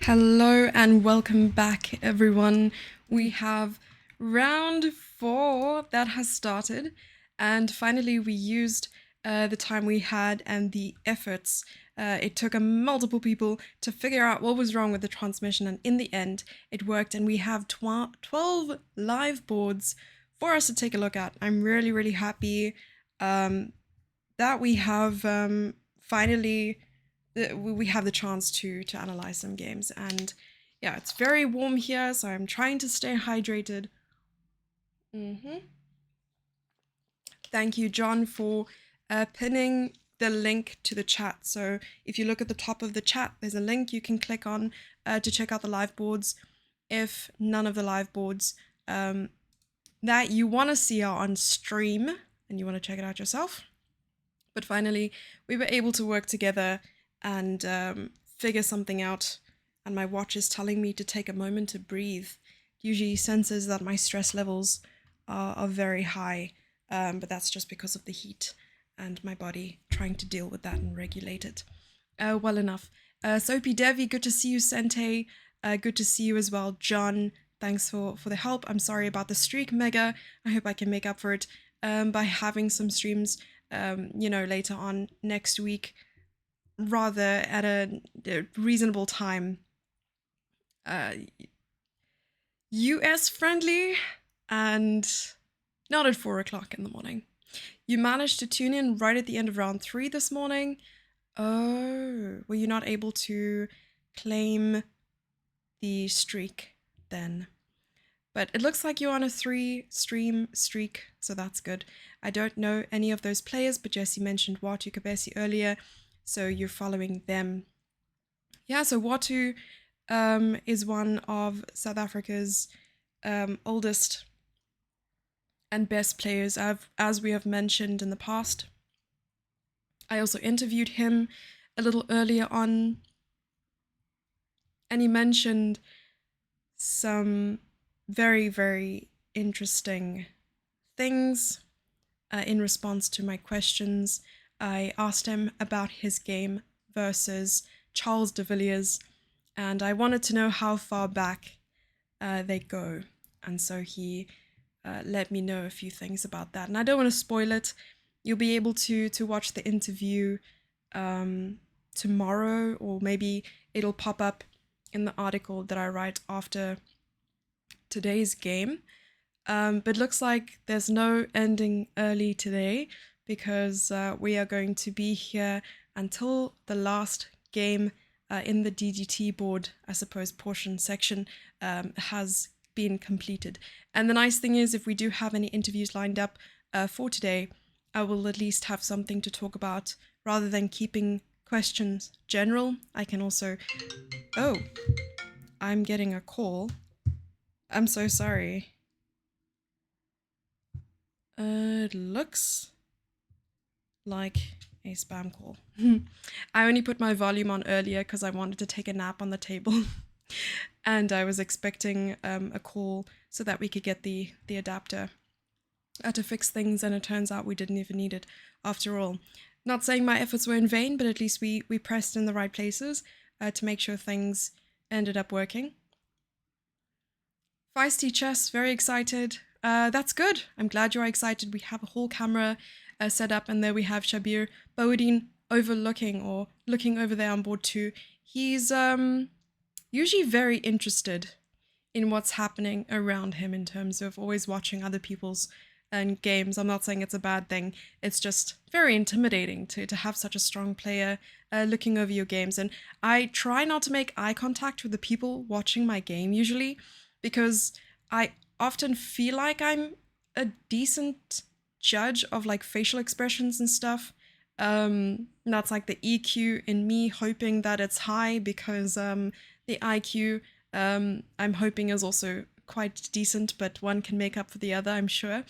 Hello and welcome back, everyone. We have round 4 that has started, and finally, we used the time we had and the efforts. It took multiple people to figure out what was wrong with the transmission, and in the end, it worked. And we have 12 live boards for us to take a look at. I'm really, really happy that we have finally we have the chance to analyze some games. And yeah, it's very warm here, so I'm trying to stay hydrated. Thank you, John, for pinning the link to the chat. So if you look at the top of the chat, there's a link you can click on to check out the live boards. If none of the live boards that you want to see are on stream and you want to check it out yourself. But finally, we were able to work together and figure something out. And my watch is telling me to take a moment to breathe. It usually senses that my stress levels are very high, but that's just because of the heat and my body trying to deal with that and regulate it well enough. Soapy Devi, good to see you. Sente, good to see you as well. John, thanks for the help. I'm sorry about the streak, Mega. I hope I can make up for it by having some streams later on next week, rather at a reasonable time. US friendly and not at 4 o'clock in the morning. You managed to tune in right at the end of round 3 this morning. Oh, were you not able to claim the streak then? But it looks like you're on a 3-stream streak, so that's good. I don't know any of those players, but Jesse mentioned Watu Kabesi earlier, so you're following them. Yeah, so Watu is one of South Africa's oldest and best players, as we have mentioned in the past. I also interviewed him a little earlier on, and he mentioned some very, very interesting things in response to my questions. I asked him about his game versus Charles de Villiers, and I wanted to know how far back they go. And so he let me know a few things about that. And I don't want to spoil it. You'll be able to watch the interview tomorrow, or maybe it'll pop up in the article that I write after today's game. But looks like there's no ending early today, because we are going to be here until the last game in the DGT board, I suppose, portion section has been completed. And the nice thing is, if we do have any interviews lined up for today, I will at least have something to talk about rather than keeping questions general. I can also... Oh, I'm getting a call. I'm so sorry. It looks like a spam call. I only put my volume on earlier because I wanted to take a nap on the table. And I was expecting a call so that we could get the adapter to fix things, and it turns out we didn't even need it after all. Not saying my efforts were in vain, but at least we pressed in the right places to make sure things ended up working. Feisty Chess, very excited. That's good. I'm glad you're excited. We have a whole camera set up, and there we have Shabir Boudin overlooking or looking over there on board too. He's usually very interested in what's happening around him in terms of always watching other people's games. I'm not saying it's a bad thing. It's just very intimidating to have such a strong player looking over your games. And I try not to make eye contact with the people watching my game usually, because I often feel like I'm a decent judge of like facial expressions and stuff. That's like the EQ in me hoping that it's high, because the IQ I'm hoping is also quite decent, but one can make up for the other, I'm sure.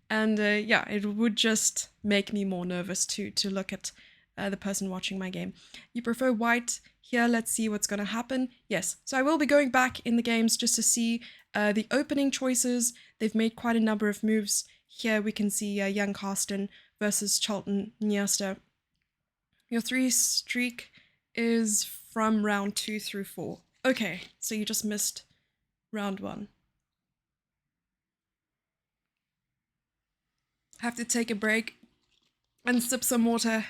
And yeah, it would just make me more nervous to look at the person watching my game. You prefer white? Here, let's see what's going to happen. Yes, so I will be going back in the games just to see the opening choices. They've made quite a number of moves. Here we can see Young Carsten versus Charlton Niasta. Your 3 streak is from round 2 through 4. Okay, so you just missed round 1. Have to take a break and sip some water.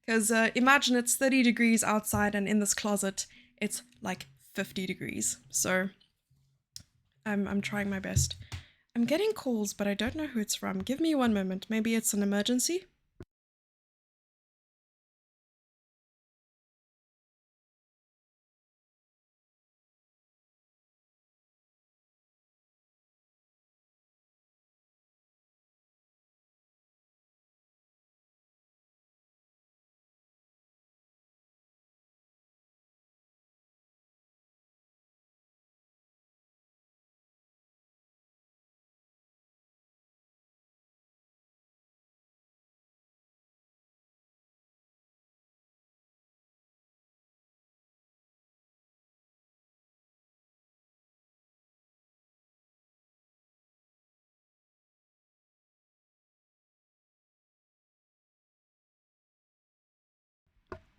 Because imagine it's 30 degrees outside and in this closet it's like 50 degrees. So I'm trying my best. I'm getting calls, but I don't know who it's from. Give me 1 moment. Maybe it's an emergency?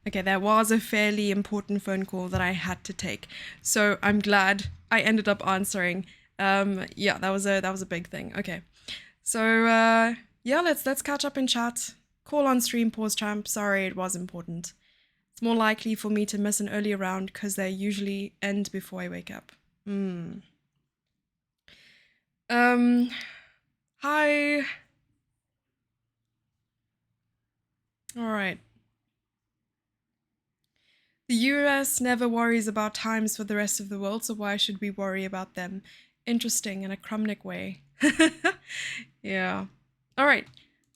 Okay, there was a fairly important phone call that I had to take, so I'm glad I ended up answering. Yeah, that was a big thing. Okay, so yeah, let's catch up in chat. Call on stream, pause champ. Sorry, it was important. It's more likely for me to miss an early round because they usually end before I wake up. Hi. All right. The US never worries about times for the rest of the world, so why should we worry about them? Interesting in a Krumnik way. Yeah. All right.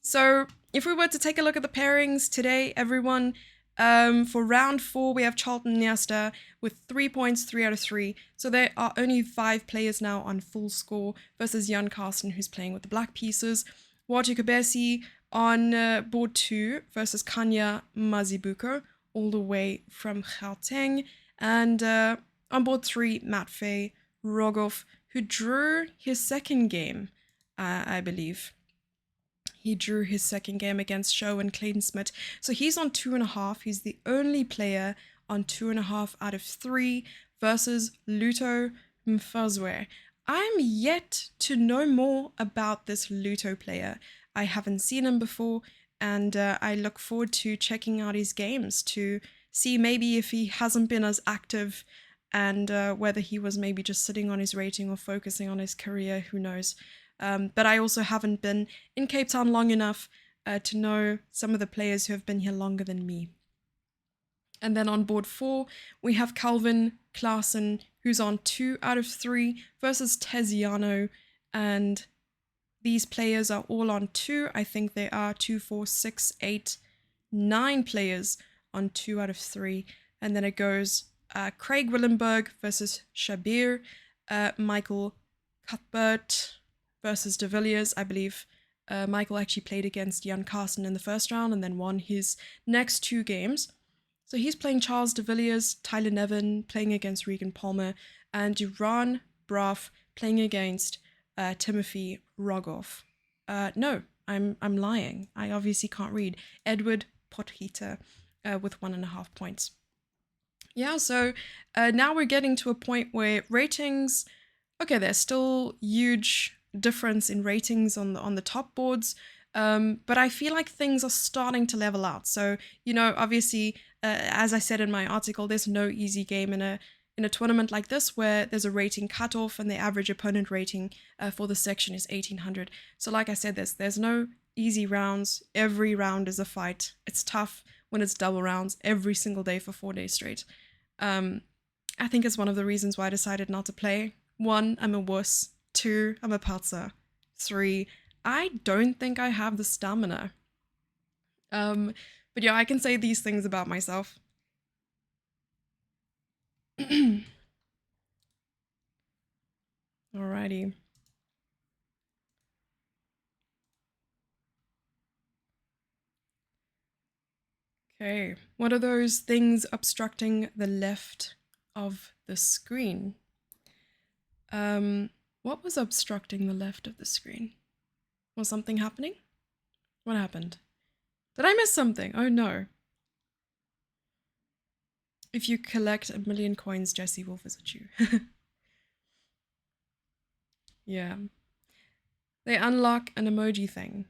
So if we were to take a look at the pairings today, everyone, for round 4, we have Charlton Niasta with 3 points, 3 out of 3. So there are only 5 players now on full score versus Jan Carsten, who's playing with the black pieces. Watu Kabesi on board 2 versus Kanya Mazibuko, all the way from Gauteng. And on board 3, Matvey Rogov, who drew his second game, I believe. He drew his second game against Show and Clayton Smith. So he's on 2.5. He's the only player on 2.5 out of 3 versus Luto Mfazwe. I'm yet to know more about this Luto player. I haven't seen him before, and I look forward to checking out his games to see maybe if he hasn't been as active and whether he was maybe just sitting on his rating or focusing on his career, who knows. But I also haven't been in Cape Town long enough to know some of the players who have been here longer than me. And then on board 4, we have Calvin Klaassen, who's on 2 out of 3 versus Teziano. And these players are all on 2. I think they are 2, 4, 6, 8, 9 players on 2 out of 3. And then it goes Craig Willenberg versus Shabir, Michael Cuthbert versus De Villiers. I believe Michael actually played against Jan Carsten in the first round and then won his next 2 games. So he's playing Charles De Villiers, Tyler Nevin playing against Regan Palmer, and Duran Braff playing against Timothy Rogov. No, I'm lying. I obviously can't read. Edward Pothita with 1.5 points. Yeah, so now we're getting to a point where ratings, okay, there's still huge difference in ratings on the top boards, but I feel like things are starting to level out. So, you know, obviously, as I said in my article, there's no easy game in a tournament like this where there's a rating cutoff and the average opponent rating for the section is 1800. So like I said, there's no easy rounds. Every round is a fight. It's tough when it's double rounds every single day for 4 days straight. I think it's one of the reasons why I decided not to play. 1, I'm a wuss. 2, I'm a patzer. 3, I don't think I have the stamina. But yeah, I can say these things about myself. Alrighty. Okay, what are those things obstructing the left of the screen? What was obstructing the left of the screen? Was something happening? What happened? Did I miss something? Oh no. If you collect 1,000,000 coins, Jesse will visit you. Yeah. They unlock an emoji thing.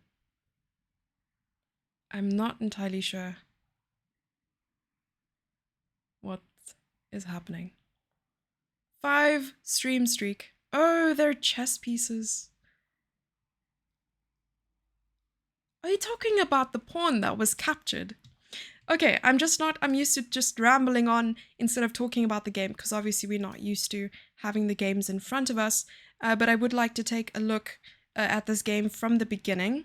I'm not entirely sure what is happening. 5 stream streak. Oh, they're chess pieces. Are you talking about the pawn that was captured? Okay, I'm used to just rambling on instead of talking about the game, because obviously we're not used to having the games in front of us. But I would like to take a look at this game from the beginning.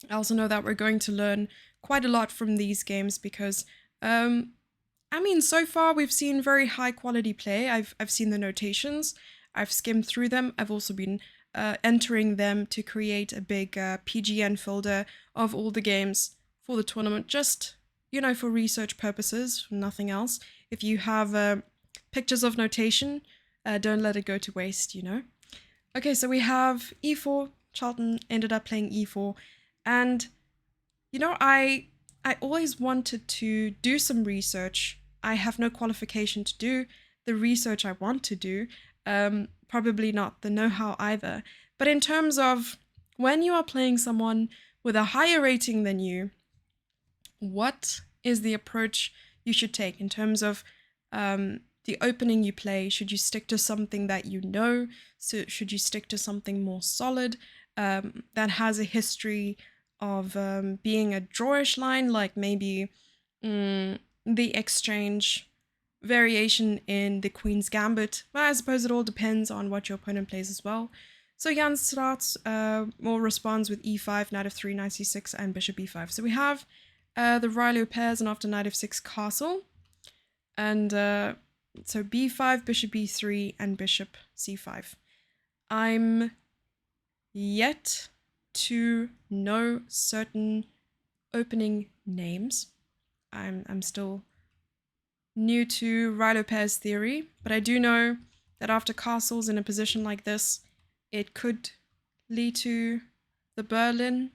I also know that we're going to learn quite a lot from these games because, I mean, so far we've seen very high quality play. I've seen the notations, I've skimmed through them. I've also been entering them to create a big PGN folder of all the games for the tournament, just, you know, for research purposes, nothing else. If you have pictures of notation, don't let it go to waste, you know. Okay, so we have e4. Charlton ended up playing e4, and you know, I always wanted to do some research. I have no qualification to do the research I want to do. Probably not the know-how either. But in terms of when you are playing someone with a higher rating than you, what is the approach you should take in terms of the opening you play? Should you stick to something that you know? So should you stick to something more solid that has a history of being a drawish line, like maybe the exchange variation in the Queen's Gambit? Well, I suppose it all depends on what your opponent plays as well. So Jan starts or responds with e5, knight f3, knight c6, and bishop e5. So we have the Rilo pairs, and after knight f6, castle. And so b5, bishop b3, and bishop c5. I'm yet to know certain opening names. I'm still new to Rilo Pairs theory, but I do know that after castles in a position like this, it could lead to the Berlin.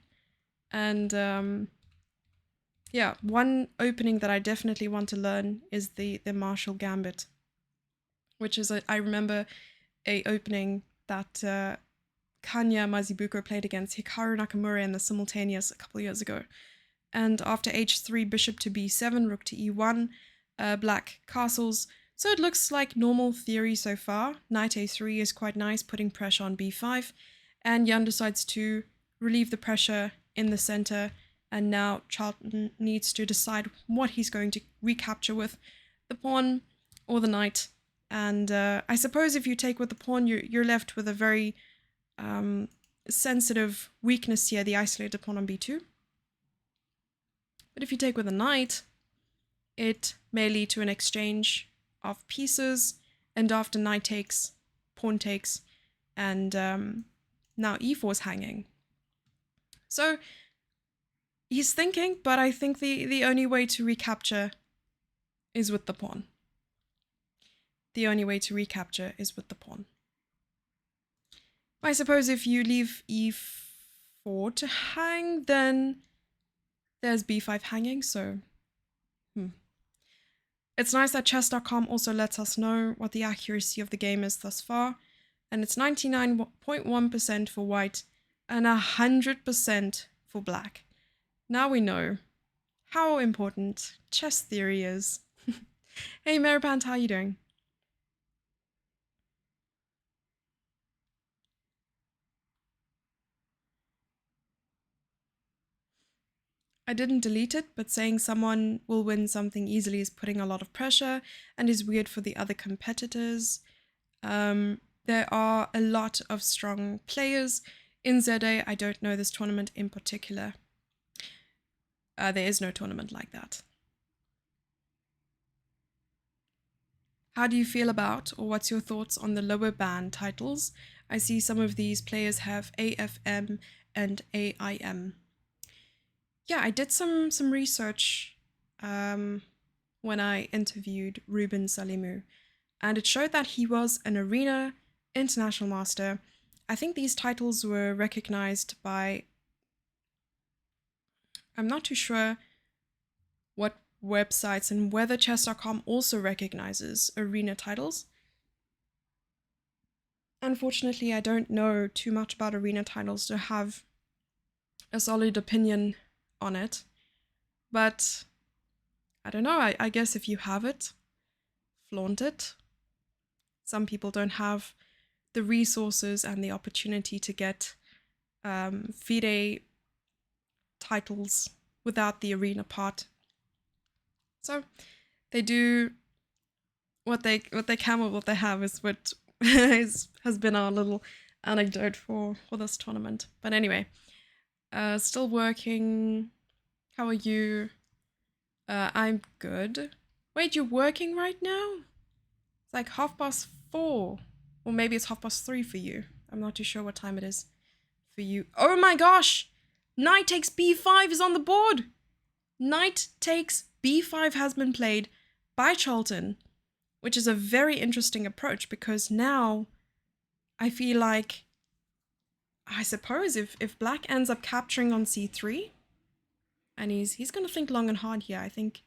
And yeah, one opening that I definitely want to learn is the Marshall Gambit, which is, I remember a opening that Kanya Mazibuko played against Hikaru Nakamura in the simultaneous a couple of years ago. And after h3, bishop to b7, rook to e1, black castles. So it looks like normal theory so far. Knight a3 is quite nice, putting pressure on b5. And Jan decides to relieve the pressure in the center. And now Charlton needs to decide what he's going to recapture with the pawn or the knight. And I suppose if you take with the pawn, you're left with a very sensitive weakness here, the isolated pawn on b2. But if you take with a knight, it may lead to an exchange of pieces, and after knight takes, pawn takes, and now e4 is hanging. So he's thinking, but I think the only way to recapture is with the pawn. The only way to recapture is with the pawn. I suppose if you leave e4 to hang, then there's b5 hanging, so It's nice that chess.com also lets us know what the accuracy of the game is thus far, and it's 99.1% for white and 100% for black. Now we know how important chess theory is. Hey Maripant, how are you doing? I didn't delete it, but saying someone will win something easily is putting a lot of pressure and is weird for the other competitors. There are a lot of strong players in ZA. I don't know this tournament in particular. There is no tournament like that. How do you feel about, or what's your thoughts on the lower band titles? I see some of these players have AFM and AIM. Yeah, I did some research when I interviewed Ruben Salimu, and it showed that he was an arena international master. I think these titles were recognized by, I'm not too sure what websites, and weatherchess.com also recognizes arena titles. Unfortunately, I don't know too much about arena titles to have a solid opinion on it. But I don't know, I guess if you have it, flaunt it. Some people don't have the resources and the opportunity to get FIDE titles without the arena part. So they do what they can with what they have, is what has been our little anecdote for this tournament. But anyway, still working. How are you? I'm good. Wait, you're working right now? It's like 4:30. Or maybe it's 3:30 for you. I'm not too sure what time it is for you. Oh my gosh! Knight takes b5 is on the board! Knight takes b5 has been played by Charlton, which is a very interesting approach, because now I feel like, I suppose if black ends up capturing on c3, and he's going to think long and hard here. I think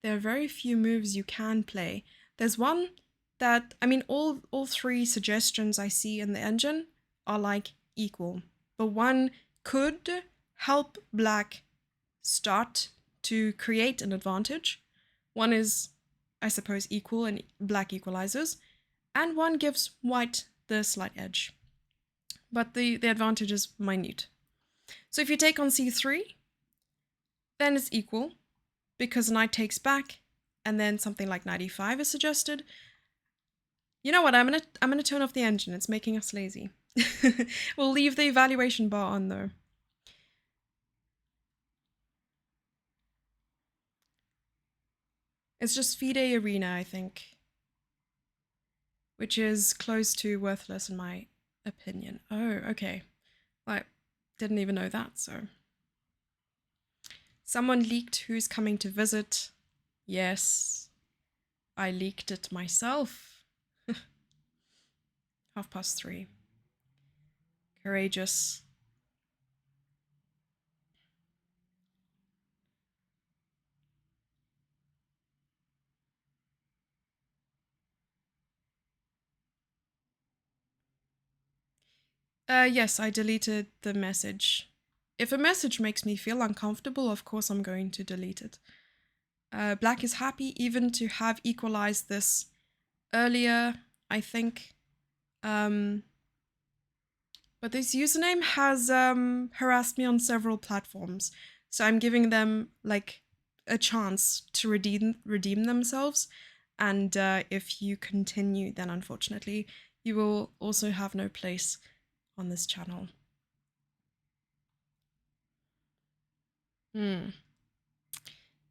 there are very few moves you can play. There's one that, I mean, all three suggestions I see in the engine are like equal. But one could help black start to create an advantage. One is, I suppose, equal and black equalizes. And one gives white the slight edge. But the advantage is minute. So if you take on c3, then it's equal, because knight takes back, and then something like knight e5 is suggested. You know what? I'm gonna turn off the engine. It's making us lazy. We'll leave the evaluation bar on though. It's just FIDE Arena, I think, which is close to worthless in my opinion. Oh, okay. I didn't even know that, so. Someone leaked who's coming to visit. Yes, I leaked it myself. 3:30. Courageous. Yes, I deleted the message. If a message makes me feel uncomfortable, of course I'm going to delete it. Black is happy even to have equalized this earlier, I think. But this username has harassed me on several platforms, so I'm giving them like a chance to redeem themselves. And if you continue, then unfortunately you will also have no place on this channel.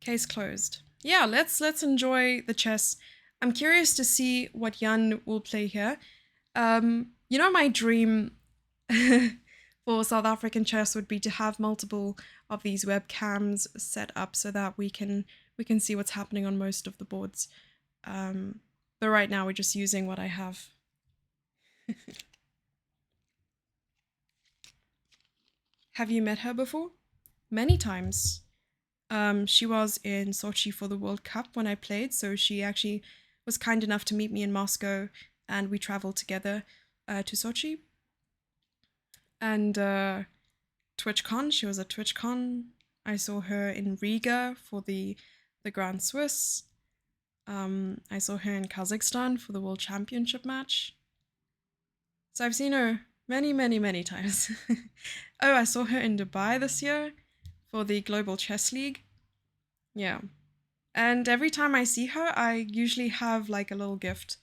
Case closed. Yeah, let's enjoy the chess. I'm curious to see what Jan will play here. You know, my dream for South African chess would be to have multiple of these webcams set up so that we can see what's happening on most of the boards. But right now we're just using what I have. Have you met her before? Many times. She was in Sochi for the World Cup when I played, so she actually was kind enough to meet me in Moscow, and we traveled together to Sochi. And TwitchCon, she was at TwitchCon. I saw her in Riga for the Grand Swiss. I saw her in Kazakhstan for the World Championship match. So I've seen her many, many, many times. Oh, I saw her in Dubai this year for the Global Chess League. Yeah. And every time I see her, I usually have like a little gift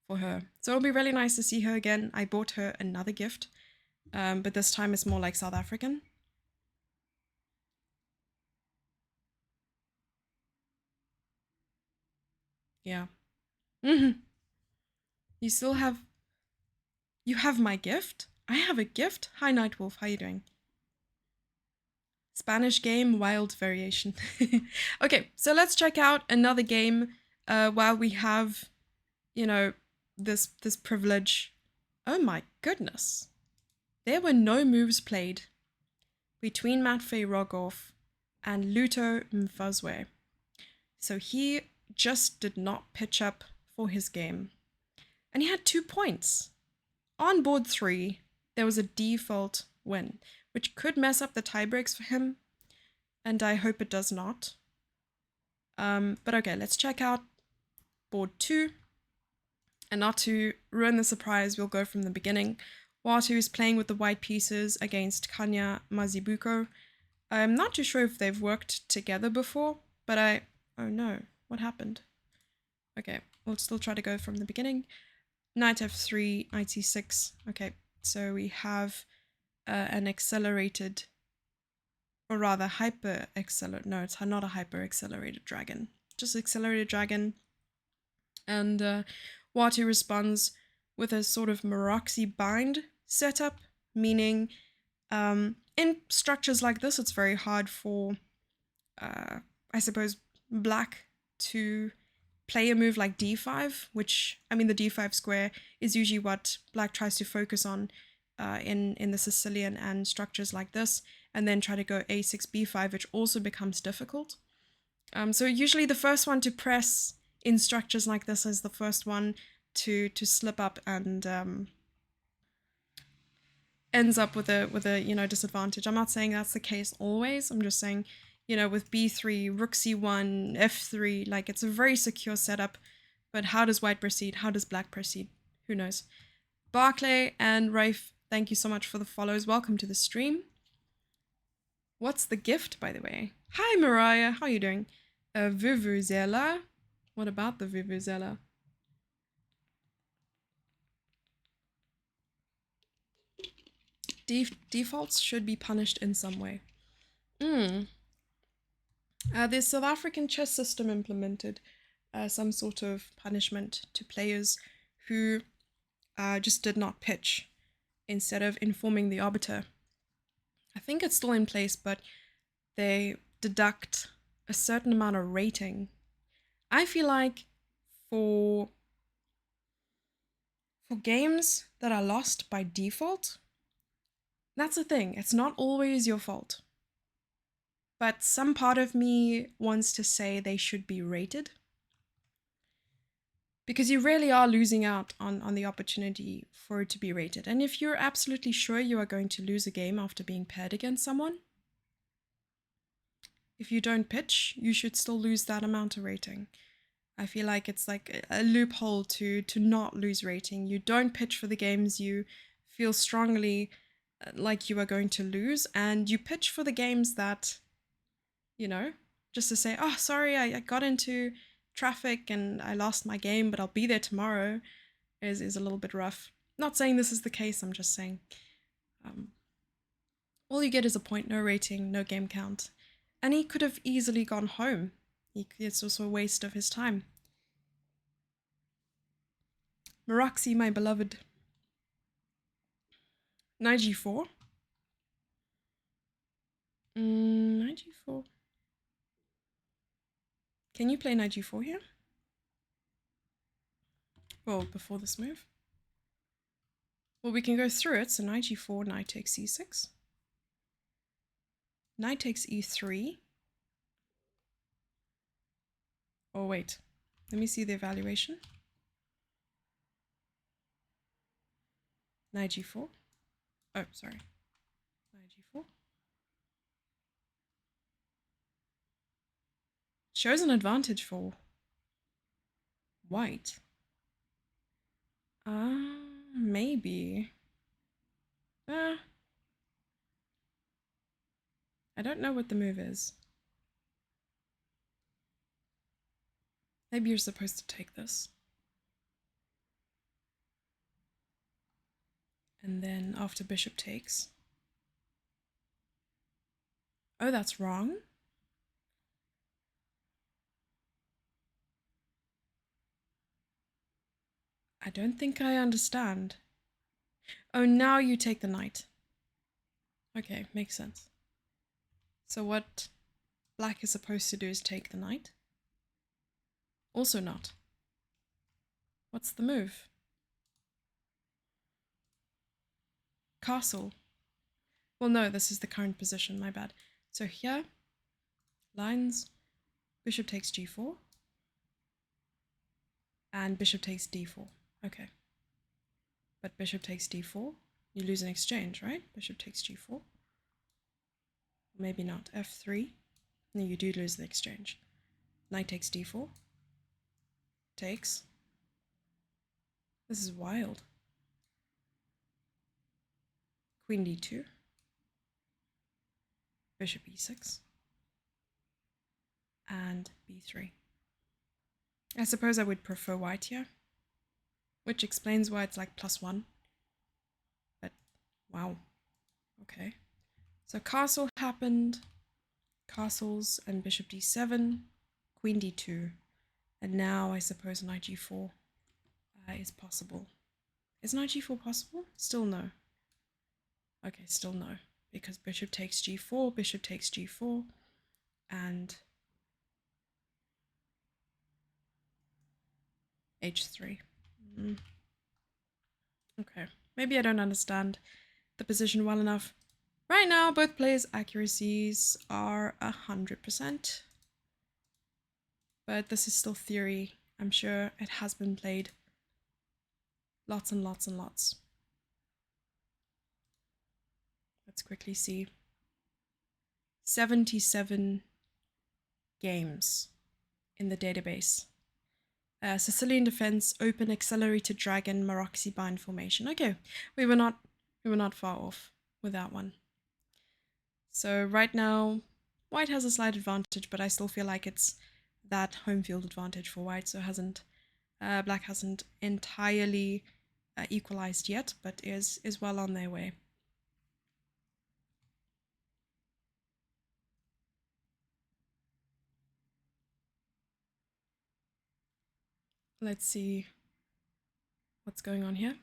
for her. So it'll be really nice to see her again. I bought her another gift, but this time it's more like South African. Yeah. You have my gift? I have a gift? Hi, Nightwolf. How you doing? Spanish game, wild variation. Okay, so let's check out another game while we have, you know, this privilege. Oh my goodness. There were no moves played between Matvey Rogov and Luto Mfazwe. So he just did not pitch up for his game. And he had 2 points. On board 3, there was a default win, which could mess up the tiebreaks for him, and I hope it does not. But okay, let's check out board 2. And not to ruin the surprise, we'll go from the beginning. Watu is playing with the white pieces against Kanya Mazibuko. I'm not too sure if they've worked together before, but oh no, what happened? Okay, we'll still try to go from the beginning. Knight f3, knight c6. Okay, so we have an accelerated, or rather hyper accelerated. No, it's not a hyper accelerated dragon, just accelerated dragon. And Watu responds with a sort of Maroxy bind setup, meaning in structures like this, it's very hard for, I suppose, black to play a move like d5, which, I mean, the d5 square is usually what black tries to focus on in the Sicilian and structures like this, and then try to go a6, b5, which also becomes difficult. So usually the first one to press in structures like this is the first one to slip up and ends up with a disadvantage. I'm not saying that's the case always. I'm just saying, with b3, rook c1, f3, like it's a very secure setup. But how does white proceed? How does black proceed? Who knows? Barclay and Rafe, thank you so much for the follows. Welcome to the stream. What's the gift, by the way? Hi, Mariah. How are you doing? Vuvuzela. What about the Vuvuzela? Defaults should be punished in some way. The South African chess system implemented some sort of punishment to players who just did not pitch instead of informing the arbiter. I think it's still in place, but they deduct a certain amount of rating. I feel like for games that are lost by default, that's the thing. It's not always your fault. But some part of me wants to say they should be rated. Because you really are losing out on the opportunity for it to be rated. And if you're absolutely sure you are going to lose a game after being paired against someone, if you don't pitch, you should still lose that amount of rating. I feel like it's like a loophole to not lose rating. You don't pitch for the games you feel strongly like you are going to lose, and you pitch for the games that, just to say, oh, sorry, I got into traffic and I lost my game, but I'll be there tomorrow, is a little bit rough. Not saying this is the case, I'm just saying all you get is a point, no rating, no game count. And he could have easily gone home. It's also a waste of his time. Maroxy, my beloved. Knight g4. Knight g4. Can you play knight g4 here? Well, before this move. Well, we can go through it. So knight g4, knight takes e6. Knight takes e3. Oh, wait. Let me see the evaluation. Knight g4. Oh, sorry. Knight g4. Shows an advantage for white. Maybe. I don't know what the move is. Maybe you're supposed to take this. And then after bishop takes. Oh, that's wrong. I don't think I understand. Oh, now you take the knight. Okay, makes sense. So what black is supposed to do is take the knight. Also not. What's the move? Castle. Well, no, this is the current position, my bad. So here, lines, Bishop takes g4. And bishop takes d4. Okay. But bishop takes d4. You lose an exchange, right? Bishop takes g4. Maybe not. f3. No, you do lose the exchange. Knight takes d4. Takes. This is wild. Queen d2. Bishop e6. And b3. I suppose I would prefer white here, which explains why it's like +1. But wow. Okay. So castle happened. Castles and bishop d7, queen d2. And now I suppose knight g4 is possible. Is knight g4 possible? Still no. Okay, still no. Because bishop takes g4, bishop takes g4, and h3. Okay, maybe I don't understand the position well enough. Right now, both players' accuracies are 100%. But this is still theory. I'm sure it has been played lots and lots and lots. Let's quickly see. 77 games in the database. Sicilian Defense, Open, Accelerated Dragon, Maroxy Bind Formation. Okay, we were not far off with that one. So right now, white has a slight advantage, but I still feel like it's that home field advantage for white. So black hasn't entirely equalized yet, but is well on their way. Let's see what's going on here.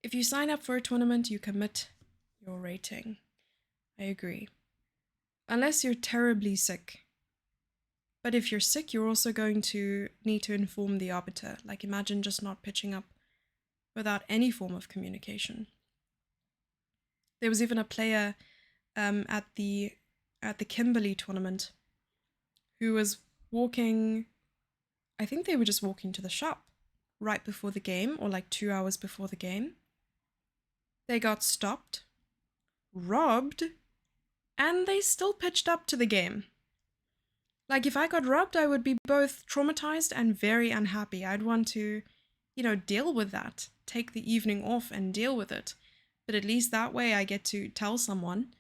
If you sign up for a tournament, you commit your rating. I agree. Unless you're terribly sick. But if you're sick, you're also going to need to inform the arbiter. Like imagine just not pitching up without any form of communication. There was even a player at the Kimberley tournament who was walking, I think they were just walking to the shop right before the game, or like 2 hours before the game. They got stopped, robbed, and they still pitched up to the game. Like if I got robbed, I would be both traumatized and very unhappy. I'd want to, deal with that, take the evening off and deal with it. But at least that way I get to tell someone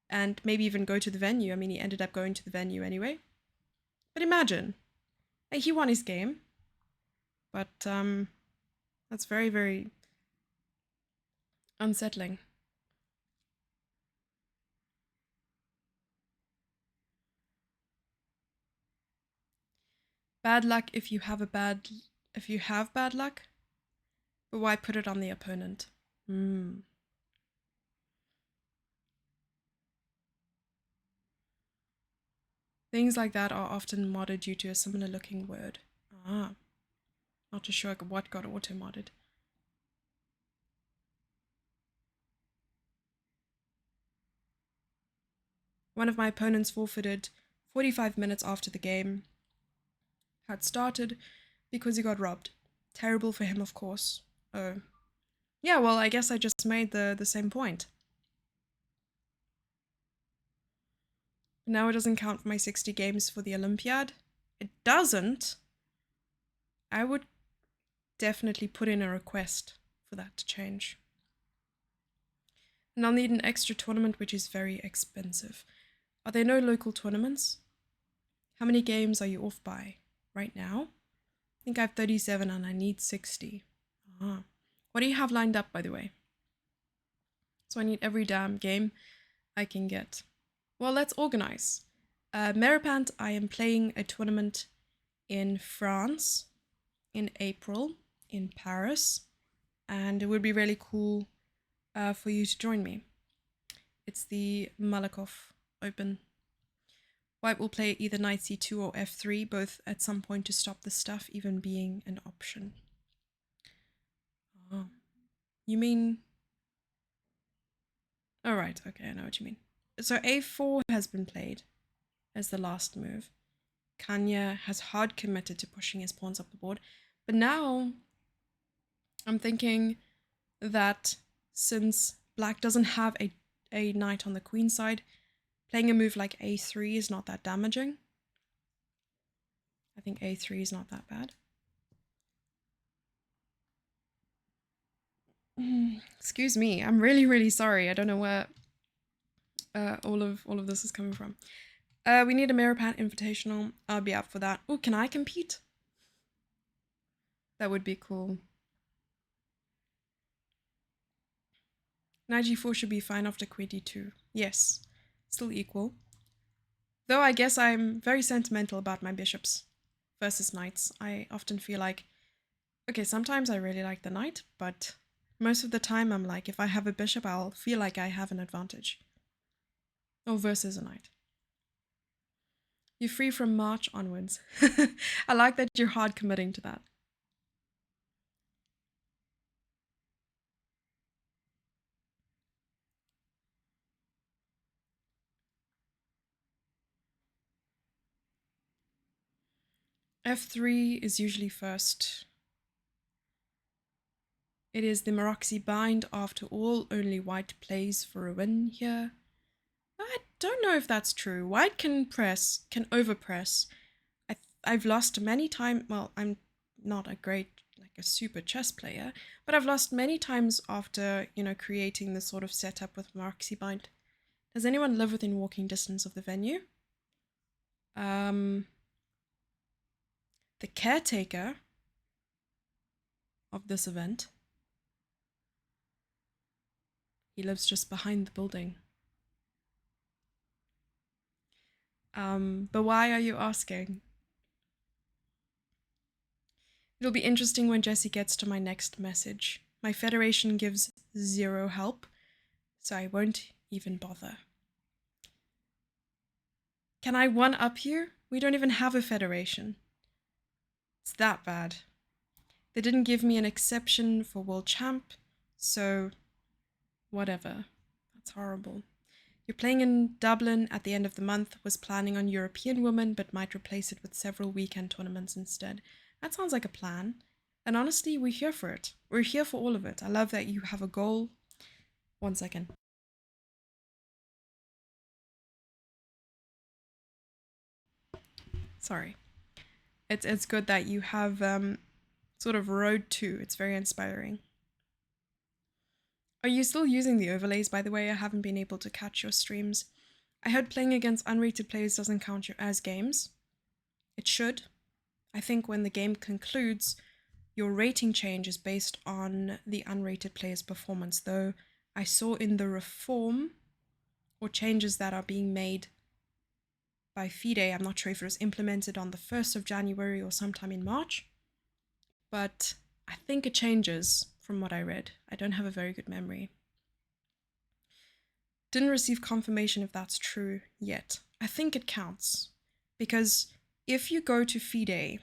and maybe even go to the venue. I mean, he ended up going to the venue anyway. But imagine, he won his game. But that's very, very unsettling. Bad luck if you have bad luck. But why put it on the opponent? Things like that are often modded due to a similar looking word. Not too sure what got auto-modded. One of my opponents forfeited 45 minutes after the game had started because he got robbed. Terrible for him, of course. Oh. Yeah, well, I guess I just made the same point. Now it doesn't count for my 60 games for the Olympiad. It doesn't. I would definitely put in a request for that to change. And I'll need an extra tournament, which is very expensive. Are there no local tournaments? How many games are you off by right now? I think I have 37 and I need 60. What do you have lined up, by the way? So I need every damn game I can get. Well, let's organize. Meripant, I am playing a tournament in France in April in Paris, and it would be really cool for you to join me. It's the Malakoff Open. White will play either knight c2 or f3, both at some point to stop the stuff even being an option. Oh, you mean... Oh, right, okay, I know what you mean. So a4 has been played as the last move. Kanya has hard committed to pushing his pawns up the board. But now I'm thinking that since black doesn't have a knight on the queen side, playing a move like a3 is not that damaging. I think a3 is not that bad. Excuse me, I'm really sorry. I don't know where all of this is coming from. We need a Mirapan Invitational. I'll be up for that. Oh, can I compete? That would be cool. Knight g4 should be fine after queen d2. Yes, still equal. Though I guess I'm very sentimental about my bishops versus knights. I often feel like, okay, sometimes I really like the knight, but most of the time I'm like, if I have a bishop, I'll feel like I have an advantage. Or versus a knight. You're free from March onwards. I like that you're hard committing to that. F3 is usually first. It is the Maroczy bind after all, only white plays for a win here. I don't know if that's true. White can overpress. I've lost many times. Well, I'm not a great, like a super chess player, but I've lost many times after, creating this sort of setup with Maroczy bind. Does anyone live within walking distance of the venue? The caretaker of this event. He lives just behind the building. But why are you asking? It'll be interesting when Jesse gets to my next message. My federation gives 0 help, so I won't even bother. Can I one-up you? We don't even have a federation. It's that bad. They didn't give me an exception for world champ, so whatever. That's horrible. You're playing in Dublin at the end of the month, was planning on European women, but might replace it with several weekend tournaments instead. That sounds like a plan. And honestly, we're here for it. We're here for all of it. I love that you have a goal. 1 second. Sorry. It's good that you have sort of road to. It's very inspiring. Are you still using the overlays, by the way? I haven't been able to catch your streams. I heard playing against unrated players doesn't count as games. It should. I think when the game concludes, your rating change is based on the unrated player's performance, though I saw in the reform or changes that are being made by FIDE, I'm not sure if it was implemented on the 1st of January or sometime in March, but I think it changes from what I read. I don't have a very good memory. Didn't receive confirmation if that's true yet. I think it counts, because if you go to FIDE,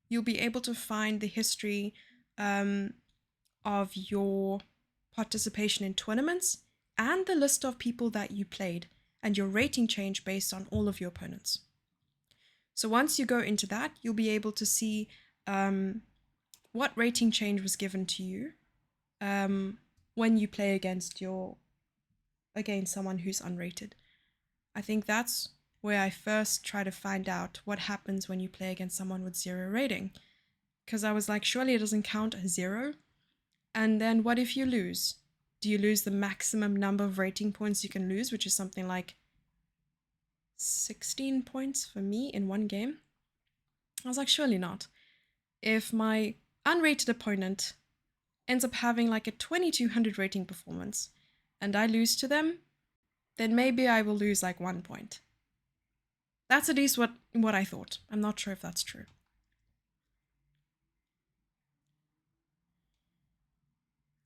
you'll be able to find the history of your participation in tournaments and the list of people that you played and your rating change based on all of your opponents. So once you go into that, you'll be able to see what rating change was given to you when you play against someone who's unrated. I think that's where I first try to find out what happens when you play against someone with 0 rating. Because I was like, surely it doesn't count as 0. And then what if you lose? Do you lose the maximum number of rating points you can lose, which is something like 16 points for me in one game? I was like, surely not. If my unrated opponent ends up having like a 2200 rating performance and I lose to them, then maybe I will lose like 1 point. That's at least what I thought. I'm not sure if that's true.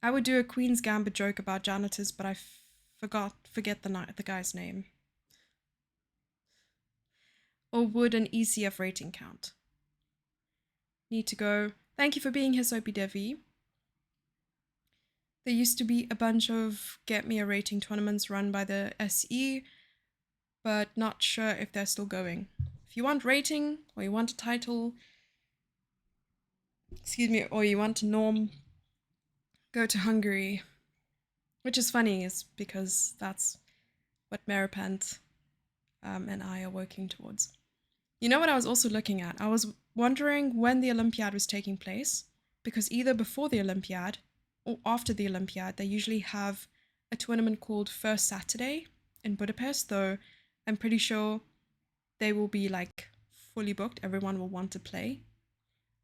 I would do a Queen's Gambit joke about janitors, but I forget the guy's name. Or would an ECF rating count? Need to go. Thank you for being here, Soapy Devi. There used to be a bunch of Get Me a Rating tournaments run by the SE, but not sure if they're still going. If you want rating, or you want a title, excuse me, or you want a norm, go to Hungary. Which is funny, is because that's what Meripant and I are working towards. You know what I was also looking at? I was wondering when the Olympiad was taking place, because either before the Olympiad or after the Olympiad, they usually have a tournament called First Saturday in Budapest, though I'm pretty sure they will be like fully booked. Everyone will want to play.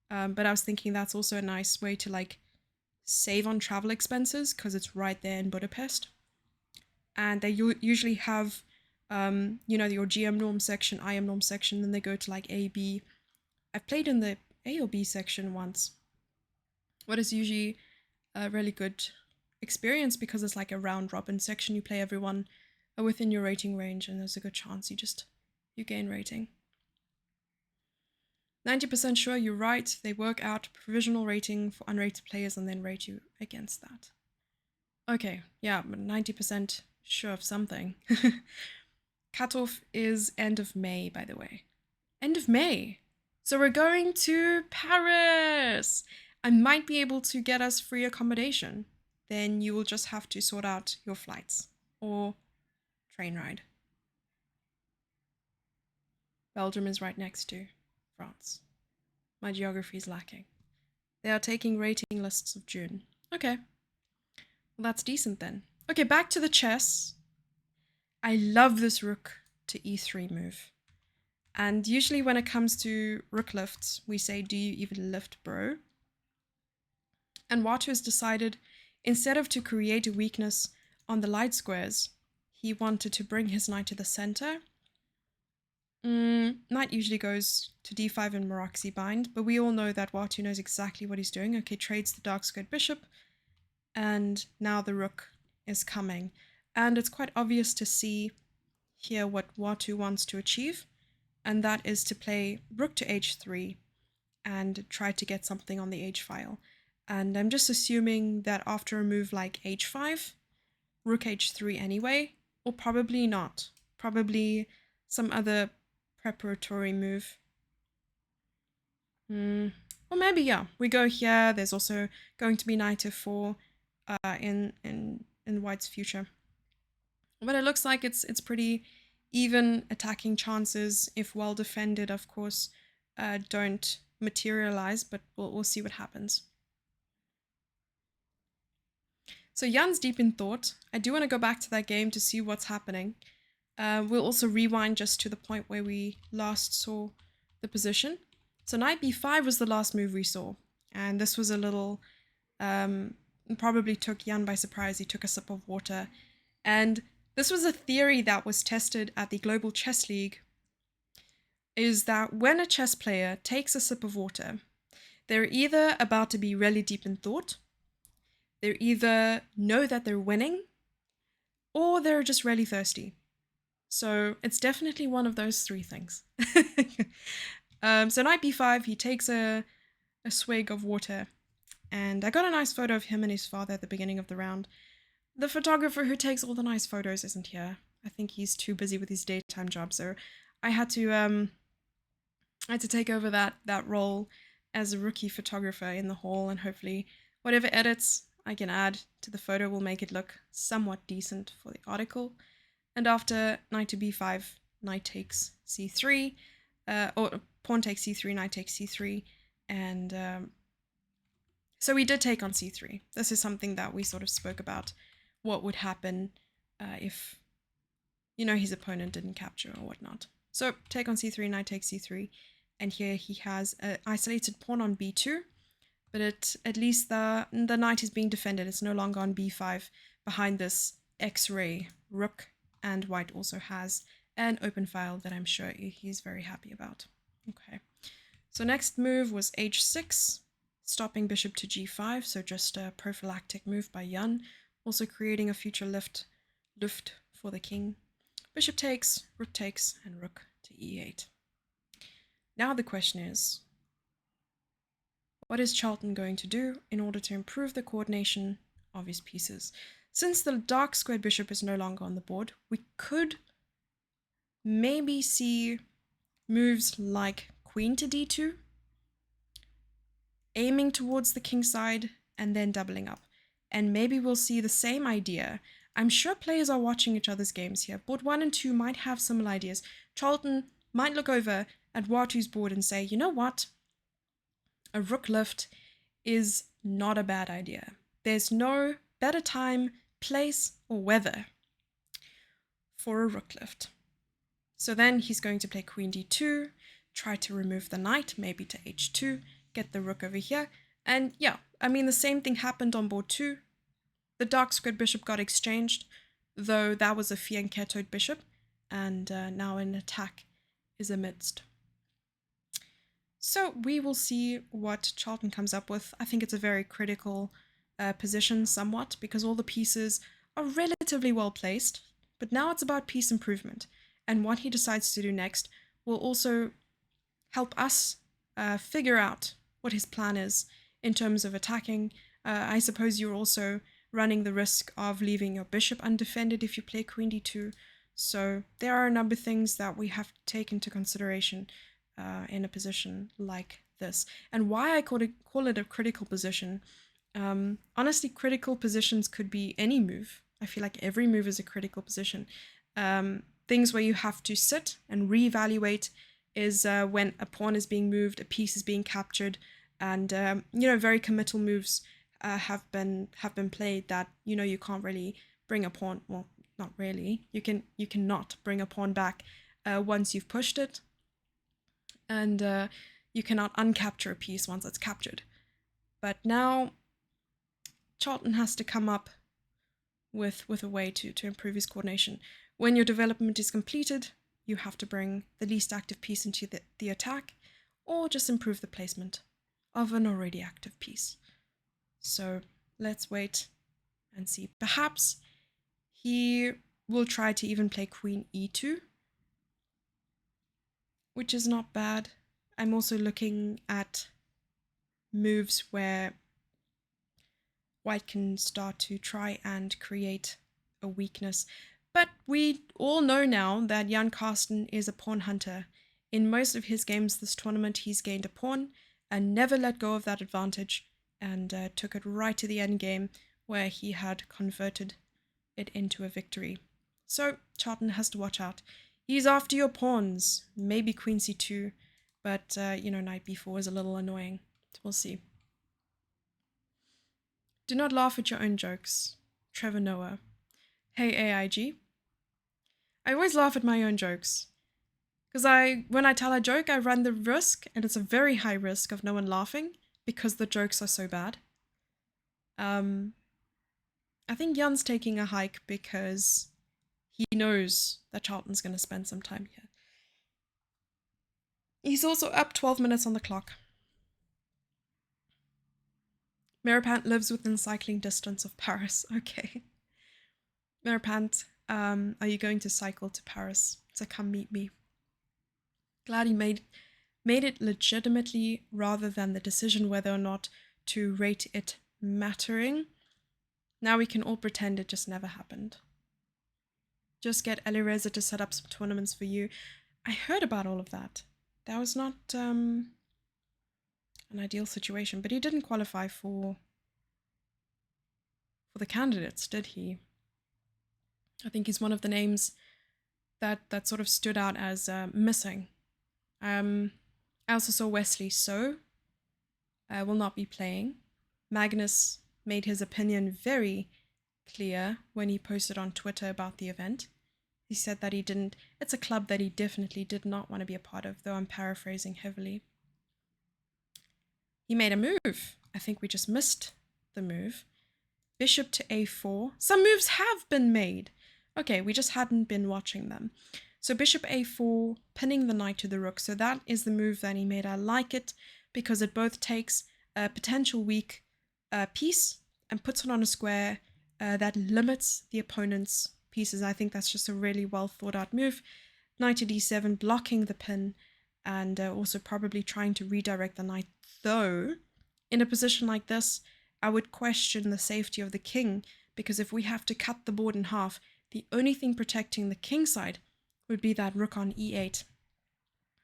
But I was thinking that's also a nice way to like save on travel expenses because it's right there in Budapest. And they usually have, your GM norm section, IM norm section, then they go to like A, B. I've played in the A or B section once. What is usually a really good experience because it's like a round robin section. You play everyone within your rating range, and there's a good chance you gain rating. 90% sure you're right. They work out provisional rating for unrated players and then rate you against that. Okay, yeah, but 90% sure of something. Cutoff is end of May, by the way. End of May. So we're going to Paris. I might be able to get us free accommodation. Then you will just have to sort out your flights or train ride. Belgium is right next to France. My geography is lacking. They are taking rating lists of June. Okay. Well, that's decent then. Okay, back to the chess. I love this rook to e3 move. And usually when it comes to rook lifts, we say, do you even lift, bro? And Watu has decided, instead of to create a weakness on the light squares, he wanted to bring his knight to the center. Knight usually goes to d5 in Moroxi bind, but we all know that Watu knows exactly what he's doing. Okay, trades the dark squared bishop, and now the rook is coming. And it's quite obvious to see here what Watu wants to achieve, and that is to play rook to h3 and try to get something on the h-file. And I'm just assuming that after a move like h5, rook h3 anyway, or probably not. Probably some other preparatory move. Or maybe, yeah, we go here. There's also going to be knight f4 in White's future. But it looks like it's pretty even attacking chances, if well defended, of course, don't materialize, but we'll see what happens. So Jan's deep in thought. I do want to go back to that game to see what's happening. We'll also rewind just to the point where we last saw the position. So knight b5 was the last move we saw, and this was a little, probably took Jan by surprise. He took a sip of water, and this was a theory that was tested at the Global Chess League, is that when a chess player takes a sip of water, they're either about to be really deep in thought, they either know that they're winning, or they're just really thirsty. So it's definitely one of those three things. So knight b5, he takes a swig of water, and I got a nice photo of him and his father at the beginning of the round. The photographer who takes all the nice photos isn't here. I think he's too busy with his daytime job, so I had to take over that role as a rookie photographer in the hall, and hopefully whatever edits I can add to the photo will make it look somewhat decent for the article. And after knight to b5, knight takes c3, or pawn takes c3, knight takes c3, and so we did take on c3. This is something that we sort of spoke about, what would happen if, his opponent didn't capture or whatnot. So take on c3, knight takes c3, and here he has an isolated pawn on b2, but at least the knight is being defended. It's no longer on b5 behind this X-ray rook, and White also has an open file that I'm sure he's very happy about. Okay, so next move was h6, stopping bishop to g5, so just a prophylactic move by Jan, also creating a future lift for the king. Bishop takes, and rook to e8. Now the question is, what is Charlton going to do in order to improve the coordination of his pieces? Since the dark squared bishop is no longer on the board, we could maybe see moves like queen to d2, aiming towards the king side and then doubling up. And maybe we'll see the same idea. I'm sure players are watching each other's games here. Board 1 and 2 might have similar ideas. Charlton might look over at Watu's board and say, you know what? A rook lift is not a bad idea. There's no better time, place, or weather for a rook lift. So then he's going to play queen d2, try to remove the knight, maybe to h2, get the rook over here. And yeah, I mean, the same thing happened on board 2. The dark squared bishop got exchanged, though that was a fianchettoed bishop, and now an attack is amidst. So we will see what Charlton comes up with. I think it's a very critical position somewhat, because all the pieces are relatively well placed, but now it's about piece improvement. And what he decides to do next will also help us figure out what his plan is in terms of attacking. I suppose you're also running the risk of leaving your bishop undefended if you play queen d2. So there are a number of things that we have to take into consideration in a position like this. And why I call it a critical position. Honestly, critical positions could be any move. I feel like every move is a critical position. Things where you have to sit and reevaluate is when a pawn is being moved, a piece is being captured, and very committal moves have been played that you can't really bring a pawn. Well, not really. You cannot bring a pawn back once you've pushed it, and you cannot uncapture a piece once it's captured. But now Charlton has to come up with a way to improve his coordination. When your development is completed, you have to bring the least active piece into the attack, or just improve the placement of an already active piece. So let's wait and see. Perhaps he will try to even play queen e2, which is not bad. I'm also looking at moves where white can start to try and create a weakness. But we all know now that Jan Karsten is a pawn hunter. In most of his games this tournament, he's gained a pawn and never let go of that advantage, and took it right to the end game where he had converted it into a victory. So Charlton has to watch out. He's after your pawns, maybe queen c2, but knight b4 is a little annoying. We'll see. Do not laugh at your own jokes. Trevor Noah. Hey AIG. I always laugh at my own jokes. Because when I tell a joke, I run the risk, and it's a very high risk of no one laughing, because the jokes are so bad. I think Jan's taking a hike because he knows that Charlton's going to spend some time here. He's also up 12 minutes on the clock. Meripant lives within cycling distance of Paris. Okay. Meripant, are you going to cycle to Paris? So come meet me. Glad he made it legitimately rather than the decision whether or not to rate it mattering. Now we can all pretend it just never happened. Just get Elireza to set up some tournaments for you. I heard about all of that. That was not an ideal situation, but he didn't qualify for the candidates, did he? I think he's one of the names that sort of stood out as missing. I also saw Wesley So will not be playing. Magnus made his opinion very clear when he posted on Twitter about the event. He said that it's a club that he definitely did not want to be a part of, though I'm paraphrasing heavily. He made a move. I think we just missed the move. Bishop to a4. Some moves have been made. Okay, we just hadn't been watching them. So bishop a4, pinning the knight to the rook. So that is the move that he made. I like it because it both takes a potential weak piece and puts it on a square that limits the opponent's pieces. I think that's just a really well thought out move. Knight to d7, blocking the pin, and also probably trying to redirect the knight. Though, in a position like this, I would question the safety of the king, because if we have to cut the board in half, the only thing protecting the king side would be that rook on e8.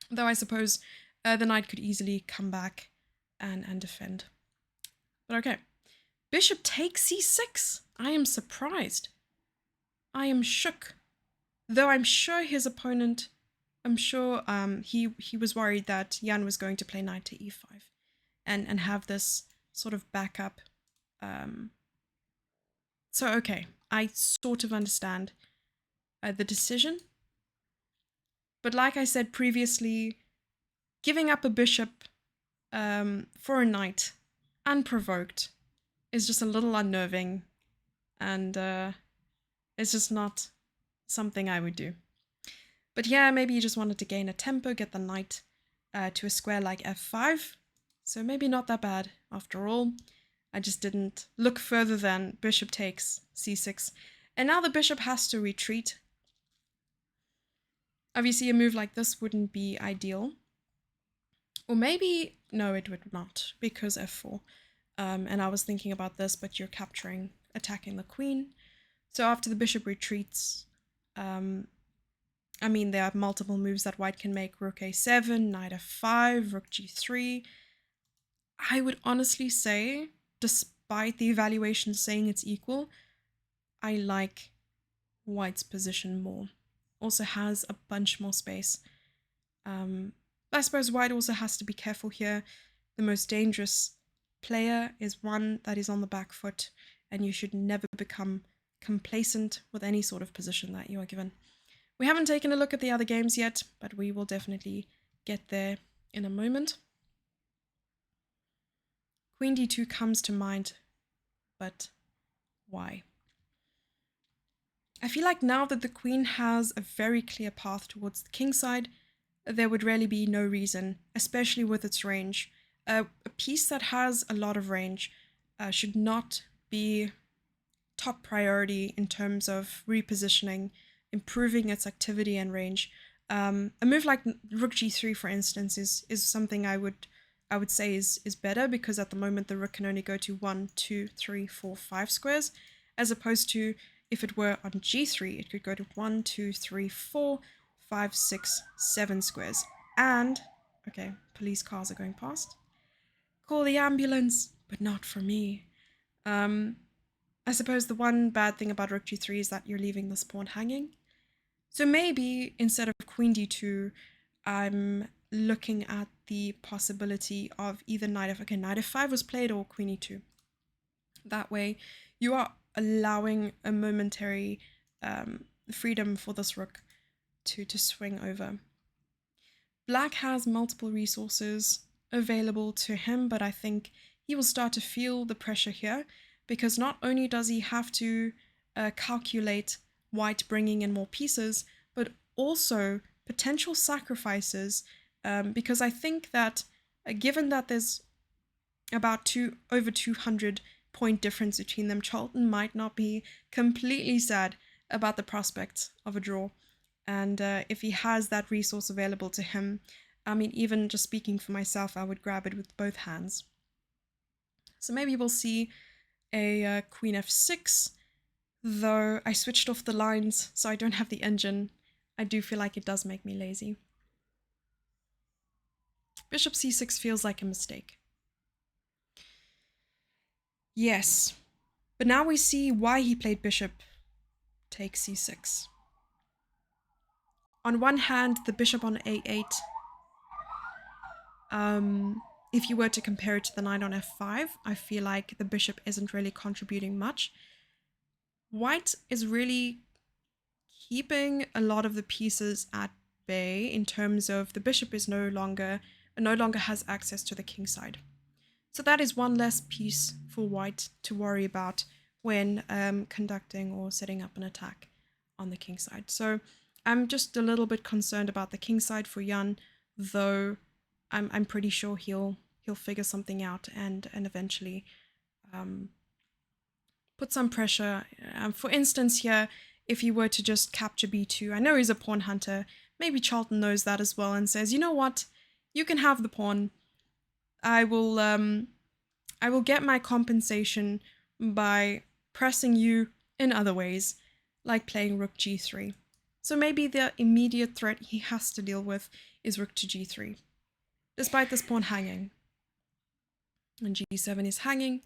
Though I suppose the knight could easily come back and defend. But okay. Bishop takes c6. I am surprised. I am shook. Though I'm sure his opponent, he was worried that Jan was going to play knight to e5 and have this sort of backup. So okay, I sort of understand the decision. But like I said previously, giving up a bishop for a knight unprovoked is just a little unnerving, and it's just not something I would do. But yeah, maybe you just wanted to gain a tempo, get the knight to a square like f5, so maybe not that bad after all. I just didn't look further than bishop takes c6, and now the bishop has to retreat. Obviously a move like this wouldn't be ideal, or maybe, no, it would not, because f4. And I was thinking about this, but you're attacking the queen. So after the bishop retreats, I mean, there are multiple moves that white can make. Rook a7, knight f5, rook g3. I would honestly say, despite the evaluation saying it's equal, I like white's position more. Also has a bunch more space. I suppose white also has to be careful here. The most dangerous player is one that is on the back foot, and you should never become complacent with any sort of position that you are given. We haven't taken a look at the other games yet, but we will definitely get there in a moment. Queen d2 comes to mind, but why? I feel like now that the queen has a very clear path towards the king side, there would really be no reason, especially with its range. A piece that has a lot of range should not be top priority in terms of repositioning, improving its activity and range. A move like rook g3, for instance, is something I would say is better, because at the moment the rook can only go to 1, 2, 3, 4, 5 squares, as opposed to if it were on g3, it could go to 1, 2, 3, 4, 5, 6, 7 squares. And, okay, police cars are going past. Call the ambulance, but not for me. I suppose the one bad thing about rook g3 is that you're leaving this pawn hanging. So maybe instead of queen d2, I'm looking at the possibility of either knight f5 was played, or queen e2. That way you are allowing a momentary freedom for this rook to swing over. Black has multiple resources available to him, but I think he will start to feel the pressure here, because not only does he have to calculate white bringing in more pieces, but also potential sacrifices, because I think that given that there's about over 200 point difference between them, Charlton might not be completely sad about the prospect of a draw. And if he has that resource available to him, I mean, even just speaking for myself, I would grab it with both hands. So maybe we'll see a queen f6, though I switched off the lines, so I don't have the engine. I do feel like it does make me lazy. Bishop c6 feels like a mistake. Yes, but now we see why he played bishop takes c6. On one hand, the bishop on a8, if you were to compare it to the knight on f5, I feel like the bishop isn't really contributing much. White is really keeping a lot of the pieces at bay in terms of the bishop is no longer has access to the king side. So that is one less piece for white to worry about when conducting or setting up an attack on the king side. So I'm just a little bit concerned about the king side for Jan, though I'm pretty sure he'll figure something out and eventually put some pressure. For instance, here, if he were to just capture b2, I know he's a pawn hunter. Maybe Charlton knows that as well and says, you know what, you can have the pawn. I will get my compensation by pressing you in other ways, like playing rook g3. So maybe the immediate threat he has to deal with is rook to g3, despite this pawn hanging. And g7 is hanging.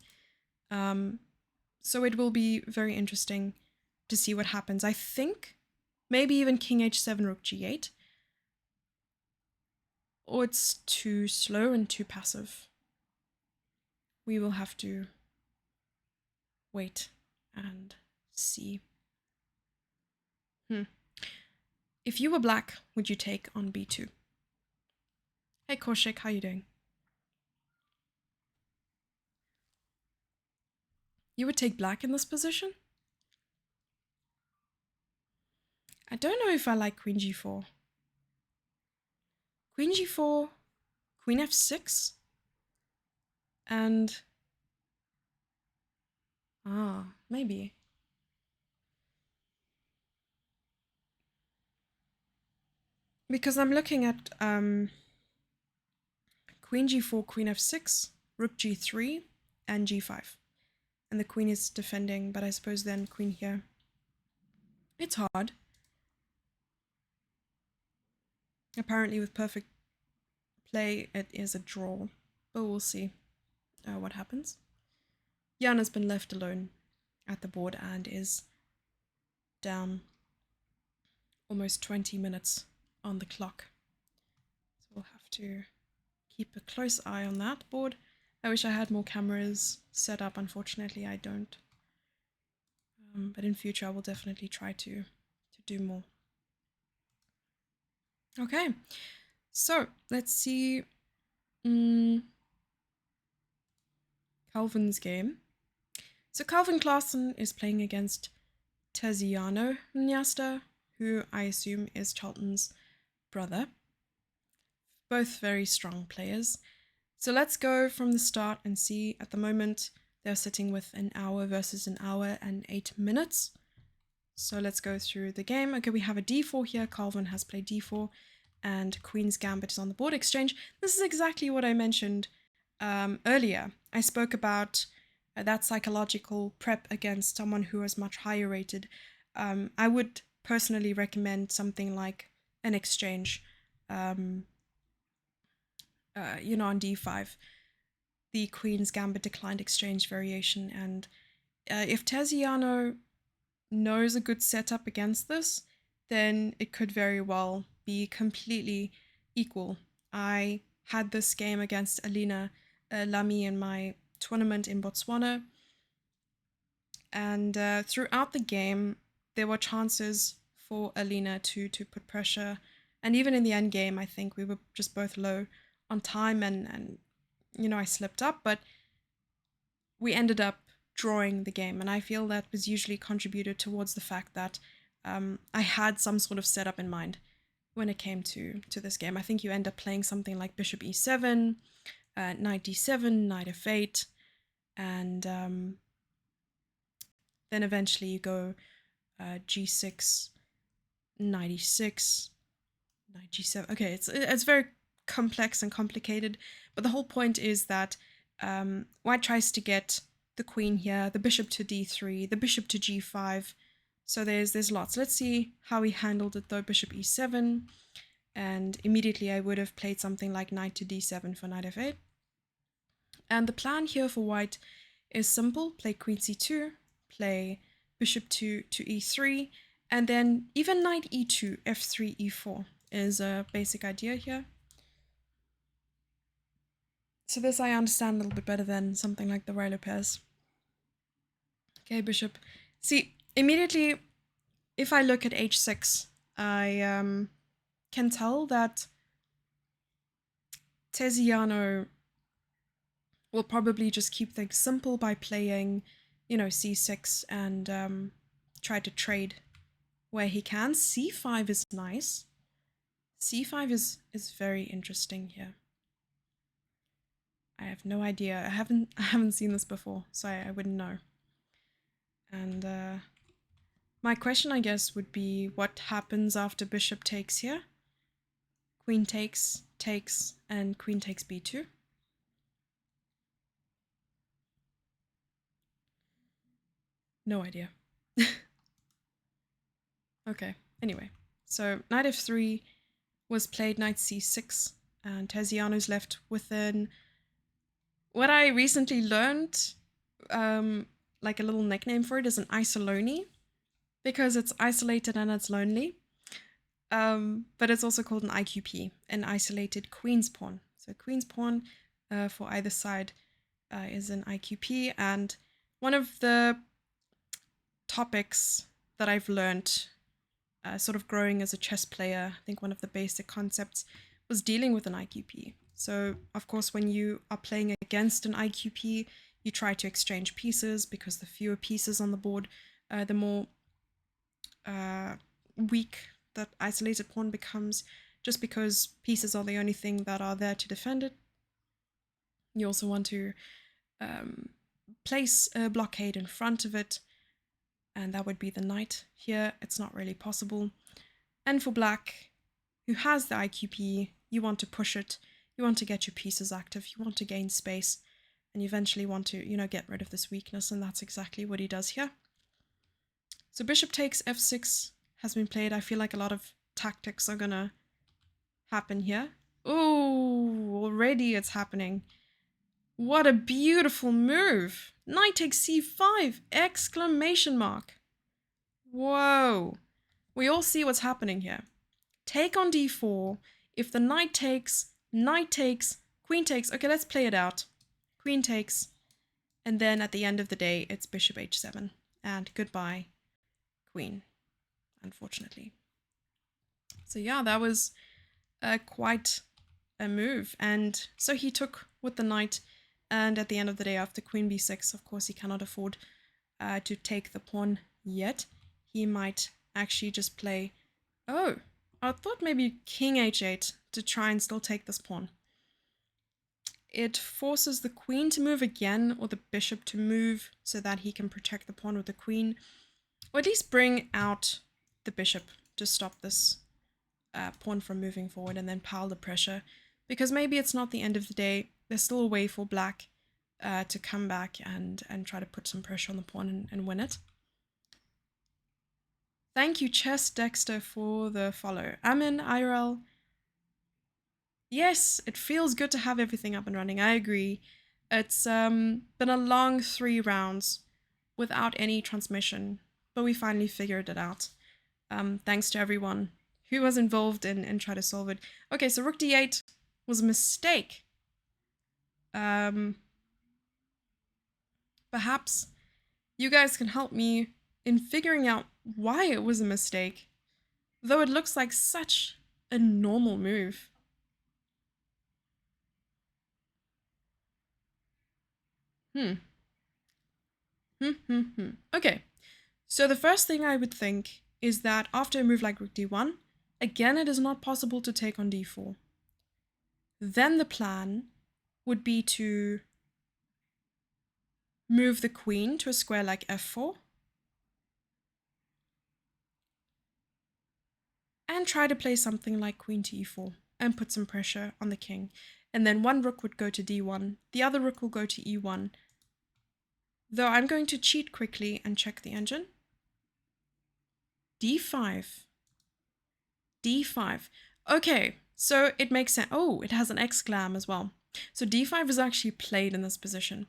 So it will be very interesting to see what happens. I think maybe even king h7, rook g8. Or it's too slow and too passive. We will have to wait and see. If you were black, would you take on b2? Hey Koshik, how you doing? You would take black in this position? I don't know if I like queen g4. Queen g4, queen f6, and maybe. Because I'm looking at queen g4, queen f6, rook g3, and g5. And the queen is defending, but I suppose then queen here. It's hard. Apparently with perfect play, it is a draw. But we'll see what happens. Jan has been left alone at the board and is down almost 20 minutes on the clock. So we'll have to keep a close eye on that board. I wish I had more cameras set up. Unfortunately, I don't. But in future, I will definitely try to do more. Okay, so let's see Calvin's game. So Calvin Klaassen is playing against Tiziano Nyasta, who I assume is Charlton's brother. Both very strong players. So let's go from the start and see. At the moment, they're sitting with an hour versus an hour and 8 minutes. So let's go through the game. Okay, we have a d4 here. Calvin has played d4 and Queen's Gambit is on the board exchange. This is exactly what I mentioned earlier. I spoke about that psychological prep against someone who is much higher rated. I would personally recommend something like an exchange, on d5, the Queen's Gambit declined exchange variation. And if Tiziano knows a good setup against this, then it could very well be completely equal. I had this game against Alina Lamy in my tournament in Botswana, and throughout the game there were chances for Alina to put pressure, and even in the end game I think we were just both low on time, and I slipped up, but we ended up drawing the game, and I feel that was usually contributed towards the fact that I had some sort of setup in mind when it came to this game. I think you end up playing something like bishop e7, knight d7, knight f8, and then eventually you go g6, knight e6, knight g7. Okay, it's very complex and complicated, but the whole point is that white tries to get the queen here, the bishop to d3, the bishop to g5. So there's lots. Let's see how he handled it though. Bishop e7, and immediately I would have played something like knight to d7 for knight f8. And the plan here for white is simple: play queen c2, play bishop to e3, and then even knight e2, f3, e4 is a basic idea here. So this I understand a little bit better than something like the Ruy Lopez. Okay, bishop. See, immediately, if I look at h6, I can tell that Tiziano will probably just keep things simple by playing, c6 and try to trade where he can. c5 is nice. c5 is very interesting here. I have no idea. I haven't seen this before, so I wouldn't know. And my question, I guess, would be what happens after bishop takes here? Queen takes, and queen takes b2. No idea. Okay, anyway, So knight f3 was played, knight c6, and Tiziano's left within what I recently learned, like a little nickname for it is an isolone, because it's isolated and it's lonely. But it's also called an IQP, an isolated queen's pawn. So queen's pawn for either side is an IQP, and one of the topics that I've learned sort of growing as a chess player, I think one of the basic concepts was dealing with an IQP. So of course, when you are playing against an IQP, you try to exchange pieces, because the fewer pieces on the board, the more weak that isolated pawn becomes, just because pieces are the only thing that are there to defend it. You also want to place a blockade in front of it, and that would be the knight. Here it's not really possible. And for black, who has the IQP, you want to push it, you want to get your pieces active, you want to gain space, and you eventually want to, get rid of this weakness, and that's exactly what he does here. So bishop takes f6 has been played. I feel like a lot of tactics are gonna happen here. Oh, already it's happening. What a beautiful move. Knight takes c5, exclamation mark. Whoa. We all see what's happening here. Take on d4. If the knight takes, queen takes. Okay, let's play it out. Queen takes. And then at the end of the day, it's bishop h7. And goodbye, queen, unfortunately. So yeah, that was quite a move. And so he took with the knight. And at the end of the day, after queen b6, of course, he cannot afford to take the pawn yet. He might actually just play... Oh, I thought maybe king h8 to try and still take this pawn. It forces the queen to move again, or the bishop to move, so that he can protect the pawn with the queen. Or at least bring out the bishop to stop this pawn from moving forward, and then pile the pressure. Because maybe it's not the end of the day. There's still a way for black to come back and try to put some pressure on the pawn and win it. Thank you, Chess Dexter, for the follow. Amin, IRL. Yes, it feels good to have everything up and running. I agree. It's been a long 3 rounds without any transmission, but we finally figured it out. Thanks to everyone who was involved in trying to solve it. Okay, so rook d8 was a mistake. Perhaps you guys can help me in figuring out why it was a mistake, though it looks like such a normal move. Okay, so the first thing I would think is that after a move like rook d1, again it is not possible to take on d4. Then the plan would be to move the queen to a square like f4, and try to play something like queen to e4 and put some pressure on the king. And then one rook would go to d1, the other rook will go to e1. Though I'm going to cheat quickly and check the engine. d5. d5. Okay, so it makes sense. Oh, it has an exclam as well. So d5 is actually played in this position.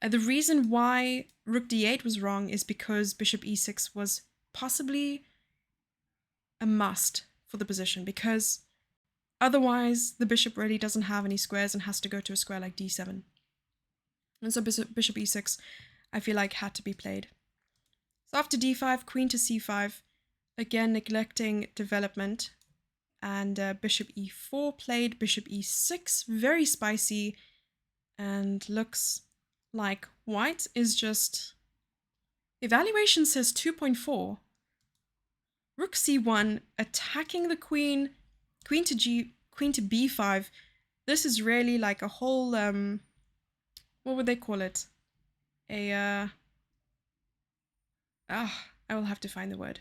The reason why rook d8 was wrong is because bishop e6 was possibly a must for the position, because otherwise the bishop really doesn't have any squares and has to go to a square like d7. And so bishop e6, I feel like, had to be played. So after d5, queen to c5, again neglecting development, and bishop e4 played, bishop e6, very spicy, and looks like white is just... Evaluation says 2.4. Rook c1, attacking the queen, queen to b5. This is really like a whole, what would they call it? I will have to find the word.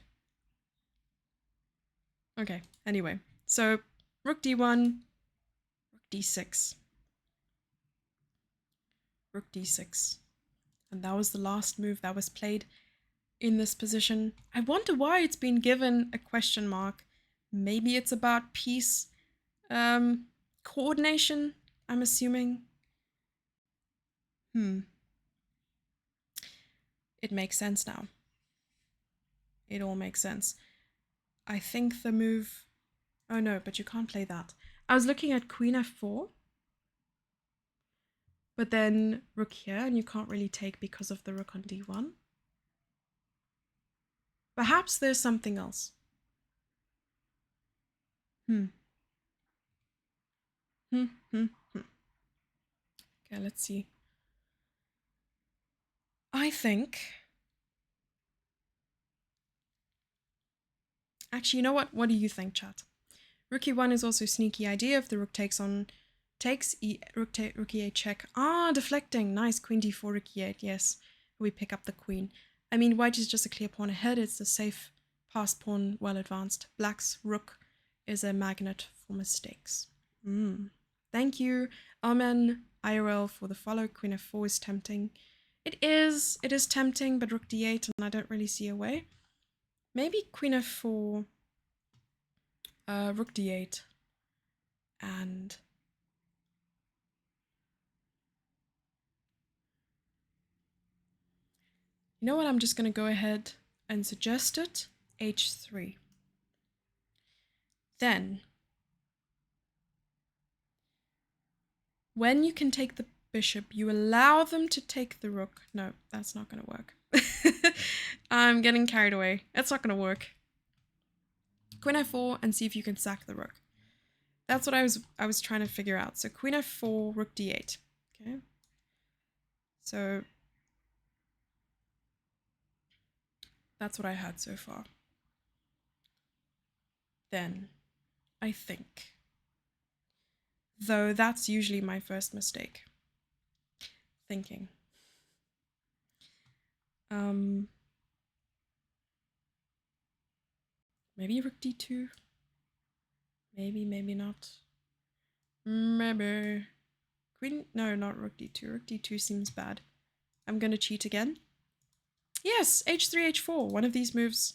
Okay, anyway. So, rook d1, rook d6. Rook d6. And that was the last move that was played in this position. I wonder why it's been given a question mark, Maybe it's about piece coordination, I'm assuming. It makes sense now. It all makes sense. I think the move... Oh no, but you can't play that. I was looking at queen f4. But then rook here, and you can't really take because of the rook on d1. Perhaps there's something else. Okay, let's see. I think... Actually, you know what? What do you think, chat? Rook e1 is also a sneaky idea if the rook takes on... Takes rook e8 check. Ah, deflecting. Nice. Queen d4, rook e8. Yes. We pick up the queen. I mean, white is just a clear pawn ahead. It's a safe passed pawn, well advanced. Black's rook is a magnet for mistakes. Thank you, Amen IRL, for the follow. Queen f4 is tempting. It is tempting, but rook d8, and I don't really see a way. Maybe queen f4, rook d8, and... You know what? I'm just going to go ahead and suggest it. h3. Then, when you can take the bishop, you allow them to take the rook. No, that's not going to work. I'm getting carried away. It's not going to work. Queen f4 and see if you can sack the rook. That's what I was trying to figure out. So queen f4, rook d8. Okay. So that's what I had so far. Then I think, though that's usually my first mistake, thinking. Maybe rook d2. Maybe not. Maybe queen. No, not rook d2. Rook d2 seems bad. I'm gonna cheat again. Yes, h3, h4. One of these moves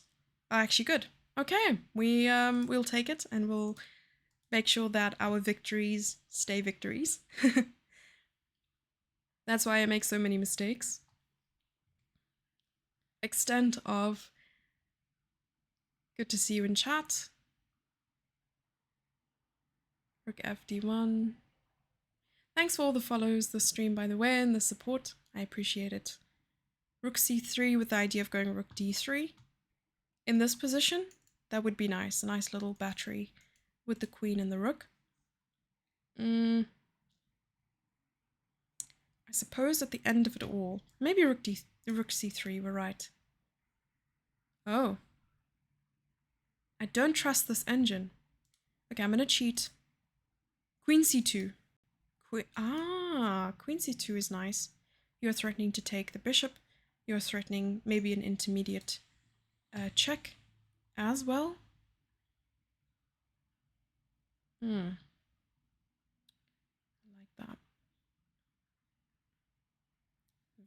are actually good. Okay, we'll take it and we'll make sure that our victories stay victories. That's why I make so many mistakes. Extent of... Good to see you in chat. Rook fd1. Thanks for all the follows, the stream, by the way, and the support. I appreciate it. Rook c3 with the idea of going rook d3. In this position, that would be nice. A nice little battery with the queen and the rook. I suppose at the end of it all, maybe rook c3, we're right. Oh. I don't trust this engine. Okay, I'm gonna cheat. Queen c2. Queen c2 is nice. You're threatening to take the bishop. You're threatening maybe an intermediate check as well. I like that.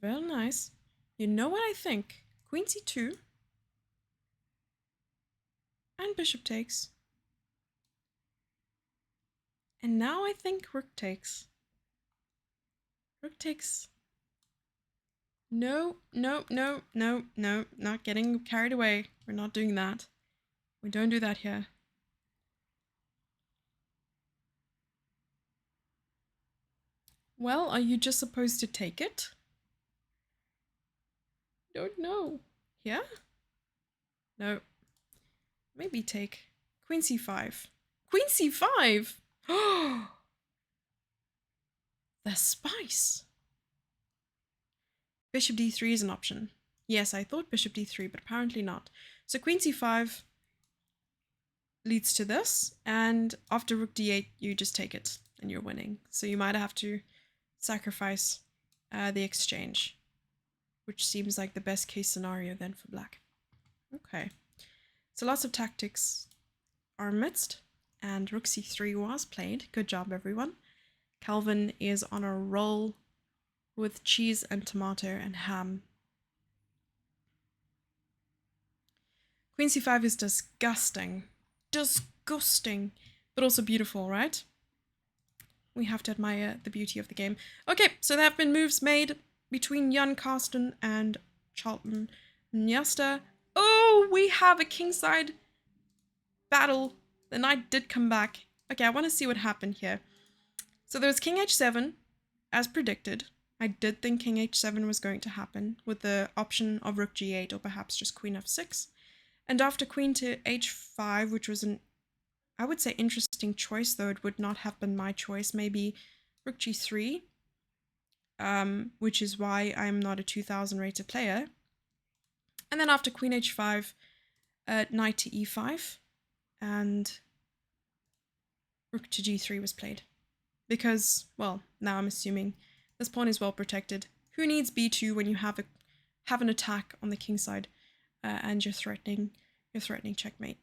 Very nice. You know what I think? Queen c2 and bishop takes. And now I think rook takes. Rook takes. No, not getting carried away. We're not doing that. We don't do that here. Well, are you just supposed to take it? Don't know. Yeah? No. Maybe take queen c5. Queen c5? Oh! The spice. Bishop d3 is an option. Yes, I thought bishop d3, but apparently not. So queen c5 leads to this, and after rook d8, you just take it, and you're winning. So you might have to sacrifice the exchange, which seems like the best case scenario then for black. Okay, so lots of tactics are amidst, and rook c3 was played. Good job, everyone. Calvin is on a roll with cheese and tomato and ham. Queen c5 is disgusting. Disgusting. disgusting, but also beautiful, right? We have to admire the beauty of the game. Okay, so there have been moves made between Jan Karsten and Charlton Nyasta. Oh, we have a kingside battle. The knight did come back. Okay, I want to see what happened here. So there was king h7, as predicted. I did think king h7 was going to happen, with the option of rook g8 or perhaps just queen f6. And after queen to h5, which was an, I would say, interesting choice, though it would not have been my choice, maybe rook g3, which is why I'm not a 2000 rated player. And then after queen h5, knight to e5, and rook to g3 was played. Because, well, now I'm assuming this pawn is well protected. Who needs b2 when you have an attack on the king side and you're threatening checkmate?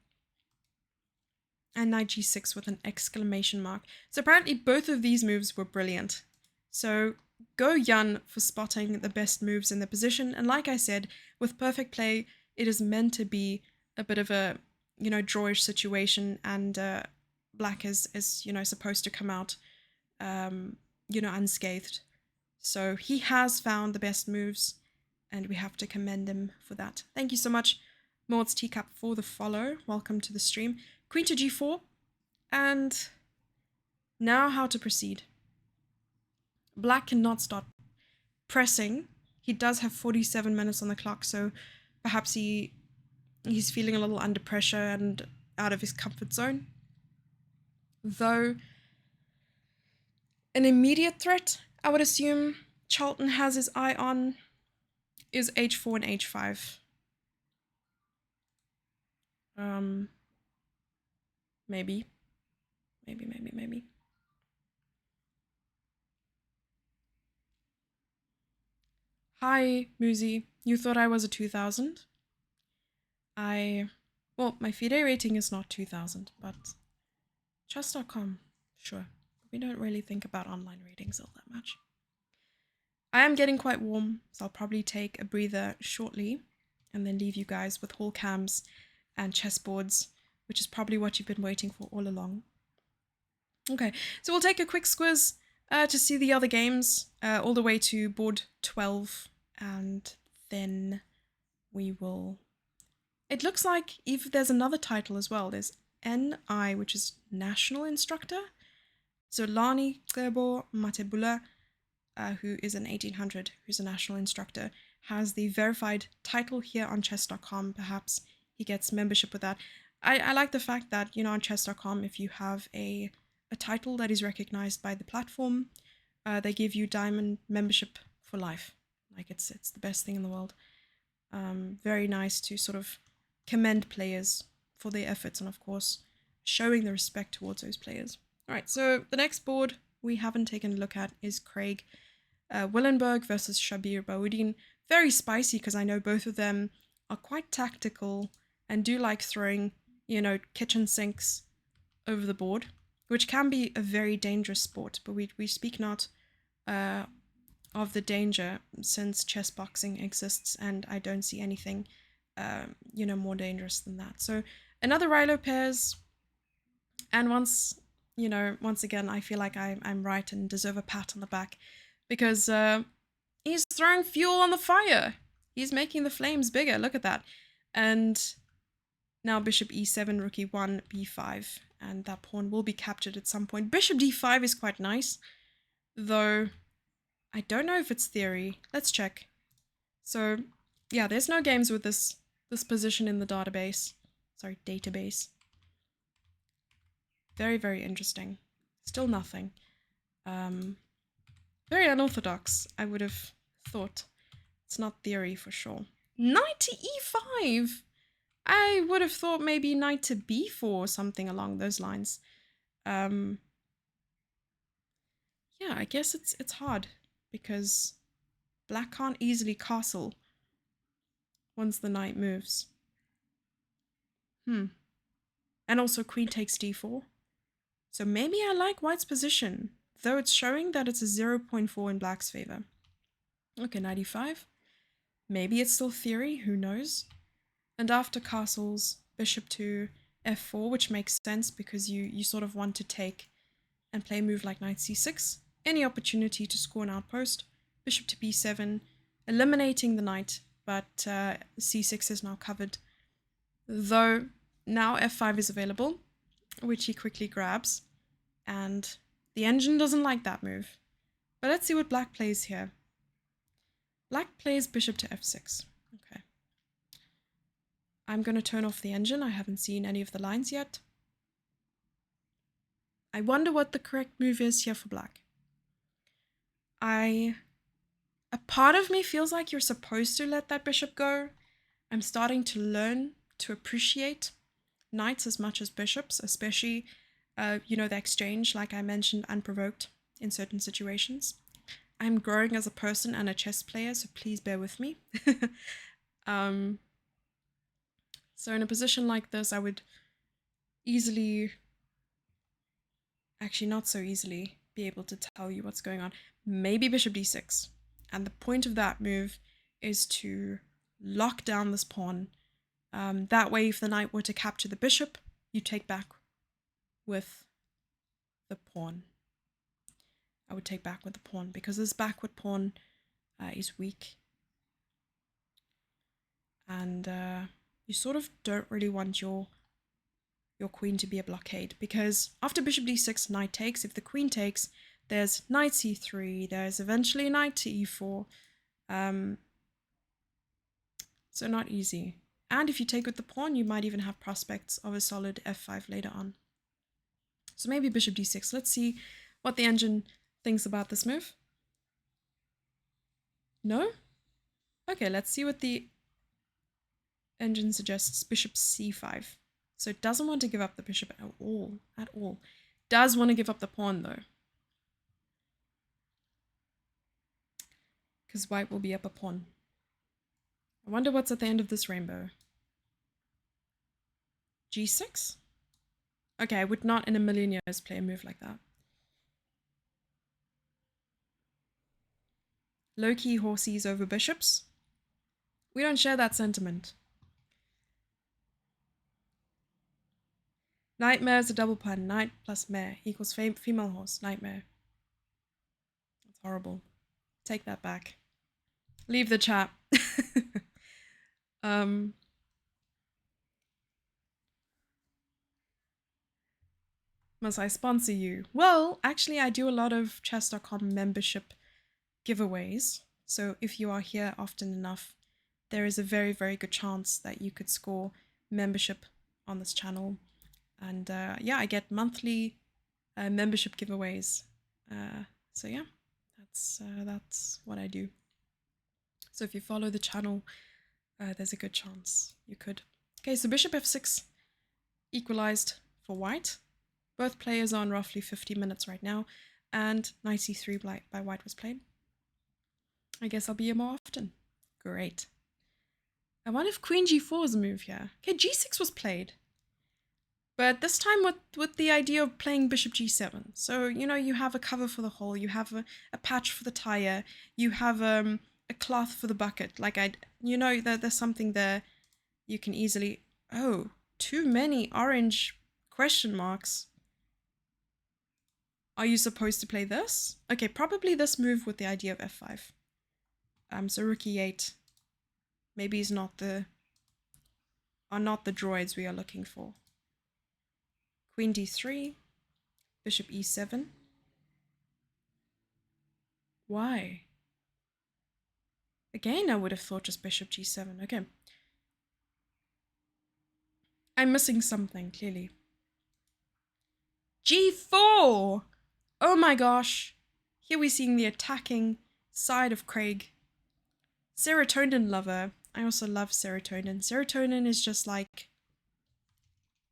And knight g6 with an exclamation mark. So apparently both of these moves were brilliant. So go Jan for spotting the best moves in the position. And like I said, with perfect play, it is meant to be a bit of a, drawish situation, and black is supposed to come out unscathed. So he has found the best moves, and we have to commend him for that. Thank you so much, Maud's Teacup, for the follow. Welcome to the stream. Queen to g4, and now how to proceed. Black cannot start pressing. He does have 47 minutes on the clock, so perhaps he's feeling a little under pressure and out of his comfort zone. Though an immediate threat, I would assume Charlton has his eye on, is h4 and h5. Maybe. Hi, Muzi. You thought I was a 2000? Well, my FIDE rating is not 2000, but chess.com, sure. We don't really think about online ratings all that much. I am getting quite warm, so I'll probably take a breather shortly and then leave you guys with hall cams and chessboards, which is probably what you've been waiting for all along. Okay, so we'll take a quick squiz to see the other games all the way to board 12, and then we will... It looks like if there's another title as well. There's NI, which is National Instructor. Zolani Gregor Matebula, who is an 1800, who's a national instructor, has the verified title here on chess.com. Perhaps he gets membership with that. I like the fact that, on chess.com, if you have a title that is recognized by the platform, they give you diamond membership for life. Like, it's the best thing in the world. Very nice to sort of commend players for their efforts, and of course showing the respect towards those players. All right, so the next board we haven't taken a look at is Craig Willenberg versus Shabir Baudin. Very spicy, because I know both of them are quite tactical and do like throwing, kitchen sinks over the board, which can be a very dangerous sport, but we speak not of the danger, since chess boxing exists, and I don't see anything more dangerous than that. So another Rilo pairs, and once again, I feel like I'm right and deserve a pat on the back, because he's throwing fuel on the fire. He's making the flames bigger. Look at that. And now bishop e7, rook e1, b5, and that pawn will be captured at some point. Bishop d5 is quite nice, though I don't know if it's theory. Let's check. So yeah, there's no games with this position in the database. Sorry, database. Very, very interesting. Still nothing. Very unorthodox, I would have thought. It's not theory for sure. Knight to e5! I would have thought maybe knight to b4 or something along those lines. Yeah, I guess it's hard, because black can't easily castle once the knight moves. And also queen takes d4. So maybe I like white's position, though it's showing that it's a 0.4 in black's favor. Okay, knight e5. Maybe it's still theory, who knows? And after castles, bishop to f4, which makes sense because you sort of want to take and play a move like knight c6. Any opportunity to score an outpost. Bishop to b7, eliminating the knight, but c6 is now covered. Though now f5 is available, which he quickly grabs, and the engine doesn't like that move. But let's see what black plays here. Black plays bishop to f6. Okay. I'm going to turn off the engine. I haven't seen any of the lines yet. I wonder what the correct move is here for black. A part of me feels like you're supposed to let that bishop go. I'm starting to learn to appreciate knights as much as bishops, especially, you know, the exchange, like I mentioned, unprovoked in certain situations. I'm growing as a person and a chess player, so please bear with me. So in a position like this, I would easily, actually not so easily, be able to tell you what's going on. Maybe bishop d6. And the point of that move is to lock down this pawn. That way, if the knight were to capture the bishop, you take back with the pawn. I would take back with the pawn because this backward pawn is weak. And you sort of don't really want your queen to be a blockade, because after bishop d6, knight takes. If the queen takes, there's knight c3, there's eventually knight to e4. So not easy. And if you take with the pawn, you might even have prospects of a solid f5 later on. So maybe bishop d6. Let's see what the engine thinks about this move. No? Okay, let's see what the engine suggests. Bishop c5. So it doesn't want to give up the bishop at all. Does want to give up the pawn though. Because white will be up a pawn. I wonder what's at the end of this rainbow. g6? Okay, I would not in a million years play a move like that. Low-key horsies over bishops. We don't share that sentiment. Nightmare is a double pun. Knight plus mare equals female horse. Nightmare. That's horrible. Take that back. Leave the chat. Must I sponsor you? Well, actually, I do a lot of chess.com membership giveaways. So if you are here often enough, there is a very, very good chance that you could score membership on this channel. And yeah, I get monthly membership giveaways. So yeah, that's what I do. So if you follow the channel, there's a good chance you could. Okay, so bishop f6 equalized for white. Both players are on roughly 50 minutes right now, and knight c3 by white was played. I guess I'll be here more often. Great. I wonder if queen g4 is a move here. Okay, g6 was played. But this time with the idea of playing bishop g7. So, you know, you have a cover for the hole, you have a patch for the tire, you have a cloth for the bucket. Like, you know, there's something there you can easily... Oh, too many orange question marks. Are you supposed to play this? Okay, probably this move with the idea of f5. So rook e8 maybe is not the droids we are looking for. Queen d3, bishop e7. Why? Again, I would have thought just bishop g7. Okay. I'm missing something, clearly. g4! Oh my gosh. Here we're seeing the attacking side of Craig. Serotonin lover. I also love serotonin. Serotonin is just like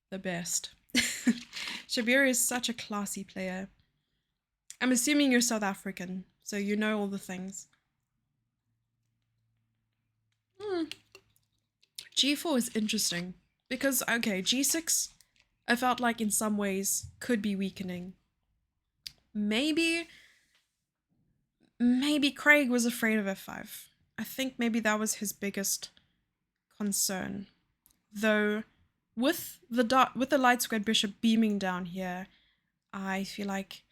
the best. Shabir is such a classy player. I'm assuming you're South African, so you know all the things. G4 is interesting because, okay, G6 I felt like in some ways could be weakening. Maybe Craig was afraid of f5. I think maybe that was his biggest concern. Though with the light squared bishop beaming down here, I feel like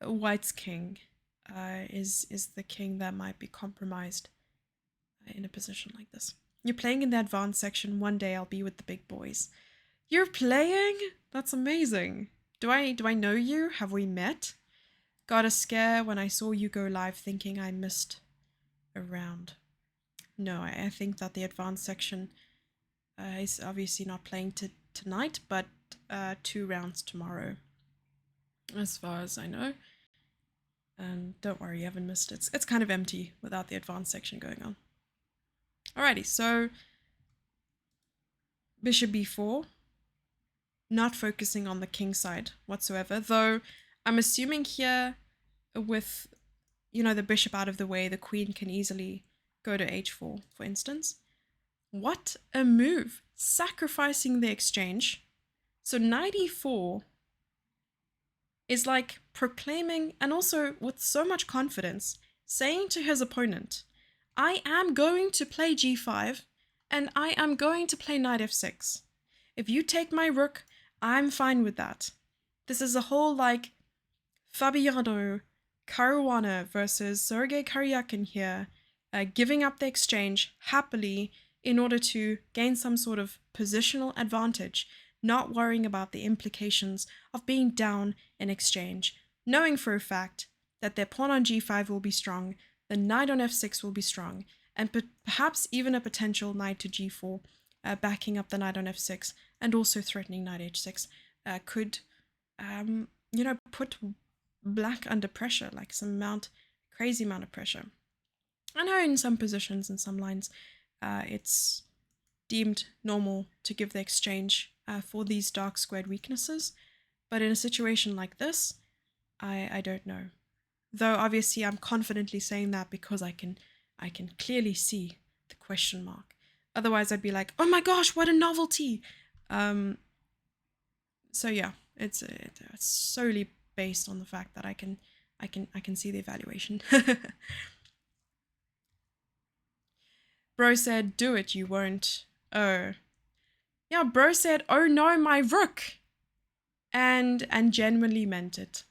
white's king is the king that might be compromised in a position like this. You're playing in the advanced section. One day I'll be with the big boys. You're playing? That's amazing. Do I know you? Have we met? Got a scare when I saw you go live thinking I missed a round. No, I think that the advanced section is obviously not playing tonight, but 2 rounds tomorrow, as far as I know. And don't worry, you haven't missed it. It's kind of empty without the advanced section going on. Alrighty, so bishop b4, not focusing on the king side whatsoever, though I'm assuming here with, you know, the bishop out of the way, the queen can easily go to h4, for instance. What a move! Sacrificing the exchange. So knight e4 is like proclaiming, and also with so much confidence, saying to his opponent, I am going to play g5, and I am going to play knight f6. If you take my rook, I'm fine with that. This is a whole like Fabiano Caruana versus Sergei Karyakin here, giving up the exchange happily in order to gain some sort of positional advantage, not worrying about the implications of being down in exchange, knowing for a fact that their pawn on g5 will be strong, the knight on f6 will be strong, and perhaps even a potential knight to g4, backing up the knight on f6, and also threatening knight h6, could, you know, put black under pressure, like crazy amount of pressure. I know in some positions, in some lines, it's deemed normal to give the exchange for these dark squared weaknesses, but in a situation like this, I don't know. Though obviously I'm confidently saying that because I can clearly see the question mark. Otherwise I'd be like, oh my gosh, what a novelty! So yeah, it's solely based on the fact that I can see the evaluation. Bro said, do it, you won't. Oh. Yeah, bro said, oh no, my rook. And genuinely meant it.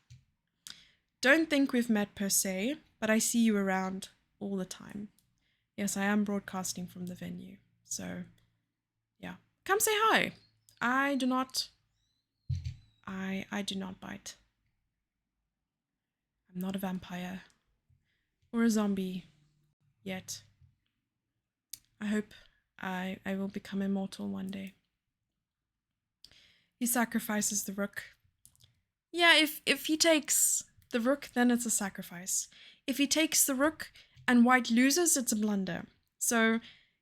Don't think we've met per se, but I see you around all the time. Yes, I am broadcasting from the venue. So, yeah. Come say hi. I do not bite. I'm not a vampire. Or a zombie. Yet. I hope I will become immortal one day. He sacrifices the rook. Yeah, if he takes the rook, then it's a sacrifice. If he takes the rook and white loses, it's a blunder. So,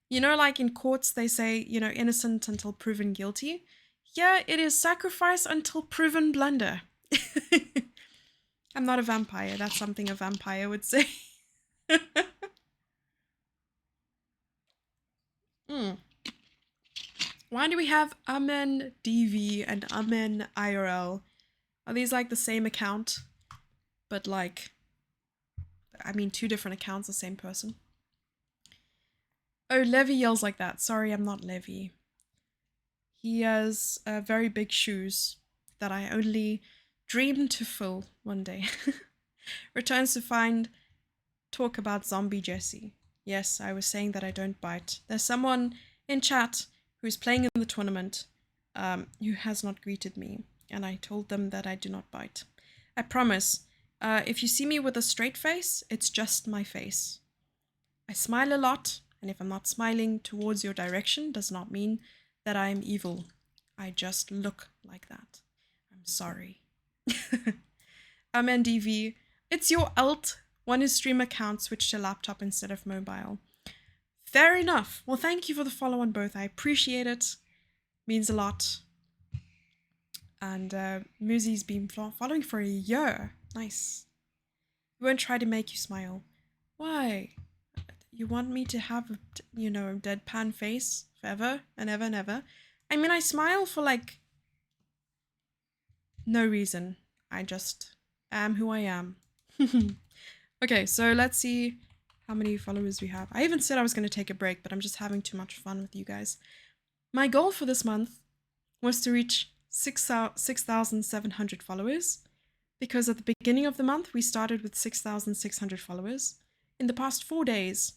you know, like in courts, they say, you know, innocent until proven guilty. Here, it is sacrifice until proven blunder. I'm not a vampire. That's something a vampire would say. Why do we have Amen DV and Amen IRL? Are these like the same account? But like, I mean, 2 different accounts, the same person. Oh, Levy yells like that. Sorry, I'm not Levy. He has very big shoes that I only dream to fill one day. Returns to find talk about zombie Jesse. Yes, I was saying that I don't bite. There's someone in chat who's playing in the tournament who has not greeted me, and I told them that I do not bite. I promise, if you see me with a straight face, it's just my face. I smile a lot, and if I'm not smiling towards your direction, does not mean that I am evil. I just look like that. I'm sorry. MNDV, it's your alt. Want to stream account, switch to laptop instead of mobile. Fair enough. Well, thank you for the follow on both. I appreciate it. Means a lot. And Muzi's been following for a year. Nice. We won't try to make you smile. Why? You want me to have, you know, a deadpan face forever and ever and ever? I mean, I smile for like no reason. I just am who I am. Okay, so let's see how many followers we have. I even said I was going to take a break, but I'm just having too much fun with you guys. My goal for this month was to reach 6,700 followers, because at the beginning of the month we started with 6,600 followers. In the past 4 days,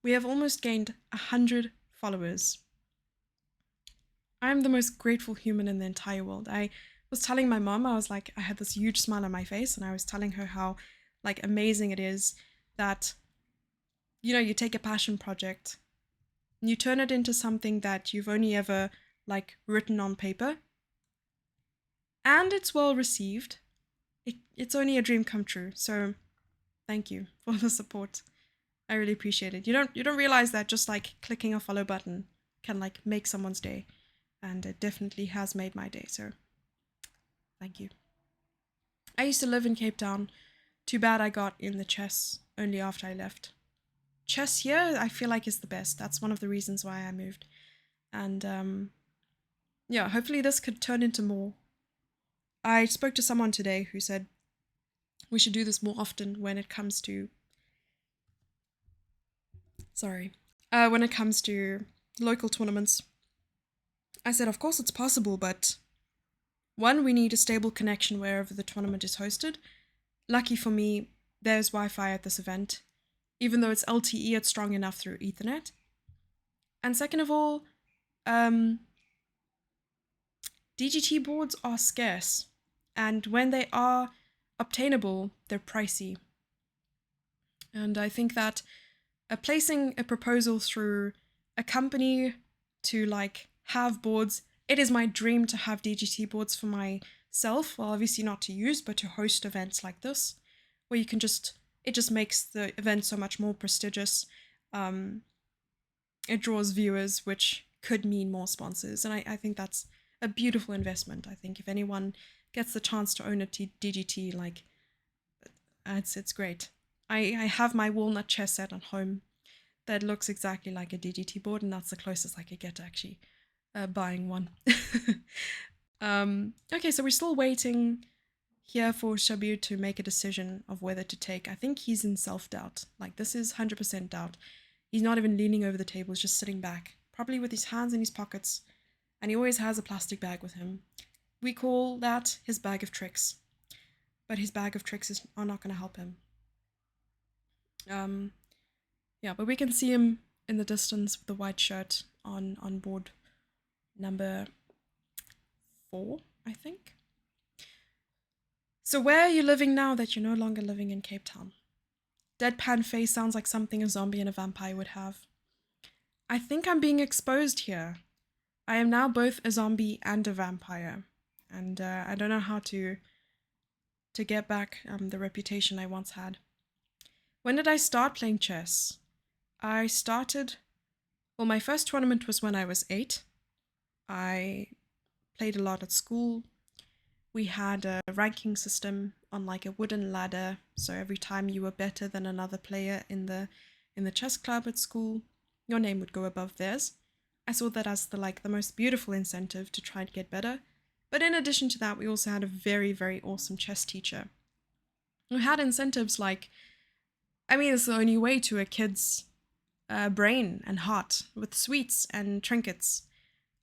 we have almost gained 100 followers. I'm the most grateful human in the entire world. I was telling my mom, I was like, I had this huge smile on my face, and I was telling her how like amazing it is that, you know, you take a passion project and you turn it into something that you've only ever like written on paper, and it's well received. It's only a dream come true. So thank you for the support. I really appreciate it. You don't realize that just like clicking a follow button can like make someone's day, and it definitely has made my day. So thank you. I used to live in Cape Town. Too bad I got in the chess only after I left. Chess here, I feel like, is the best. That's one of the reasons why I moved. And yeah, hopefully this could turn into more. I spoke to someone today who said we should do this more often when it comes to when it comes to local tournaments. I said, of course it's possible, but one, we need a stable connection wherever the tournament is hosted. Lucky for me, there's Wi-Fi at this event. Even though it's LTE, it's strong enough through Ethernet. And second of all, DGT boards are scarce, and when they are obtainable, they're pricey. And I think that placing a proposal through a company to like have boards, it is my dream to have DGT boards for myself. Well, obviously not to use, but to host events like this, where you can it just makes the event so much more prestigious. It draws viewers, which could mean more sponsors. And I think that's a beautiful investment. I think if anyone gets the chance to own a DGT, like, it's great. I have my walnut chess set at home that looks exactly like a DGT board, and that's the closest I could get to actually buying one. Okay, so we're still waiting here for Shabir to make a decision of whether to take. I think he's in self-doubt. Like, this is 100% doubt. He's not even leaning over the table, he's just sitting back, probably with his hands in his pockets, and he always has a plastic bag with him. We call that his bag of tricks, but his bag of tricks are not going to help him. Yeah, but we can see him in the distance with the white shirt on board number 4, I think. So where are you living now that you're no longer living in Cape Town? Deadpan face sounds like something a zombie and a vampire would have. I think I'm being exposed here. I am now both a zombie and a vampire, and I don't know how to get back the reputation I once had. When did I start playing chess? I started, well, my first tournament was when I was 8. I played a lot at school. We had a ranking system on like a wooden ladder, so every time you were better than another player in the chess club at school, your name would go above theirs. I saw that as the most beautiful incentive to try and get better. But in addition to that, we also had a very, very awesome chess teacher who had incentives like, I mean, it's the only way to a kid's brain and heart, with sweets and trinkets,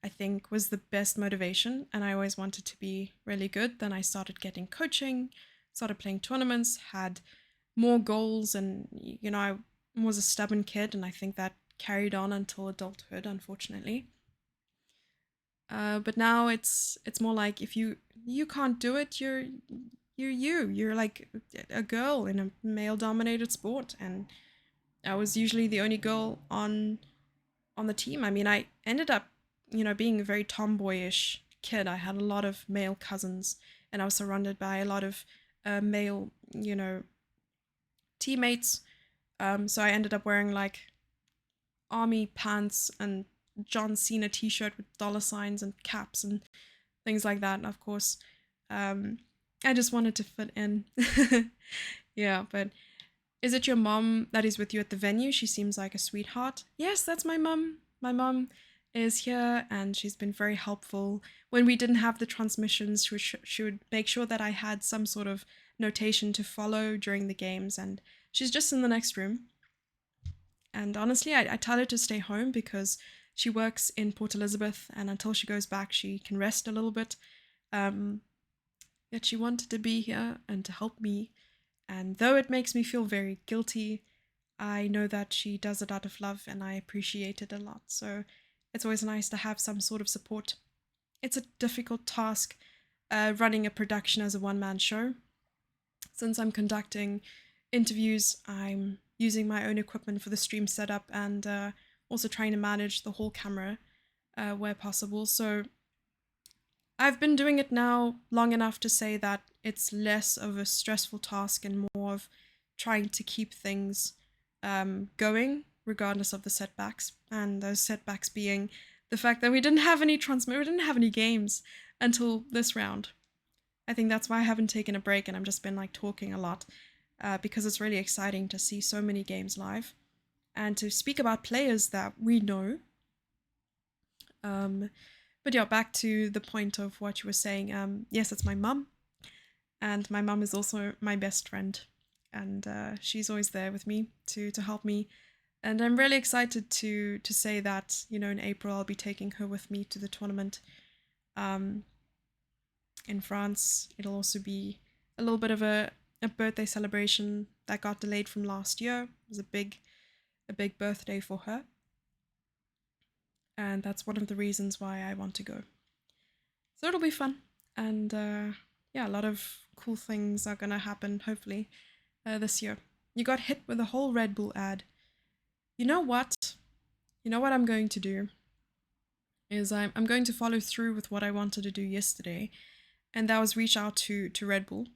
I think, was the best motivation. And I always wanted to be really good. Then I started getting coaching, started playing tournaments, had more goals, and, you know, I was a stubborn kid, and I think that carried on until adulthood, unfortunately. But now it's more like, if you can't do it, you're like a girl in a male-dominated sport, and I was usually the only girl on the team. I mean, I ended up, you know, being a very tomboyish kid. I had a lot of male cousins, and I was surrounded by a lot of male, you know, teammates. So I ended up wearing like army pants and John Cena t-shirt with dollar signs and caps and things like that. And of course, I just wanted to fit in. Yeah, but is it your mom that is with you at the venue? She seems like a sweetheart. Yes, that's my mom. My mom is here, and she's been very helpful. When we didn't have the transmissions, she would make sure that I had some sort of notation to follow during the games, and she's just in the next room. And honestly, I tell her to stay home because She works in Port Elizabeth, and until she goes back, she can rest a little bit. Yet she wanted to be here and to help me. And though it makes me feel very guilty, I know that she does it out of love, and I appreciate it a lot. So it's always nice to have some sort of support. It's a difficult task running a production as a one-man show. Since I'm conducting interviews, I'm using my own equipment for the stream setup, and also trying to manage the whole camera where possible. So I've been doing it now long enough to say that it's less of a stressful task and more of trying to keep things going regardless of the setbacks. And those setbacks being the fact that we didn't have any games until this round. I think that's why I haven't taken a break and I've just been like talking a lot, because it's really exciting to see so many games live and to speak about players that we know. But yeah, back to the point of what you were saying. Yes, it's my mum, and my mum is also my best friend, and she's always there with me to help me. And I'm really excited to say that, you know, in April I'll be taking her with me to the tournament in France. It'll also be a little bit of a birthday celebration that got delayed from last year. It was a big birthday for her. And that's one of the reasons why I want to go. So it'll be fun. And yeah, a lot of cool things are going to happen, hopefully, this year. You got hit with a whole Red Bull ad. You know what? You know what I'm going to do? Is I'm going to follow through with what I wanted to do yesterday. And that was reach out to Red Bull.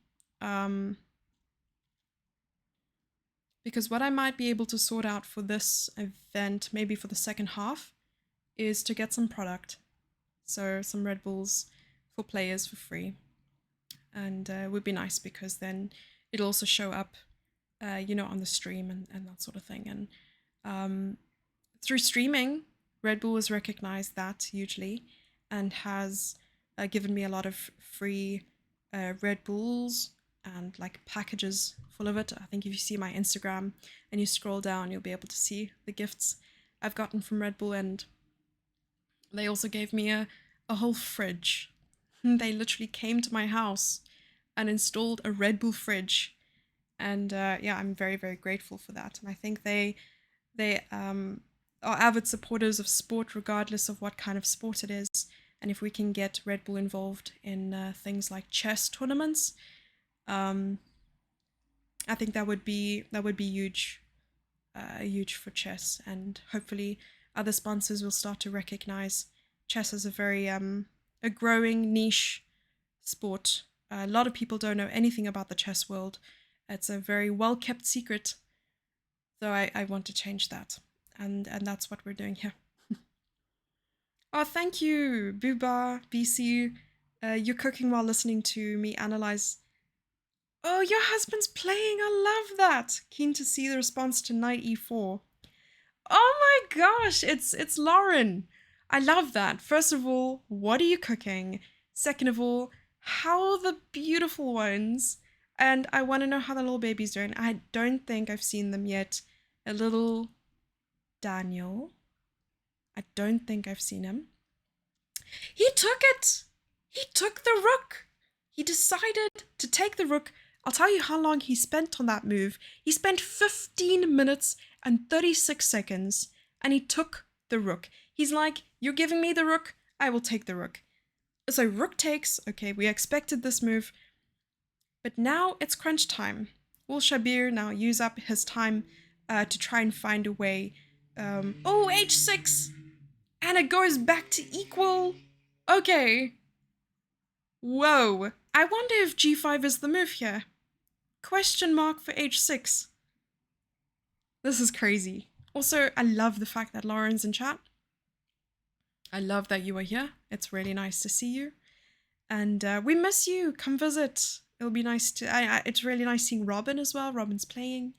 Because what I might be able to sort out for this event, maybe for the second half, is to get some product. So some Red Bulls for players for free. And it would be nice because then it'll also show up, you know, on the stream and that sort of thing. And through streaming, Red Bull has recognized that hugely and has given me a lot of free Red Bulls and like packages full of it. I think if you see my Instagram and you scroll down, you'll be able to see the gifts I've gotten from Red Bull. And they also gave me a whole fridge. They literally came to my house and installed a Red Bull fridge. And yeah, I'm very, very grateful for that. And I think they are avid supporters of sport, regardless of what kind of sport it is. And if we can get Red Bull involved in things like chess tournaments, I think that would be huge, huge for chess. And hopefully other sponsors will start to recognize chess as a very a growing niche sport. A lot of people don't know anything about the chess world. It's a very well kept secret. So I want to change that, and that's what we're doing here. Oh, thank you, Buba, BC. You're cooking while listening to me analyze. Oh, your husband's playing. I love that. Keen to see the response to knight e4. Oh my gosh, it's Lauren. I love that. First of all, what are you cooking? Second of all, how are the beautiful ones? And I want to know how the little baby's doing. I don't think I've seen them yet. A little Daniel. I don't think I've seen him. He took it! He took the rook! He decided to take the rook. I'll tell you how long he spent on that move. He spent 15 minutes and 36 seconds, and he took the rook. He's like, you're giving me the rook, I will take the rook. So rook takes, okay, we expected this move, but now it's crunch time. Will Shabir now use up his time to try and find a way? Oh, h6! And it goes back to equal. Okay. Whoa. I wonder if g5 is the move here. Question mark for h6. This is crazy. Also, I love the fact that Lauren's in chat. I love that you are here. It's really nice to see you. And we miss you. Come visit. It'll be nice to... it's really nice seeing Robin as well. Robin's playing.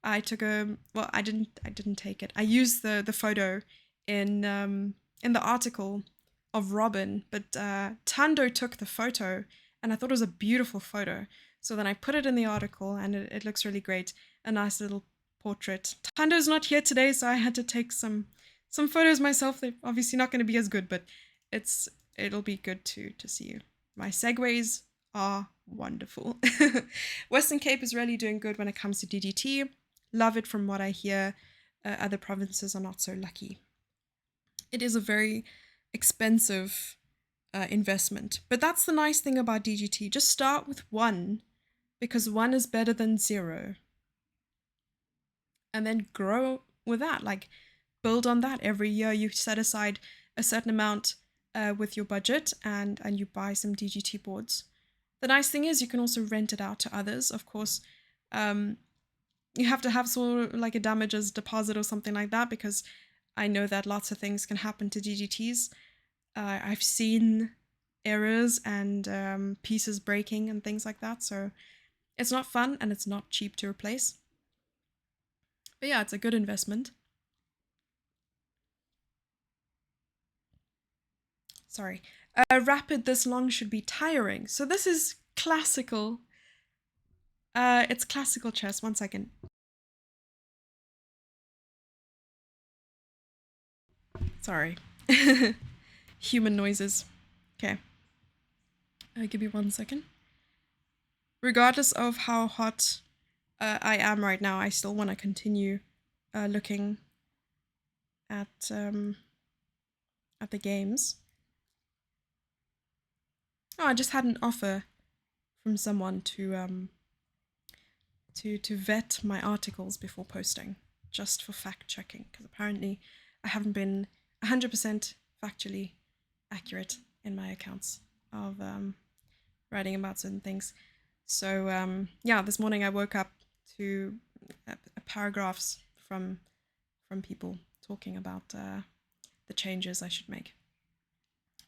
I took a... Well, I didn't take it. I used the photo in the article of Robin, but Tando took the photo, and I thought it was a beautiful photo. So then I put it in the article, and it looks really great. A nice little portrait. Tando's not here today, so I had to take some some photos myself. They're obviously not going to be as good, but it'll be good to see you. My segues are wonderful. Western Cape is really doing good when it comes to DGT. Love it from what I hear. Other provinces are not so lucky. It is a very expensive investment, but that's the nice thing about DGT. Just start with 1, because 1 is better than 0. And then grow with that, like build on that. Every year you set aside a certain amount with your budget, and you buy some DGT boards. The nice thing is you can also rent it out to others. Of course, you have to have sort of like a damages deposit or something like that, because I know that lots of things can happen to DGTs. I've seen errors and pieces breaking and things like that, so it's not fun and it's not cheap to replace. But yeah, it's a good investment. Sorry. Rapid this long should be tiring. So this is classical. It's classical chess. 1 second. Sorry. Human noises. Okay. Give me 1 second. Regardless of how hot I am right now, I still want to continue looking at the games. Oh, I just had an offer from someone to vet my articles before posting, just for fact checking, because apparently I haven't been 100% factually accurate in my accounts of writing about certain things. So yeah, this morning I woke up to paragraphs from people talking about the changes I should make,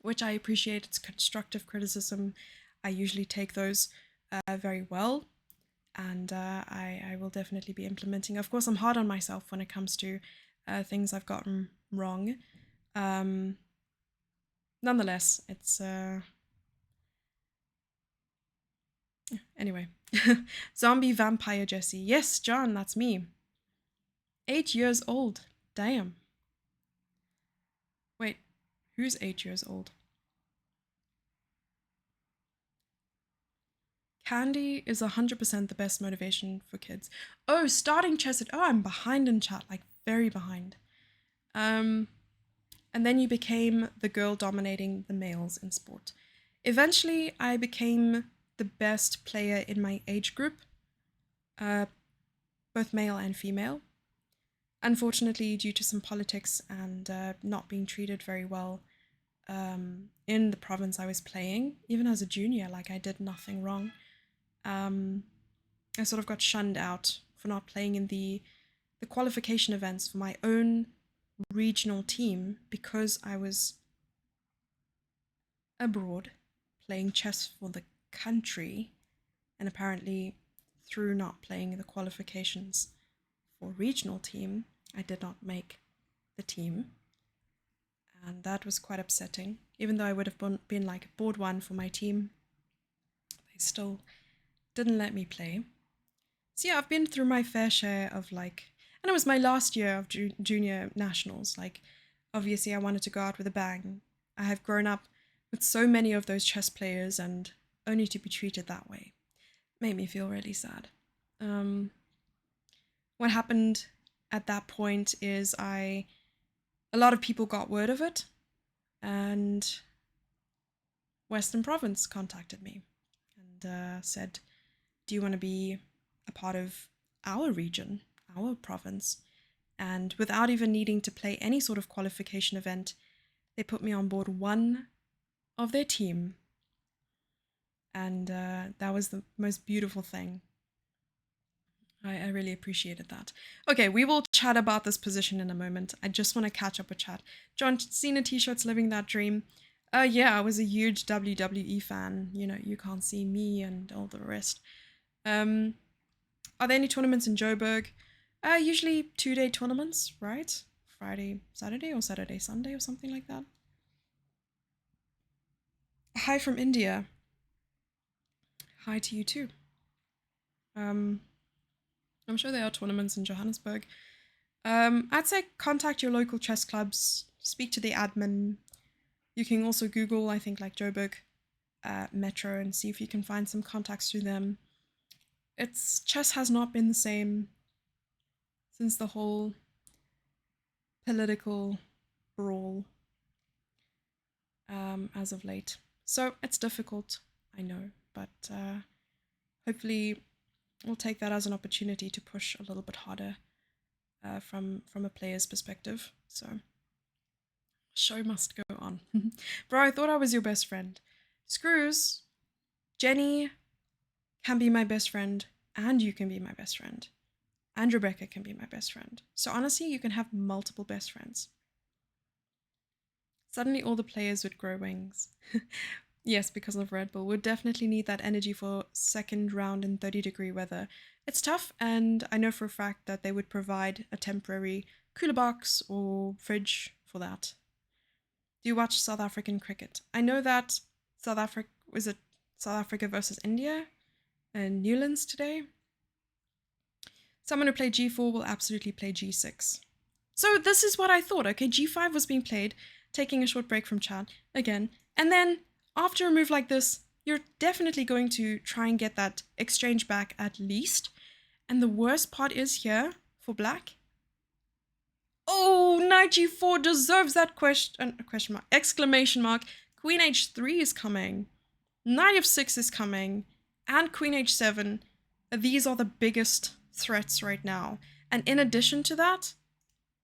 which I appreciate. It's constructive criticism. I usually take those very well, and I will definitely be implementing. Of course, I'm hard on myself when it comes to things I've gotten wrong. Nonetheless, it's anyway. Zombie Vampire Jesse. Yes, John, that's me. 8 years old. Damn. Wait, who's 8 years old? Candy is 100% the best motivation for kids. Oh, starting chess at... Oh, I'm behind in chat, like very behind. And then you became the girl dominating the males in sport. Eventually, I became the best player in my age group, both male and female. Unfortunately, due to some politics and not being treated very well in the province I was playing, even as a junior, like I did nothing wrong. I sort of got shunned out for not playing in the qualification events for my own regional team, because I was abroad playing chess for the country, and apparently through not playing in the qualifications for regional team, I did not make the team, and that was quite upsetting. Even though I would have been like board 1 for my team, they still didn't let me play. So yeah, I've been through my fair share of like, and it was my last year of junior nationals. Like, obviously I wanted to go out with a bang. I have grown up with so many of those chess players, and only to be treated that way made me feel really sad. What happened at that point is a lot of people got word of it, and Western Province contacted me and said, do you want to be a part of our region, our province? And without even needing to play any sort of qualification event, they put me on board 1 of their team. And that was the most beautiful thing. I really appreciated that. Okay, we will chat about this position in a moment. I just want to catch up with chat. John Cena t-shirts, living that dream. Yeah, I was a huge WWE fan. You know, you can't see me and all the rest. Are there any tournaments in Joburg? Usually 2-day tournaments, right? Friday, Saturday, or Saturday, Sunday, or something like that. Hi from India. Hi to you too. I'm sure there are tournaments in Johannesburg. I'd say contact your local chess clubs, speak to the admin. You can also Google, I think, like Joburg Metro and see if you can find some contacts through them. Chess has not been the same since the whole political brawl as of late. So it's difficult, I know, but hopefully we'll take that as an opportunity to push a little bit harder from a player's perspective. So show must go on. Bro, I thought I was your best friend. Screws. Jenny can be my best friend, and you can be my best friend. And Rebecca can be my best friend. So honestly, you can have multiple best friends. Suddenly all the players would grow wings. Yes, because of Red Bull. We'd definitely need that energy for second round in 30-degree weather. It's tough, and I know for a fact that they would provide a temporary cooler box or fridge for that. Do you watch South African cricket? I know that South Africa versus India and Newlands today? Someone who played G4 will absolutely play G6. So this is what I thought. Okay, G5 was being played, taking a short break from chat again, and then after a move like this, you're definitely going to try and get that exchange back at least. And the worst part is here for black. Oh, knight G4 deserves that question mark, exclamation mark. Queen H3 is coming. Knight F6 is coming. And Queen H7. These are the biggest threats right now. And in addition to that,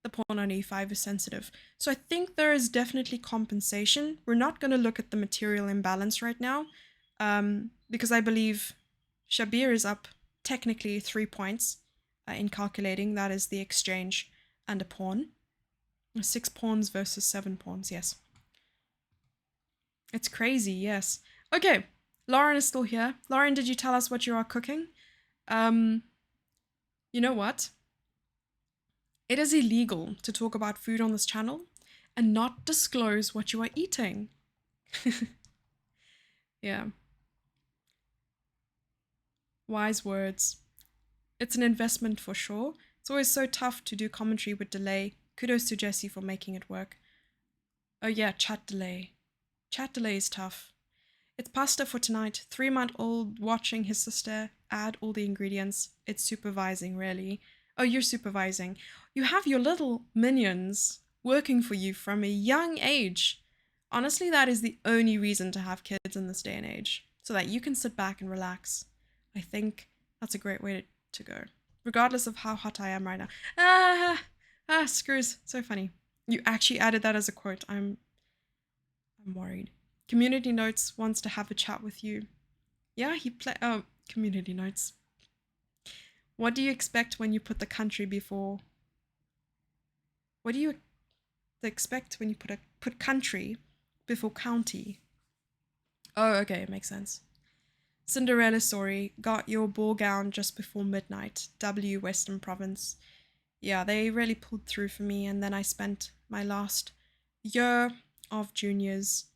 the pawn on E5 is sensitive. So I think there is definitely compensation. We're not going to look at the material imbalance right now, because I believe Shabir is up technically 3 points in calculating. That is the exchange and a pawn. 6 pawns versus 7 pawns, yes. It's crazy, yes. Okay, Lauren is still here. Lauren, did you tell us what you are cooking? You know what? It is illegal to talk about food on this channel and not disclose what you are eating. Yeah. Wise words. It's an investment for sure. It's always so tough to do commentary with delay. Kudos to Jesse for making it work. Oh yeah, chat delay. Chat delay is tough. It's pasta for tonight. 3-month-old watching his sister add all the ingredients. It's supervising, really. Oh, you're supervising. You have your little minions working for you from a young age. Honestly, that is the only reason to have kids in this day and age, so that you can sit back and relax. I think that's a great way to go, regardless of how hot I am right now. Screws. So funny. You actually added that as a quote. I'm worried. Community Notes wants to have a chat with you. Yeah, Community Notes. What do you expect when you put the country before? What do you expect when you put country before county? Oh, okay, it makes sense. Cinderella story. Got your ball gown just before midnight. W Western Province. Yeah, they really pulled through for me, and then I spent my last year of juniors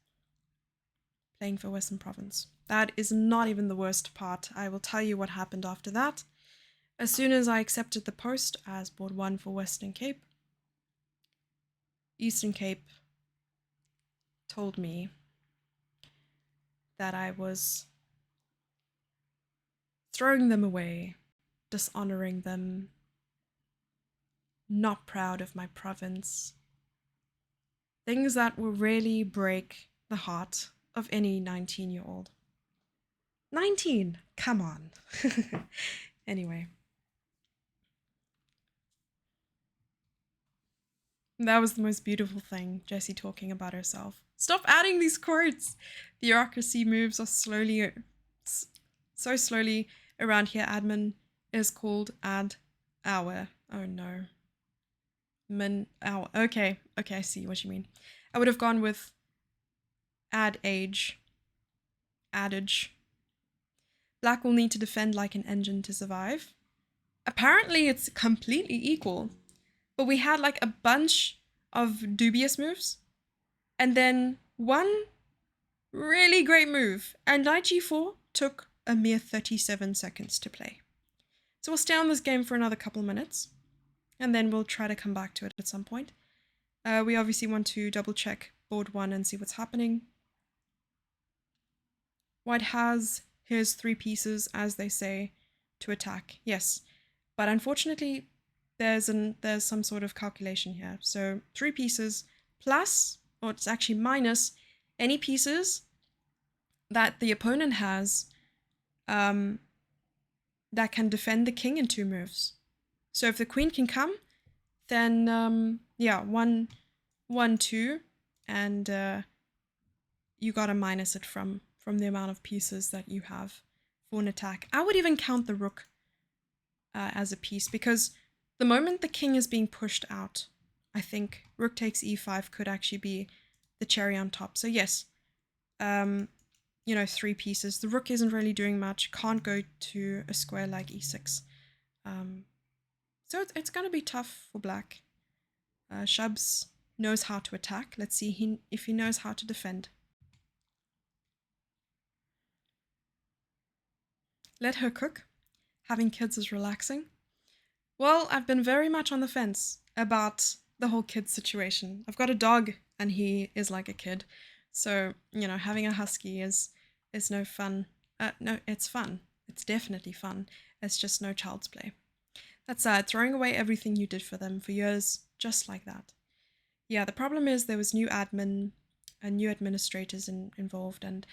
playing for Western Province. That is not even the worst part. I will tell you what happened after that. As soon as I accepted the post as board 1 for Western Cape, Eastern Cape told me that I was throwing them away, dishonoring them, not proud of my province. Things that will really break the heart of any 19-year-old. 19! Come on. Anyway. That was the most beautiful thing, Jessie talking about herself. Stop adding these quotes! Bureaucracy moves are so slowly around here. Admin is called add hour. Oh no. Min hour. Okay, I see what you mean. I would have gone with add age. Adage. Black will need to defend like an engine to survive. Apparently it's completely equal. But we had like a bunch of dubious moves, and then one really great move, and knight g4 took a mere 37 seconds to play. So we'll stay on this game for another couple minutes. and then we'll try to come back to it at some point. We obviously want to double check board 1 and see what's happening. White has his 3 pieces, as they say, to attack. Yes, but unfortunately, there's some sort of calculation here. So 3 pieces plus, or it's actually minus, any pieces that the opponent has that can defend the king in 2 moves. So if the queen can come, then yeah, 1, 2, and you gotta minus it from the amount of pieces that you have for an attack. I would even count the rook as a piece, because the moment the king is being pushed out, I think rook takes e5 could actually be the cherry on top. So yes, you know, 3 pieces. The rook isn't really doing much, can't go to a square like e6. So it's going to be tough for black. Shubs knows how to attack. Let's see if he knows how to defend. Let her cook. Having kids is relaxing. Well, I've been very much on the fence about the whole kid situation. I've got a dog and he is like a kid. So, you know, having a husky is no fun. No, it's fun. It's definitely fun. It's just no child's play. That's sad, throwing away everything you did for them for years, just like that. Yeah, the problem is there was new admin and new administrators involved, and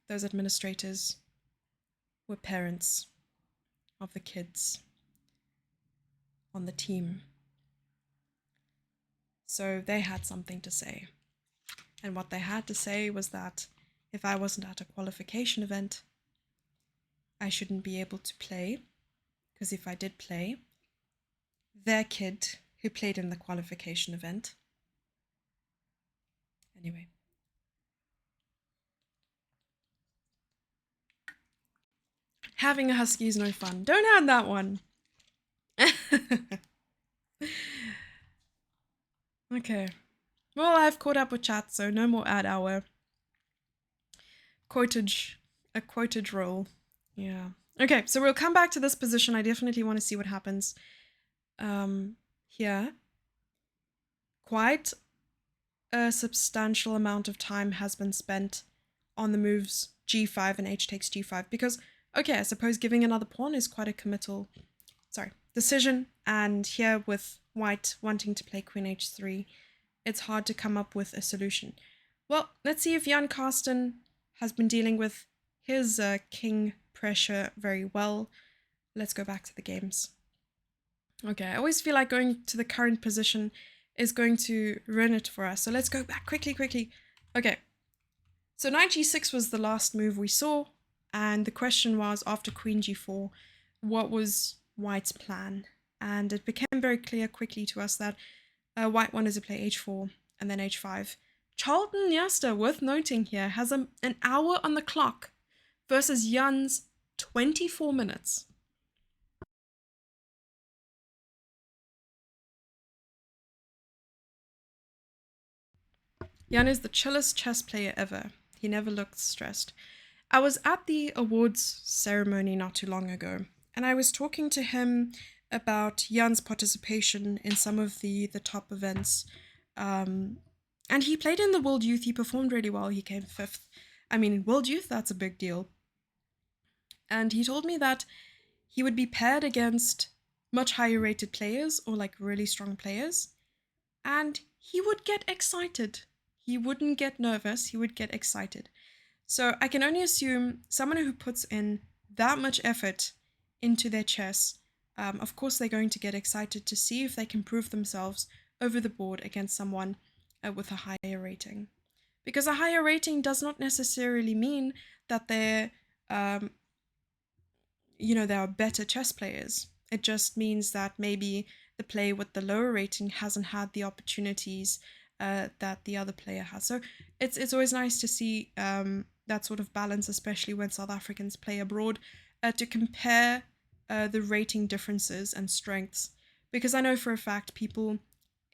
those administrators were parents of the kids on the team. So they had something to say. And what they had to say was that if I wasn't at a qualification event, I shouldn't be able to play, because if I did play, their kid who played in the qualification event. Anyway. Having a husky is no fun. Don't add that one. Okay. Well, I've caught up with chat, so no more ad hour. A quotage roll. Yeah. Okay, so we'll come back to this position. I definitely want to see what happens here. Quite a substantial amount of time has been spent on the moves g5 and h takes g5, because, okay, I suppose giving another pawn is quite a decision, and here with white wanting to play queen h3, it's hard to come up with a solution. Well, let's see if Jan Karsten has been dealing with his king pressure very well. Let's go back to the games. Okay, I always feel like going to the current position is going to ruin it for us. So let's go back quickly. Okay, so knight g6 was the last move we saw, and the question was, after queen g4, what was white's plan? And it became very clear quickly to us that white wanted to play h4 and then h5. Charlton Yasta, worth noting here, has an hour on the clock versus Jan's 24 minutes. Jan is the chillest chess player ever. He never looked stressed. I was at the awards ceremony not too long ago, and I was talking to him about Jan's participation in some of the top events. And he played in the World Youth. He performed really well. He came 5th. I mean, in World Youth, that's a big deal. And he told me that he would be paired against much higher rated players, or like really strong players, and he would get excited. He wouldn't get nervous, he would get excited. So I can only assume someone who puts in that much effort into their chess, of course they're going to get excited to see if they can prove themselves over the board against someone with a higher rating. Because a higher rating does not necessarily mean that they're, they are better chess players. It just means that maybe the player with the lower rating hasn't had the opportunities that the other player has. So it's always nice to see that sort of balance, especially when South Africans play abroad, to compare the rating differences and strengths. Because I know for a fact people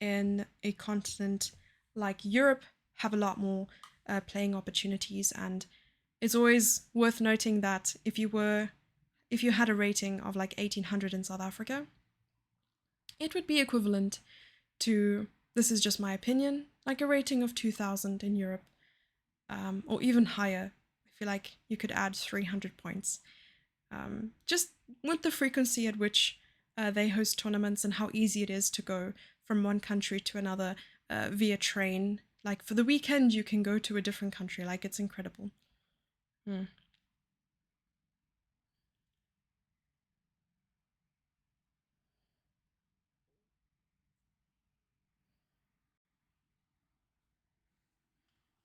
in a continent like Europe have a lot more playing opportunities, and it's always worth noting that if you had a rating of like 1800 in South Africa, It would be equivalent to, this is just my opinion, like a rating of 2000 in Europe, or even higher. I feel like you could add 300 points. Just with the frequency at which they host tournaments and how easy it is to go from one country to another via train. Like for the weekend, you can go to a different country. Like it's incredible.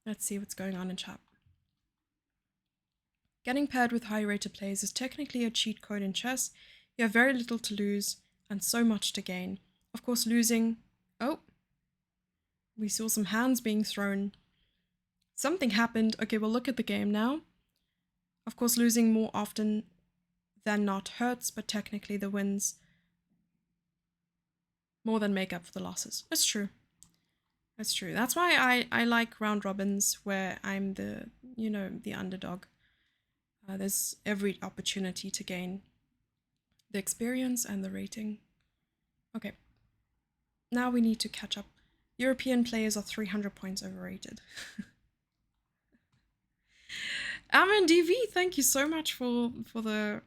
Let's see what's going on in chat. Getting paired with high rated players is technically a cheat code in chess. You have very little to lose and so much to gain. Of course, losing. Oh, we saw some hands being thrown. Something happened. Okay, we'll look at the game now. Of course, losing more often than not hurts, but technically the wins more than make up for the losses. That's true. That's true. That's why I like round robins where I'm the, the underdog. There's every opportunity to gain the experience and the rating. Okay. Now we need to catch up. European players are 300 points overrated. Amin DV, thank you so much for the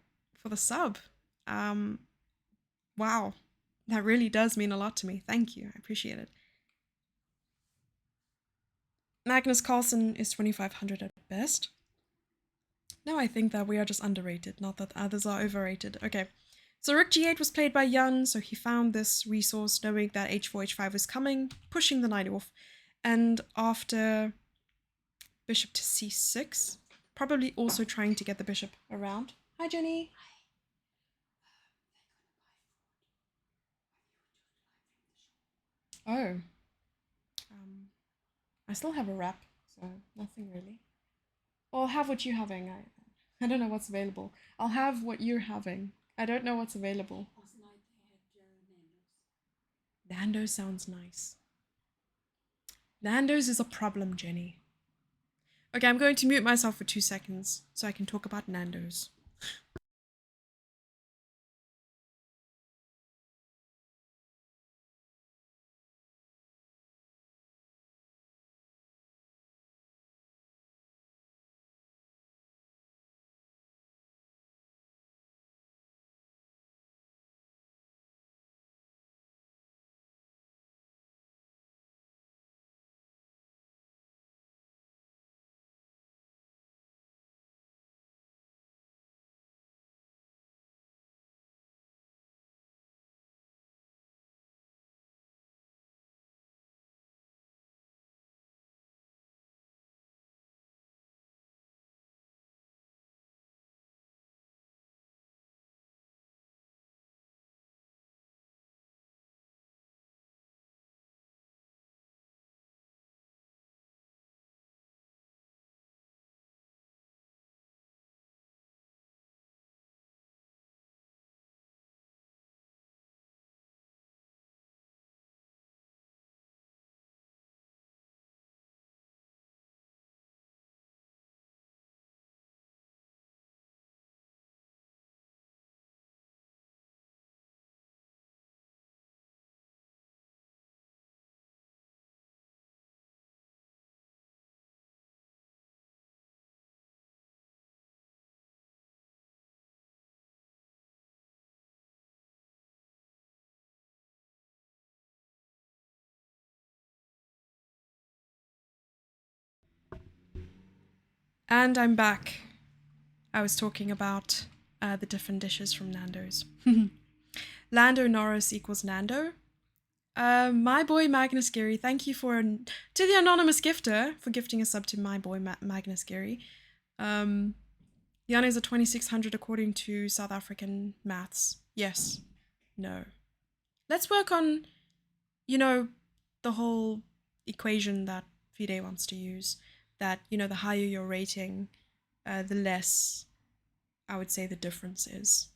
sub. Wow, that really does mean a lot to me. Thank you, I appreciate it. Magnus Carlsen is 2500 at best. No, I think that we are just underrated, not that others are overrated. Okay, so Rook G8 was played by Jan, so he found this resource knowing that H4, H5 was coming, pushing the knight off. And after bishop to C6, probably also trying to get the bishop around. Hi, Jenny. Oh. I still have a wrap, so nothing really. Well, I'll have what you're having. I don't know what's available. I'll have what you're having. I don't know what's available. Last night they had Nando's. Nando's sounds nice. Nando's is a problem, Jenny. Okay, I'm going to mute myself for 2 seconds so I can talk about Nando's. And I'm back. I was talking about the different dishes from Nando's. Lando Norris equals Nando. My boy Magnus Geary, thank you to the anonymous gifter for gifting a sub to my boy Magnus Geary. The honors are 2600 according to South African maths. Yes. No. Let's work on, the whole equation that FIDE wants to use. That, the higher your rating, the less, I would say, the difference is.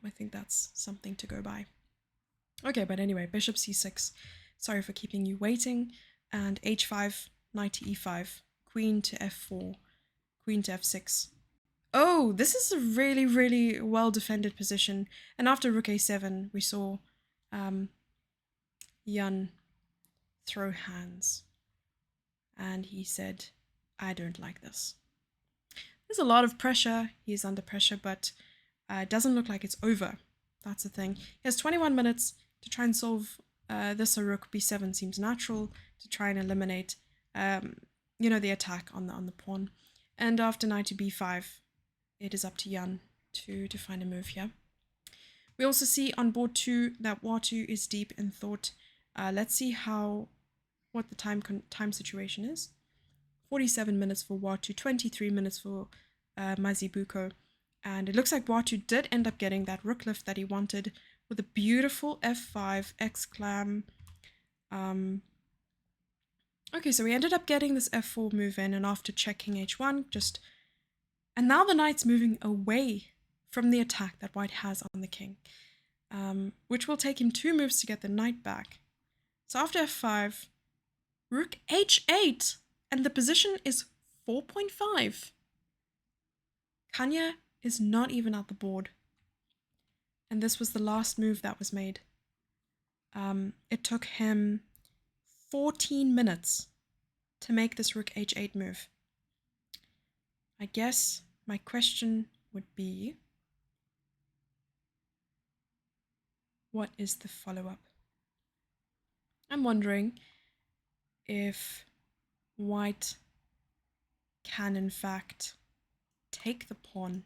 I think that's something to go by. Okay, but anyway, bishop c6. Sorry for keeping you waiting. And h5, knight to e5, queen to f4, queen to f6. Oh, this is a really, really well defended position. And after rook a7, we saw Jan throw hands. And he said, I don't like this. There's a lot of pressure. He's under pressure, but it doesn't look like it's over. That's the thing. He has 21 minutes to try and solve this. So rook b7 seems natural to try and eliminate, the attack on the pawn. And after knight to b5, it is up to Jan to find a move here. We also see on board 2 that Watu is deep in thought. Let's see what the time situation is. 47 minutes for Watu, 23 minutes for Mazibuko. And it looks like Watu did end up getting that rook lift that he wanted with a beautiful f5 exclam. Okay, so we ended up getting this f4 move in, and after check king h1, and now the knight's moving away from the attack that white has on the king, which will take him 2 moves to get the knight back. So after f5, rook h8, and the position is 4.5. Kanya is not even at the board. And this was the last move that was made. It took him 14 minutes to make this rook h8 move. I guess my question would be, what is the follow-up? I'm wondering if white can in fact take the pawn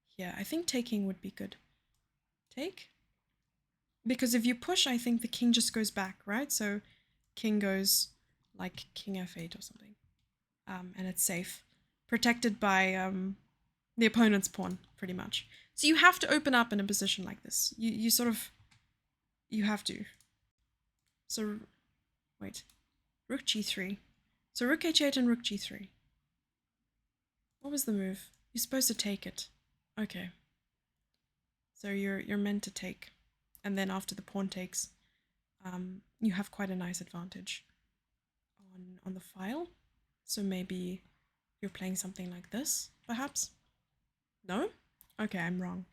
here. I think taking would be good. Take? Because if you push, I think the king just goes back, right? So king goes like king f8 or something. And it's safe. Protected by the opponent's pawn, pretty much. So you have to open up in a position like this. You have to. So, wait. Rook g3. So rook h8 and rook g3. What was the move? You're supposed to take it. Okay. So you're meant to take. And then after the pawn takes, you have quite a nice advantage on the file. So maybe you're playing something like this, perhaps? No? Okay, I'm wrong.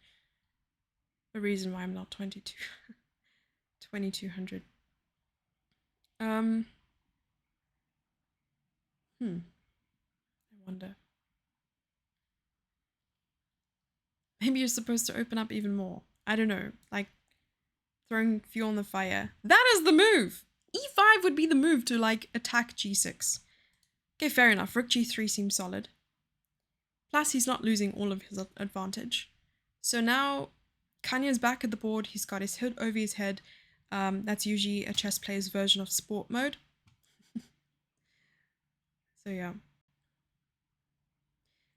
The reason why I'm not 2200. I wonder. Maybe you're supposed to open up even more. I don't know, like throwing fuel on the fire. That is the move! E5 would be the move to like attack g6. Okay, fair enough. Rook g3 seems solid. Plus, he's not losing all of his advantage. So now Kanya's back at the board. He's got his hood over his head. That's usually a chess player's version of sport mode. So yeah.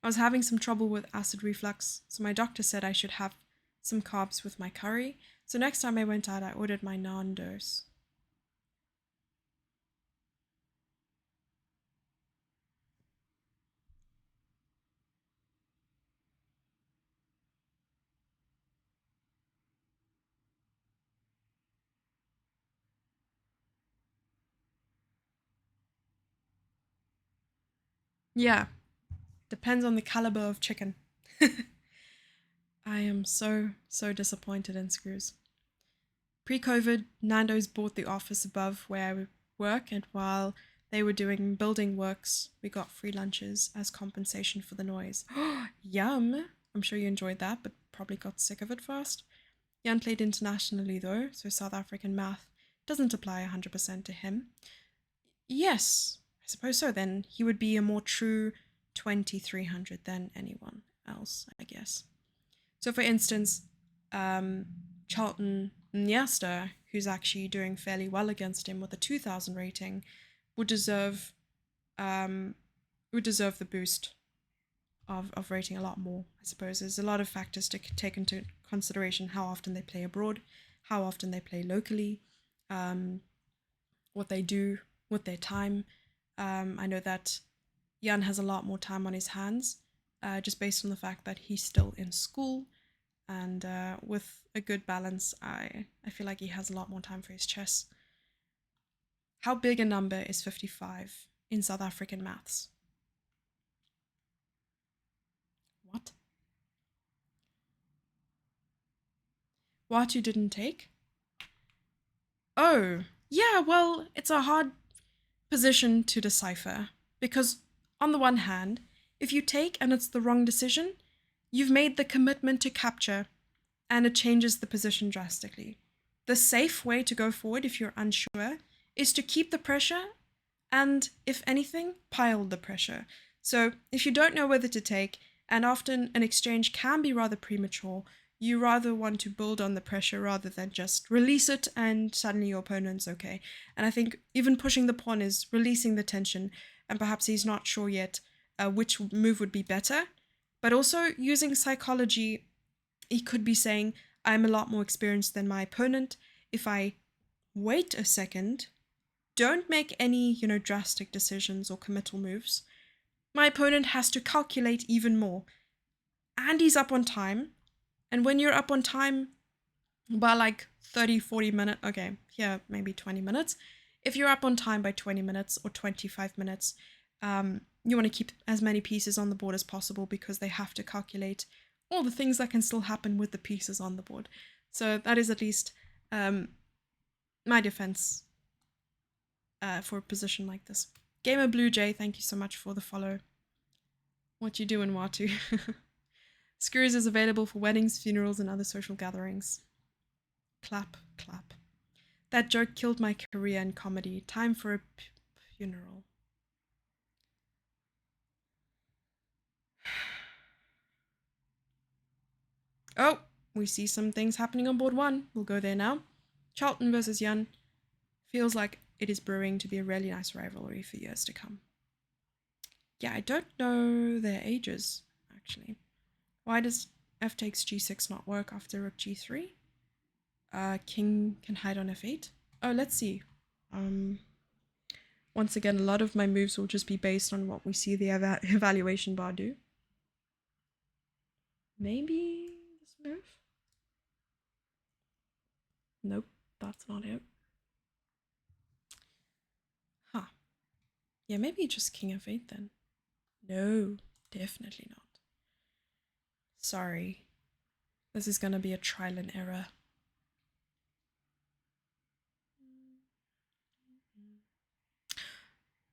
I was having some trouble with acid reflux, so my doctor said I should have some carbs with my curry. So next time I went out, I ordered my Nando's. Yeah, depends on the caliber of chicken. I am so disappointed in Screws. Pre-COVID, Nando's bought the office above where I work, and while they were doing building works, we got free lunches as compensation for the noise. Yum! I'm sure you enjoyed that, but probably got sick of it fast. Jan played internationally though, so South African math doesn't apply 100% to him. Yes, I suppose so. Then he would be a more true 2300 than anyone else, I guess. So for instance, Charlton Nyasta, who's actually doing fairly well against him with a 2000 rating, would deserve the boost of rating a lot more, I suppose. There's a lot of factors to take into consideration: how often they play abroad, how often they play locally, what they do with their time. I know that Jan has a lot more time on his hands, just based on the fact that he's still in school, and with a good balance, I feel like he has a lot more time for his chess. How big a number is 55 in South African maths? What? Watu didn't take? Oh, yeah, well, it's a hard position to decipher because, on the one hand, if you take and it's the wrong decision, you've made the commitment to capture and it changes the position drastically. The safe way to go forward if you're unsure is to keep the pressure and, if anything, pile the pressure. So, if you don't know whether to take, and often an exchange can be rather premature, you rather want to build on the pressure rather than just release it and suddenly your opponent's okay. And I think even pushing the pawn is releasing the tension, and perhaps he's not sure yet which move would be better. But also using psychology, he could be saying, I'm a lot more experienced than my opponent. If I wait a second, don't make any, drastic decisions or committal moves, my opponent has to calculate even more. And he's up on time. And when you're up on time by like 30, 40 minutes, okay, here maybe 20 minutes. If you're up on time by 20 minutes or 25 minutes, you want to keep as many pieces on the board as possible because they have to calculate all the things that can still happen with the pieces on the board. So that is at least my defense for a position like this. Gamer Blue Jay, thank you so much for the follow. What you doing, Watu? Screws is available for weddings, funerals, and other social gatherings. Clap, clap. That joke killed my career in comedy. Time for a funeral. Oh, we see some things happening on board 1. We'll go there now. Charlton versus Yun. Feels like it is brewing to be a really nice rivalry for years to come. Yeah, I don't know their ages, actually. Why does f takes g6 not work after rook g3? King can hide on f8. Oh, let's see. Once again, a lot of my moves will just be based on what we see the evaluation bar do. Maybe this move? Nope, that's not it. Huh. Yeah, maybe just king f8 then. No, definitely not. Sorry. This is gonna be a trial and error.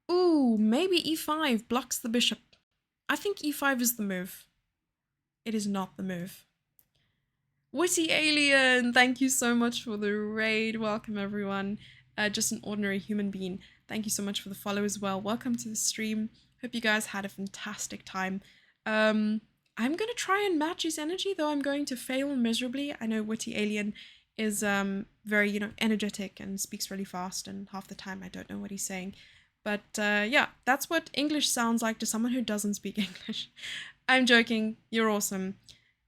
Ooh, maybe e5 blocks the bishop. I think e5 is the move. It is not the move. Witty Alien, thank you so much for the raid. Welcome, everyone. Just an ordinary human being. Thank you so much for the follow as well. Welcome to the stream. Hope you guys had a fantastic time. I'm going to try and match his energy, though I'm going to fail miserably. I know Witty Alien is very, energetic and speaks really fast, and half the time I don't know what he's saying. But yeah, that's what English sounds like to someone who doesn't speak English. I'm joking. You're awesome.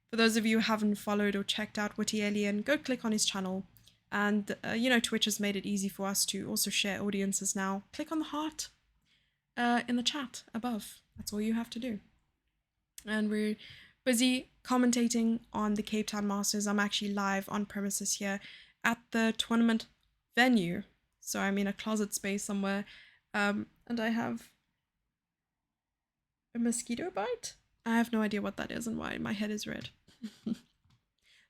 For those of you who haven't followed or checked out Witty Alien, go click on his channel. And, Twitch has made it easy for us to also share audiences now. Click on the heart in the chat above. That's all you have to do. And we're busy commentating on the Cape Town Masters. I'm actually live on premises here at the tournament venue. So I'm in a closet space somewhere. And I have a mosquito bite. I have no idea what that is and why my head is red.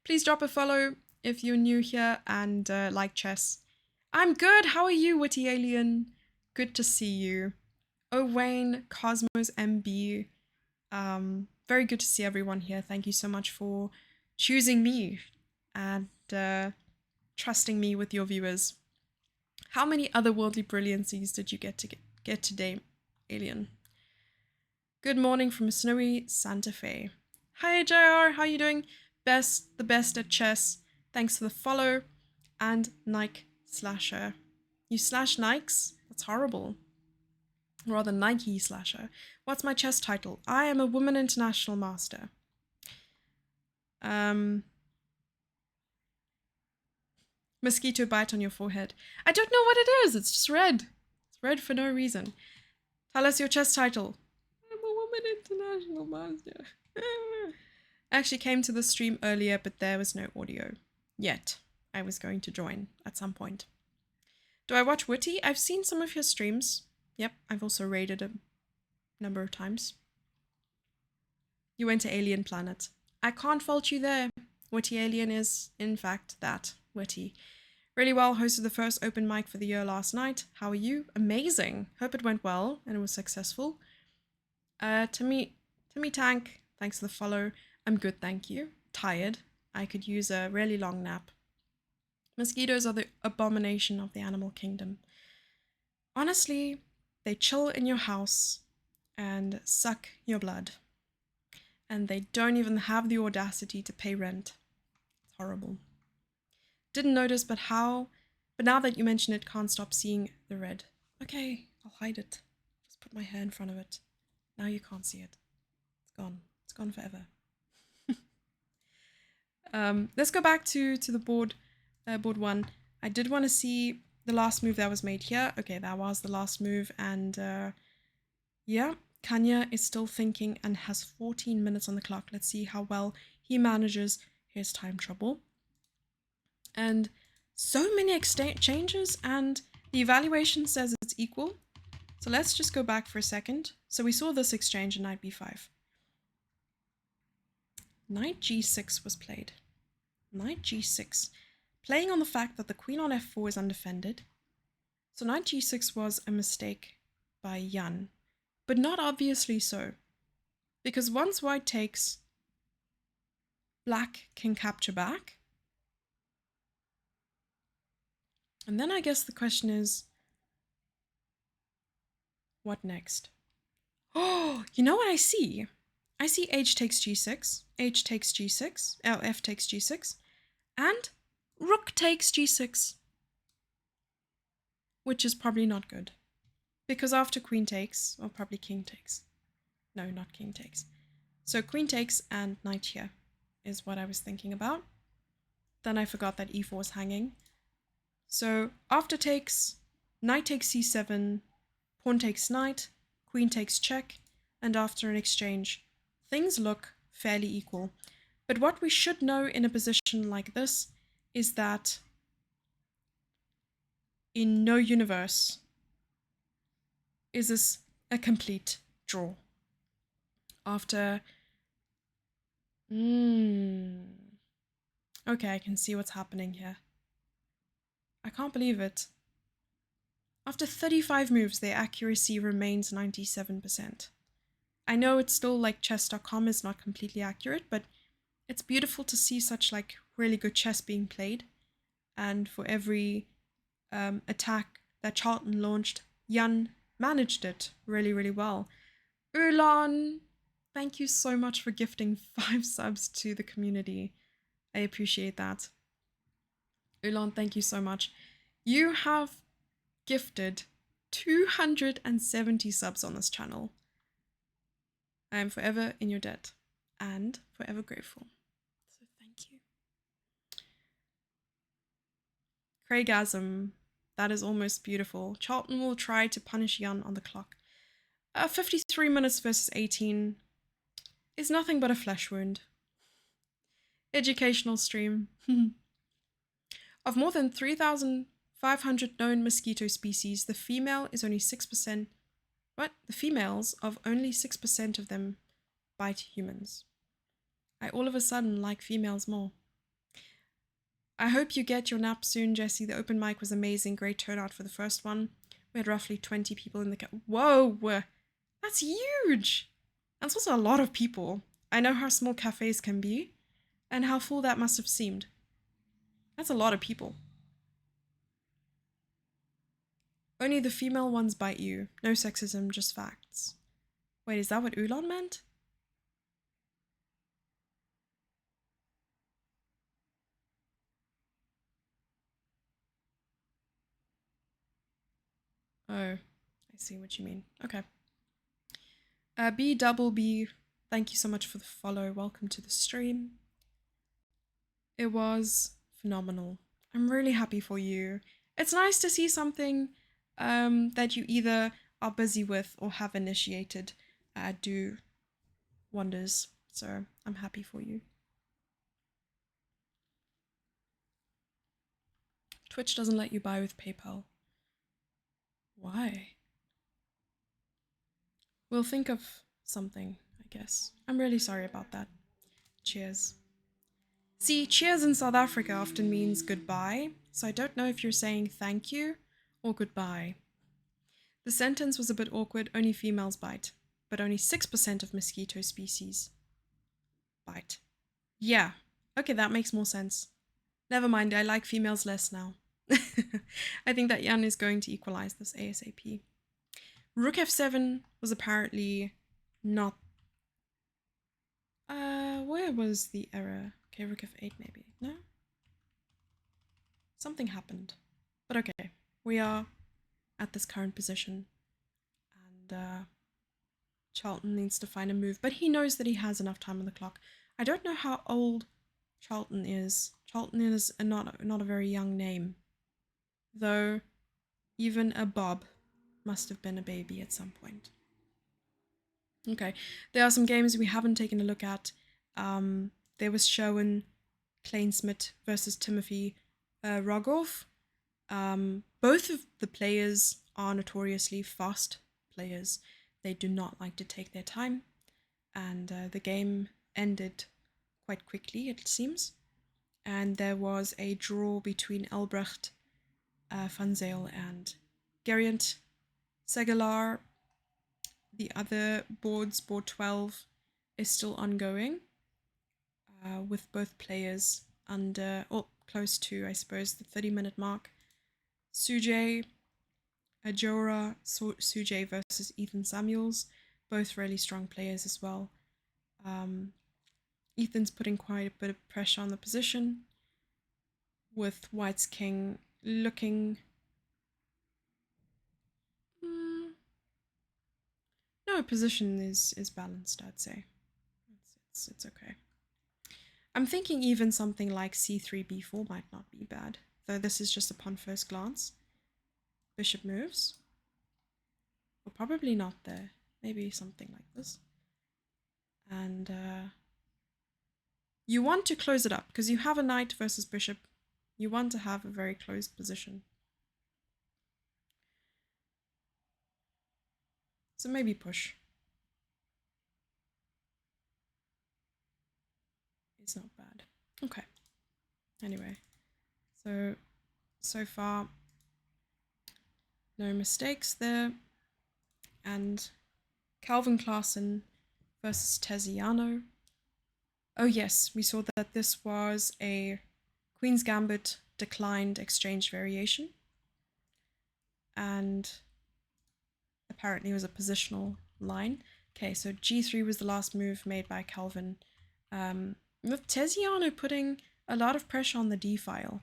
Please drop a follow if you're new here and like chess. I'm good. How are you, Witty Alien? Good to see you. Oh, Wayne, Cosmos MB. Very good to see everyone here. Thank you so much for choosing me and trusting me with your viewers. How many otherworldly brilliancies did you get today, Alien? Good morning from snowy Santa Fe. Hi, JR. How are you doing? The best at chess. Thanks for the follow. And Nike Slasher. You slash Nikes? That's horrible. Rather Nike Slasher. What's my chess title? I am a Woman International Master. Mosquito bite on your forehead. I don't know what it is. It's just red. It's red for no reason. Tell us your chess title. I'm a Woman International Master. I actually came to the stream earlier, but there was no audio yet. I was going to join at some point. Do I watch Witty? I've seen some of your streams. Yep, I've also raided a number of times. You went to Alien Planet. I can't fault you there. Witty Alien is, in fact, that. Witty. Really well, hosted the first open mic for the year last night. How are you? Amazing. Hope it went well and it was successful. Timmy Tank, thanks for the follow. I'm good, thank you. Tired. I could use a really long nap. Mosquitoes are the abomination of the animal kingdom. Honestly, they chill in your house and suck your blood. And they don't even have the audacity to pay rent. It's horrible. Didn't notice, but now that you mention it, can't stop seeing the red. Okay, I'll hide it. Just put my hair in front of it. Now you can't see it. It's gone. It's gone forever. Let's go back to the board one. I did want to see the last move that was made here. Okay, that was the last move, and yeah, Kanya is still thinking and has 14 minutes on the clock. Let's see how well he manages his time trouble. And so many exchanges, and the evaluation says it's equal. So let's just go back for a second. So we saw this exchange in knight b5. Knight g6 was played. Knight g6, playing on the fact that the queen on f4 is undefended. So knight g6 was a mistake by Jan, but not obviously so, because once white takes, black can capture back. And then I guess the question is, what next? Oh, you know what I see? I see h takes g6, h takes g6, f takes g6, and rook takes g6, which is probably not good, because after queen takes, or probably king takes. No, not king takes. So queen takes and knight here is what I was thinking about. Then I forgot that e4 is hanging. So after takes, knight takes c7, pawn takes knight, queen takes check, and after an exchange, things look fairly equal. But what we should know in a position like this is that in no universe is this a complete draw. After... Okay, I can see what's happening here. I can't believe it. After 35 moves, their accuracy remains 97%. I know it's still like chess.com is not completely accurate, but it's beautiful to see such like really good chess being played. And for every attack that Charlton launched, Jan managed it really, really well. Ulan, thank you so much for gifting 5 subs to the community. I appreciate that. Ulan, thank you so much. You have gifted 270 subs on this channel. I am forever in your debt and forever grateful. So thank you. Craigasm, that is almost beautiful. Charlton will try to punish Jan on the clock. 53 minutes versus 18 is nothing but a flesh wound. Educational stream. Of more than 3,500 known mosquito species, the female is only 6%. What? The females of only 6% of them bite humans. I all of a sudden like females more. I hope you get your nap soon, Jesse. The open mic was amazing. Great turnout for the first one. We had roughly 20 people in the Whoa! That's huge! That's also a lot of people. I know how small cafes can be, and how full that must have seemed. That's a lot of people. Only the female ones bite you. No sexism, just facts. Wait, is that what Ulan meant? Oh, I see what you mean. Okay. B, thank you so much for the follow. Welcome to the stream. It was phenomenal. I'm really happy for you. It's nice to see something that you either are busy with or have initiated do wonders. So I'm happy for you. Twitch doesn't let you buy with PayPal. Why? We'll think of something, I guess. I'm really sorry about that. Cheers. See, cheers in South Africa often means goodbye, so I don't know if you're saying thank you or goodbye. The sentence was a bit awkward. Only females bite, but only 6% of mosquito species bite. Yeah, okay, that makes more sense. Never mind, I like females less now. I think that Jan is going to equalize this ASAP. Rook f7 was apparently not... where was the error? Okay, rook f8 maybe. No? Something happened. But okay, we are at this current position. And Charlton needs to find a move. But he knows that he has enough time on the clock. I don't know how old Charlton is. Charlton is not a very young name. Though even a Bob must have been a baby at some point. Okay, there are some games we haven't taken a look at. There was Sherwin Klainsmith versus Timothy Rogov. Both of the players are notoriously fast players. They do not like to take their time, and the game ended quite quickly, it seems. And there was a draw between Elbrecht Van Zyl and Geriant Segelar. The other boards, board 12, is still ongoing, with both players under, or close to, I suppose, the 30-minute mark. Sujay Ajora, Sujay versus Ethan Samuels, both really strong players as well. Ethan's putting quite a bit of pressure on the position, with White's king looking... No, position is balanced, I'd say. It's okay. I'm thinking even something like c3, b4 might not be bad, though this is just upon first glance. Bishop moves. Well, probably not there. Maybe something like this. And you want to close it up, because you have a knight versus bishop. You want to have a very closed position. So maybe push. It's not bad. Okay. Anyway, so far, no mistakes there. And Calvin Klaassen versus Tiziano. Oh yes, we saw that this was a Queen's Gambit declined exchange variation. And apparently it was a positional line. Okay, so g3 was the last move made by Calvin. With Tiziano putting a lot of pressure on the d-file.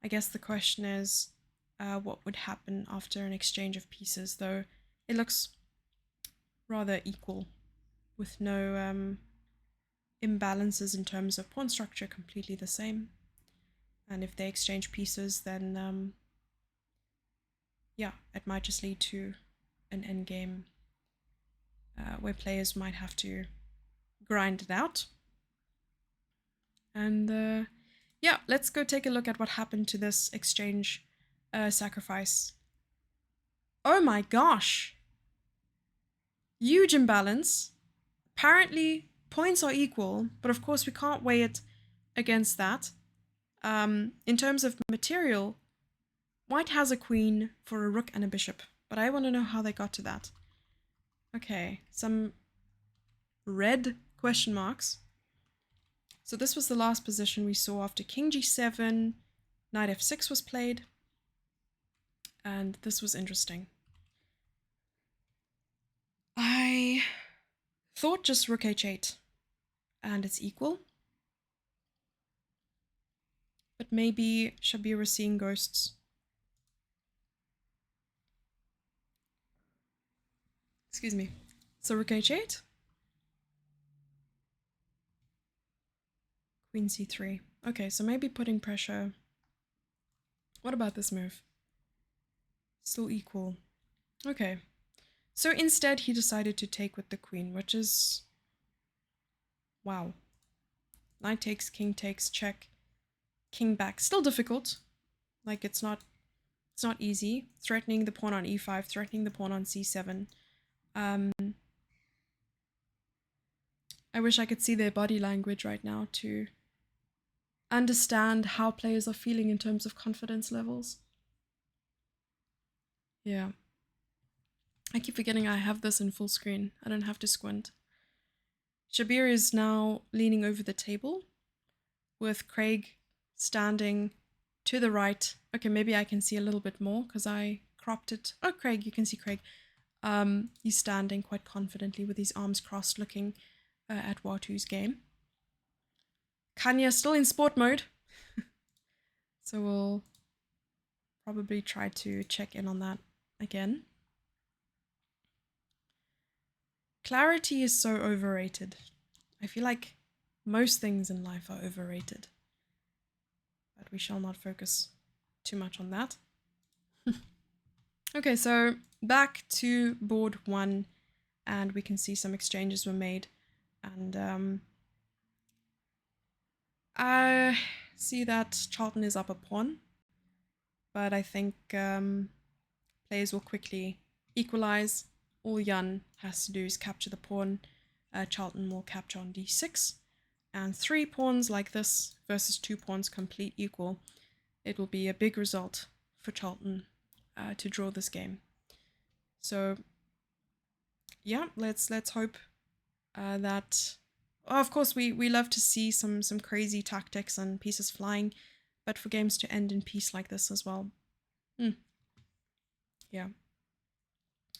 I guess the question is what would happen after an exchange of pieces, though it looks rather equal with no imbalances in terms of pawn structure, completely the same. And if they exchange pieces, then yeah, it might just lead to an endgame where players might have to grind it out. And yeah, let's go take a look at what happened to this exchange sacrifice. Oh my gosh! Huge imbalance. Apparently, points are equal, but of course we can't weigh it against that. In terms of material, White has a queen for a rook and a bishop, but I want to know how they got to that. Okay, some red question marks. So this was the last position we saw after king g7, knight f6 was played, and this was interesting. I thought just rook h8, and it's equal. But maybe Shabir is seeing ghosts. Excuse me. So rook h8. Queen c3. Okay, so maybe putting pressure. What about this move? Still equal. Okay. So instead he decided to take with the queen, which is... wow. Knight takes, king takes, check. King back. Still difficult. Like it's not easy. Threatening the pawn on e5, threatening the pawn on c7. I wish I could see their body language right now to understand how players are feeling in terms of confidence levels. Yeah. I keep forgetting I have this in full screen. I don't have to squint. Shabir is now leaning over the table with Craig standing to the right. Okay, maybe I can see a little bit more because I cropped it. Oh, Craig, you can see Craig. He's standing quite confidently with his arms crossed looking at Watu's game. Kanya still in sport mode. So we'll probably try to check in on that again. Clarity is so overrated. I feel like most things in life are overrated. But we shall not focus too much on that. Okay, so back to board 1, and we can see some exchanges were made. And I see that Charlton is up a pawn, but I think players will quickly equalize. All Jan has to do is capture the pawn. Charlton will capture on d6. And 3 pawns like this versus 2 pawns complete equal. It will be a big result for Charlton to draw this game. So yeah, let's hope that. Oh, of course, we love to see some crazy tactics and pieces flying, but for games to end in peace like this as well. Yeah.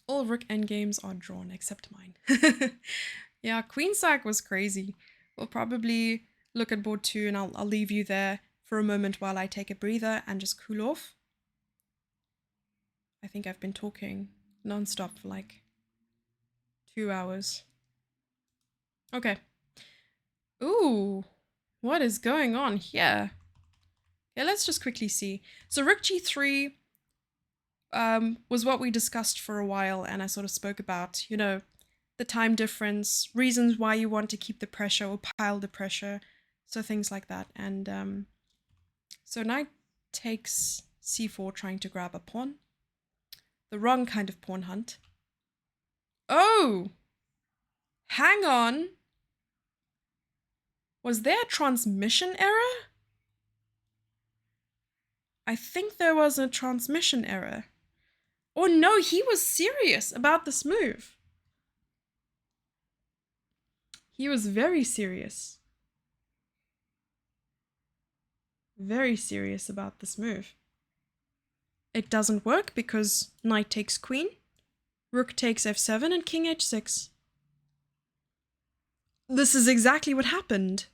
All rook endgames are drawn except mine. Yeah, queen sack was crazy. We'll probably look at board 2 and I'll leave you there for a moment while I take a breather and just cool off. I think I've been talking non-stop for like 2 hours. Okay. Ooh, what is going on here? Okay, let's just quickly see. So rook g3 was what we discussed for a while, and I sort of spoke about, you know, the time difference, reasons why you want to keep the pressure or pile the pressure, so things like that. And so knight takes c4, trying to grab a pawn. The wrong kind of pawn hunt. Oh! Hang on. Was there a transmission error? I think there was a transmission error. Oh no, he was serious about this move. He was very serious. Very serious about this move. It doesn't work because knight takes queen, rook takes f7, and king h6. This is exactly what happened.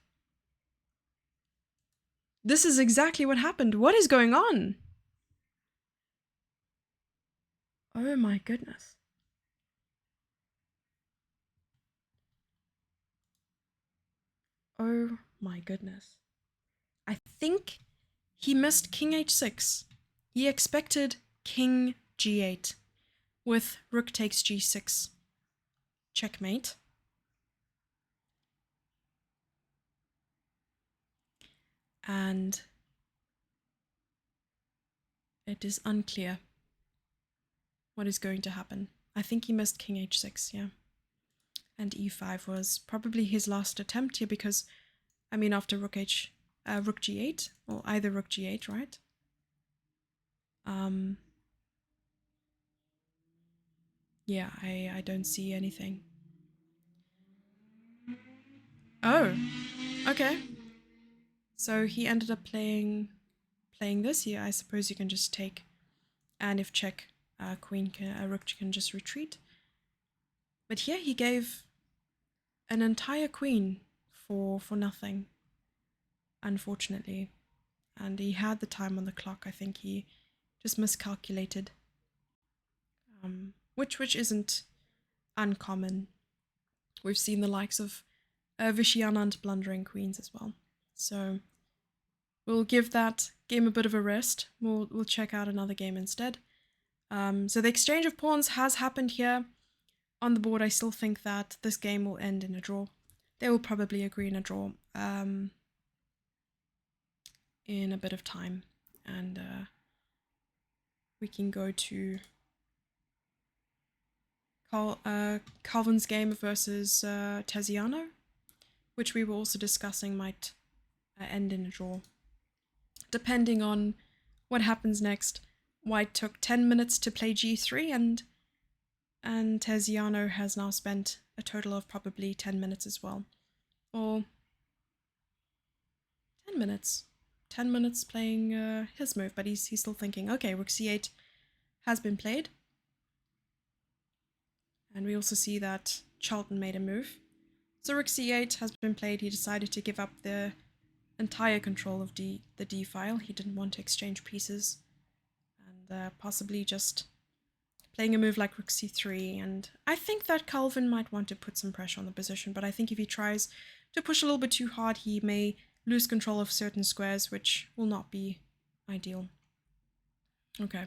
This is exactly what happened. What is going on? Oh my goodness. Oh my goodness. I think he missed king h6. He expected king g8 with rook takes g6. Checkmate. And it is unclear what is going to happen. I think he missed king h6, yeah. And e5 was probably his last attempt here because, I mean, after rook g8, or either rook g8, right? Yeah, I don't see anything. Oh, okay. So he ended up playing this here. I suppose you can just take, and if check, rook can just retreat. But here he gave an entire queen for nothing, unfortunately. And he had the time on the clock. I think he just miscalculated, which isn't uncommon. We've seen the likes of Vishy Anand blundering queens as well. So we'll give that game a bit of a rest. We'll check out another game instead. So the exchange of pawns has happened here. On the board, I still think that this game will end in a draw. They will probably agree in a draw in a bit of time. And we can go to Calvin's game versus Tiziano, which we were also discussing might end in a draw. Depending on what happens next, white took 10 minutes to play g3, and Tiziano has now spent a total of probably 10 minutes as well. Or 10 minutes. 10 minutes playing his move, but he's still thinking, okay, rook c8 has been played. And we also see that Charlton made a move. So rook c8 has been played. He decided to give up the entire control of the d file. He didn't want to exchange pieces, and possibly just playing a move like rook c3. And I think that Calvin might want to put some pressure on the position, but I think if he tries to push a little bit too hard, he may lose control of certain squares, which will not be ideal. Okay,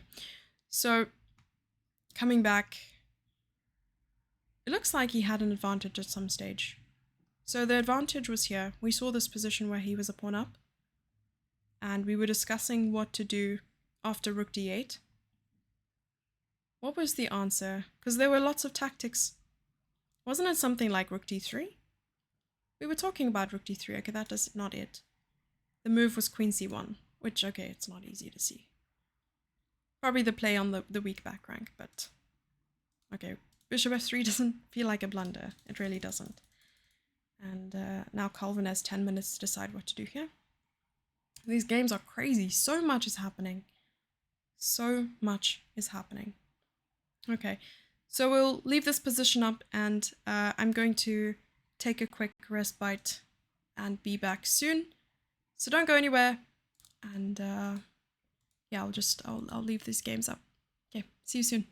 so coming back, it looks like he had an advantage at some stage. So the advantage was here. We saw this position where he was a pawn up, and we were discussing what to do after rook d8. What was the answer? Because there were lots of tactics. Wasn't it something like rook d3? We were talking about rook d3. Okay, that is not it. The move was queen c1, which, okay, it's not easy to see. Probably the play on the weak back rank, but okay, bishop f3 doesn't feel like a blunder. It really doesn't. And now Calvin has 10 minutes to decide what to do here. These games are crazy. So much is happening. So much is happening. Okay, so we'll leave this position up, and I'm going to take a quick respite and be back soon. So don't go anywhere, and yeah, I'll leave these games up. Okay, see you soon.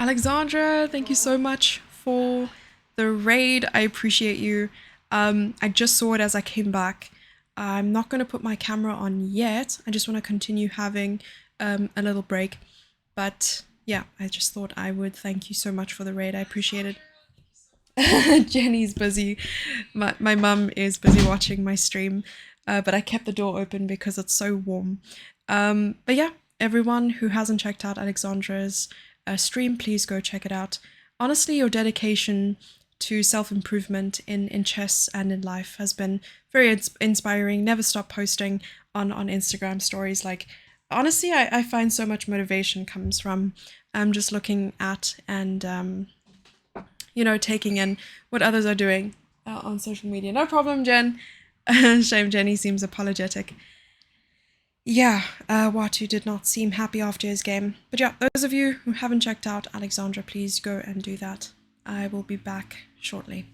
Alexandra, thank you so much for the raid. I appreciate you. I just saw it as I came back. I'm not going to put my camera on yet. I just want to continue having a little break. But yeah, I just thought I would thank you so much for the raid. I appreciate it. Jenny's busy. My mum is busy watching my stream, but I kept the door open because it's so warm. But yeah, everyone who hasn't checked out Alexandra's stream, please go check it out. Honestly, your dedication to self-improvement in chess and in life has been very inspiring. Never stop posting on Instagram stories. Like, honestly, I find so much motivation comes from just looking at and taking in what others are doing on social media. No problem, Jen. Shame Jenny seems apologetic. Yeah, Watu did not seem happy after his game. But yeah, those of you who haven't checked out Alexandra, please go and do that. I will be back shortly.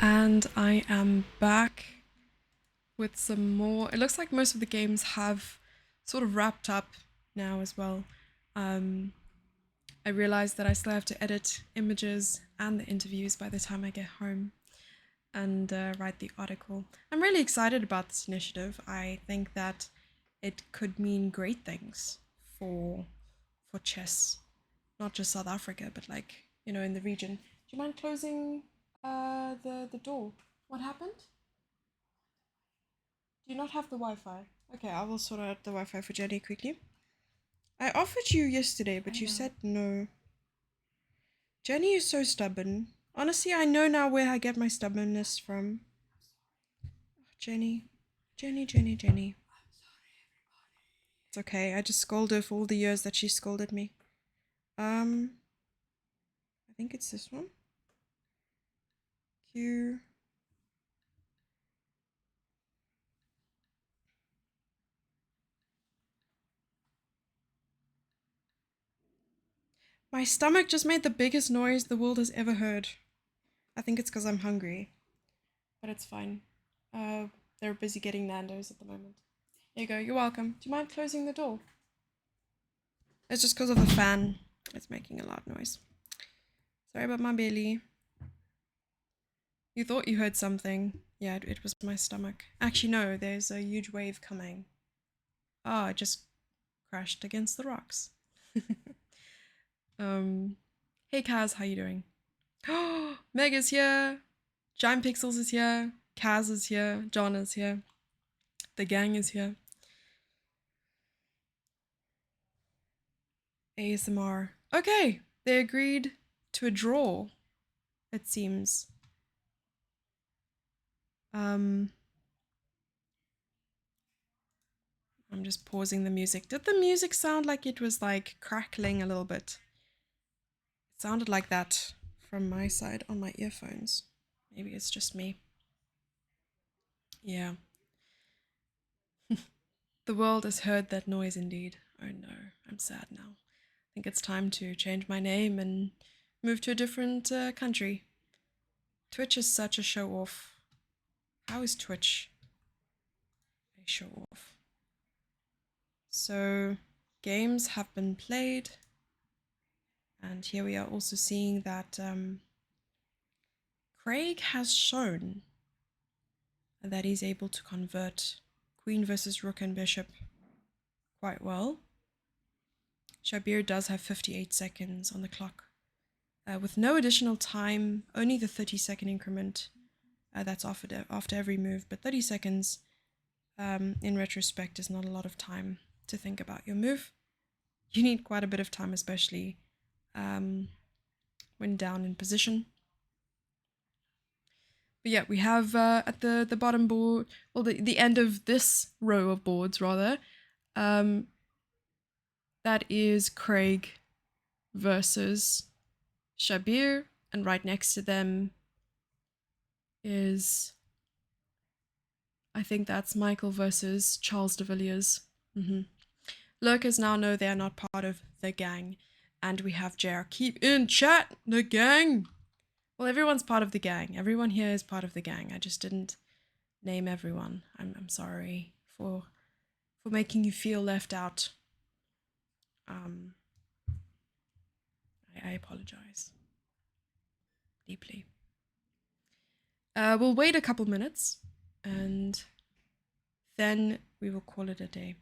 And I am back with some more. It looks like most of the games have sort of wrapped up now as well. I realized that I still have to edit images and the interviews by the time I get home and write the article. I'm really excited about this initiative. I think that it could mean great things for chess, not just South Africa, but like, you know, in the region. Do you mind closing the door? What happened? Do you not have the Wi-Fi? Okay, I will sort out the Wi-Fi for Jenny quickly. I offered you yesterday, but you said no. Jenny is so stubborn. Honestly, I know now where I get my stubbornness from. Jenny. Jenny. It's okay. I just scold her for all the years that she scolded me. I think it's this one. Q. My stomach just made the biggest noise the world has ever heard. I think it's because I'm hungry. But it's fine. They're busy getting Nando's at the moment. There you go. You're welcome. Do you mind closing the door? It's just because of the fan. It's making a loud noise. Sorry about my belly. You thought you heard something. Yeah, it was my stomach. Actually, no, there's a huge wave coming. Oh, it just crashed against the rocks. Hey Kaz, how you doing? Oh, Meg is here. Giant Pixels is here. Kaz is here. John is here. The gang is here. ASMR. Okay, they agreed to a draw, it seems. I'm just pausing the music. Did the music sound like it was like crackling a little bit? It sounded like that from my side on my earphones. Maybe it's just me. Yeah. The world has heard that noise indeed. Oh no, I'm sad now. I think it's time to change my name and move to a different country. Twitch is such a show off. How is Twitch a show off? So, games have been played. And here we are also seeing that Craig has shown that he's able to convert queen versus rook and bishop quite well. Shabir does have 58 seconds on the clock. With no additional time, only the 30-second increment that's offered after every move, but 30 seconds in retrospect is not a lot of time to think about your move. You need quite a bit of time, especially when down in position. But yeah, we have at the bottom board, well, the end of this row of boards, rather, that is Craig versus Shabir, and right next to them is, I think that's Michael versus Charles de Villiers. Lurkers now know they are not part of the gang, and we have JR. Keep in chat, the gang! Well, everyone's part of the gang. Everyone here is part of the gang. I just didn't name everyone. I'm sorry for making you feel left out. I apologize deeply. We'll wait a couple minutes and then we will call it a day.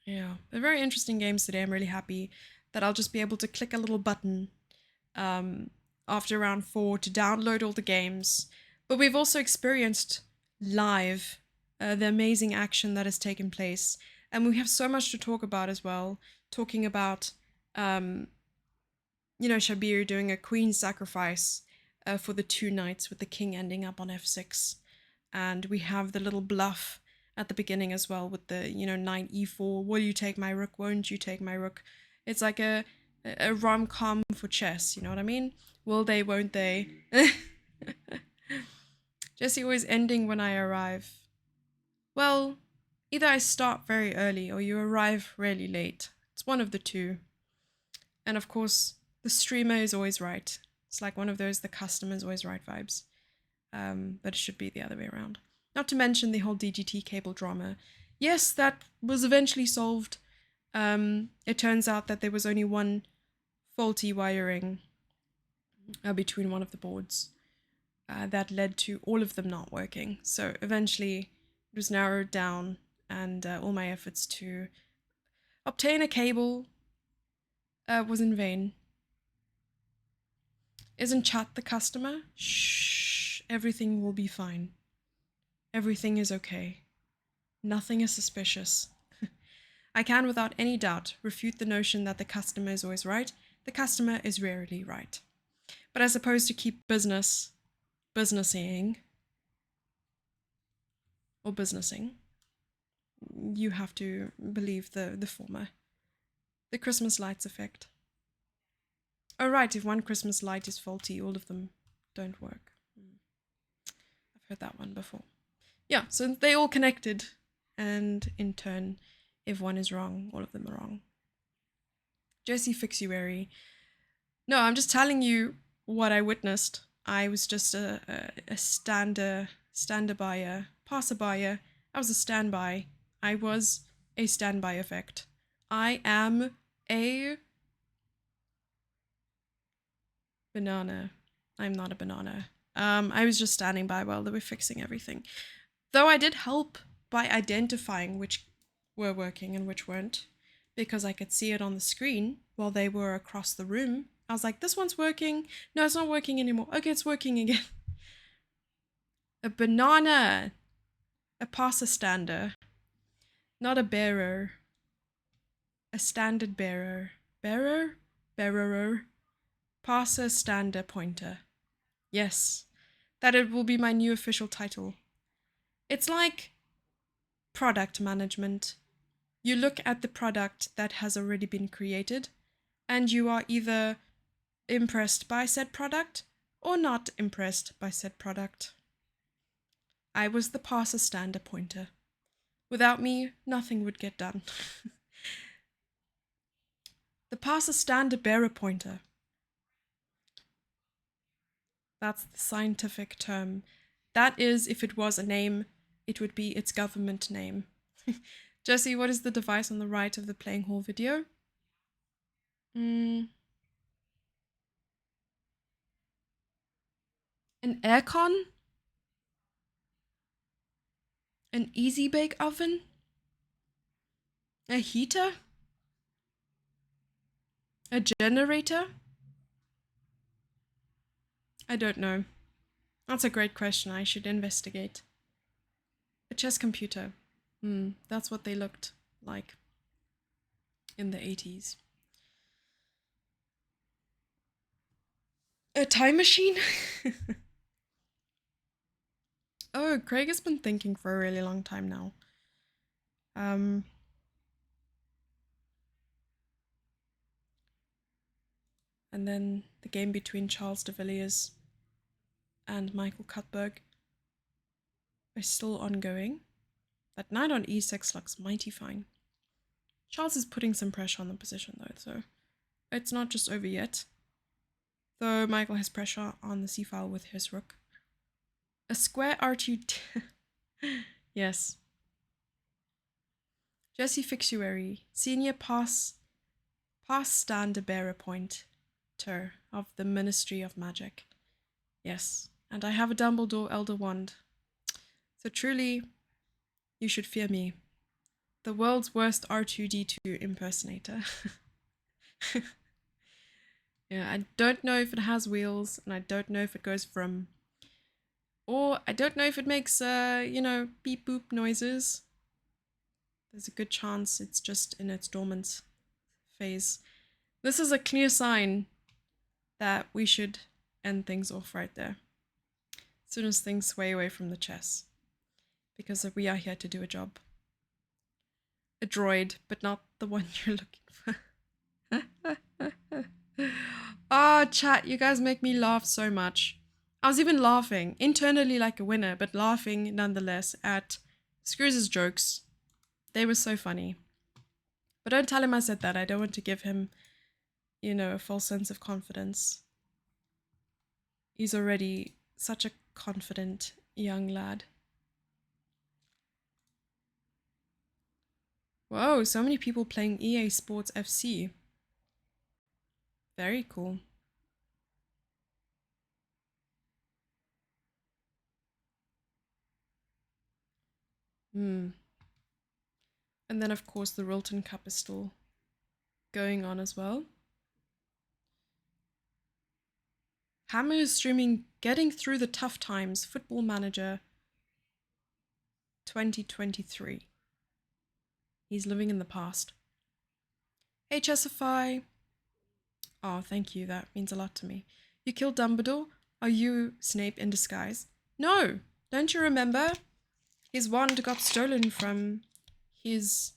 Yeah, they're very interesting games today. I'm really happy that I'll just be able to click a little button after round 4 to download all the games. But we've also experienced live the amazing action that has taken place. And we have so much to talk about as well. Talking about, Shabir doing a queen sacrifice for the 2 knights with the king ending up on f6. And we have the little bluff at the beginning as well with the, knight e4. Will you take my rook? Won't you take my rook? It's like a rom-com for chess, you know what I mean? Will they, won't they? Jesse always ending when I arrive. Well, either I start very early or you arrive really late. It's one of the two. And of course, the streamer is always right. It's like one of those the customer's always right vibes. But it should be the other way around. Not to mention the whole DGT cable drama. Yes, that was eventually solved. It turns out that there was only one faulty wiring between one of the boards that led to all of them not working. So eventually it was narrowed down, and all my efforts to obtain a cable was in vain. Isn't chat the customer? Shh, everything will be fine. Everything is okay. Nothing is suspicious. I can without any doubt refute the notion that the customer is always right. The customer is rarely right. But as opposed to keep businessing, or businessing, you have to believe the former. The Christmas lights effect. Oh right, if one Christmas light is faulty, all of them don't work. I've heard that one before. Yeah, so they all connected, and in turn, if one is wrong, all of them are wrong. Jesse Fixuary. No, I'm just telling you what I witnessed. I was just a passerby. I was a standby. I was a standby effect. I am a banana. I'm not a banana. I was just standing by while they were fixing everything. Though I did help by identifying which were working and which weren't, because I could see it on the screen while they were across the room. I was like, this one's working. No, it's not working anymore. Okay, it's working again. A banana. A passer stander. Not a bearer. A standard bearer. Bearer. Passer stander pointer. Yes, that it will be my new official title. It's like product management. You look at the product that has already been created, and you are either impressed by said product or not impressed by said product. I was the passer stander pointer. Without me, nothing would get done. The passer stander bearer pointer. That's the scientific term. That is, if it was a name, it would be its government name. Jesse, what is the device on the right of the playing hall video? An aircon? An easy bake oven? A heater? A generator? I don't know. That's a great question. I should investigate. A chess computer. That's what they looked like in the 80s. A time machine? Oh, Craig has been thinking for a really long time now. And then the game between Charles de Villiers and Michael Cuthberg is still ongoing. That knight on e6 looks mighty fine. Charles is putting some pressure on the position though, so it's not just over yet. Though Michael has pressure on the c-file with his rook. A square r2. Yes. Jesse Fixuary, senior pass stander bearer pointer of the Ministry of Magic. Yes, and I have a Dumbledore Elder Wand. So truly, you should fear me. The world's worst R2-D2 impersonator. Yeah, I don't know if it has wheels, and I don't know if it goes from... Or I don't know if it makes, beep boop noises. There's a good chance it's just in its dormant phase. This is a clear sign that we should end things off right there. As soon as things sway away from the chess. Because we are here to do a job. A droid, but not the one you're looking for. Oh, chat, you guys make me laugh so much. I was even laughing, internally like a winner, but laughing nonetheless at Screws' jokes. They were so funny. But don't tell him I said that. I don't want to give him, a false sense of confidence. He's already such a confident young lad. Whoa, so many people playing EA Sports FC. Very cool. And then, of course, the Rilton Cup is still going on as well. Hammer is streaming Getting Through the Tough Times Football Manager 2023. He's living in the past. Hey, Chessify. Oh, thank you. That means a lot to me. You killed Dumbledore? Are you Snape in disguise? No! Don't you remember? His wand got stolen from his...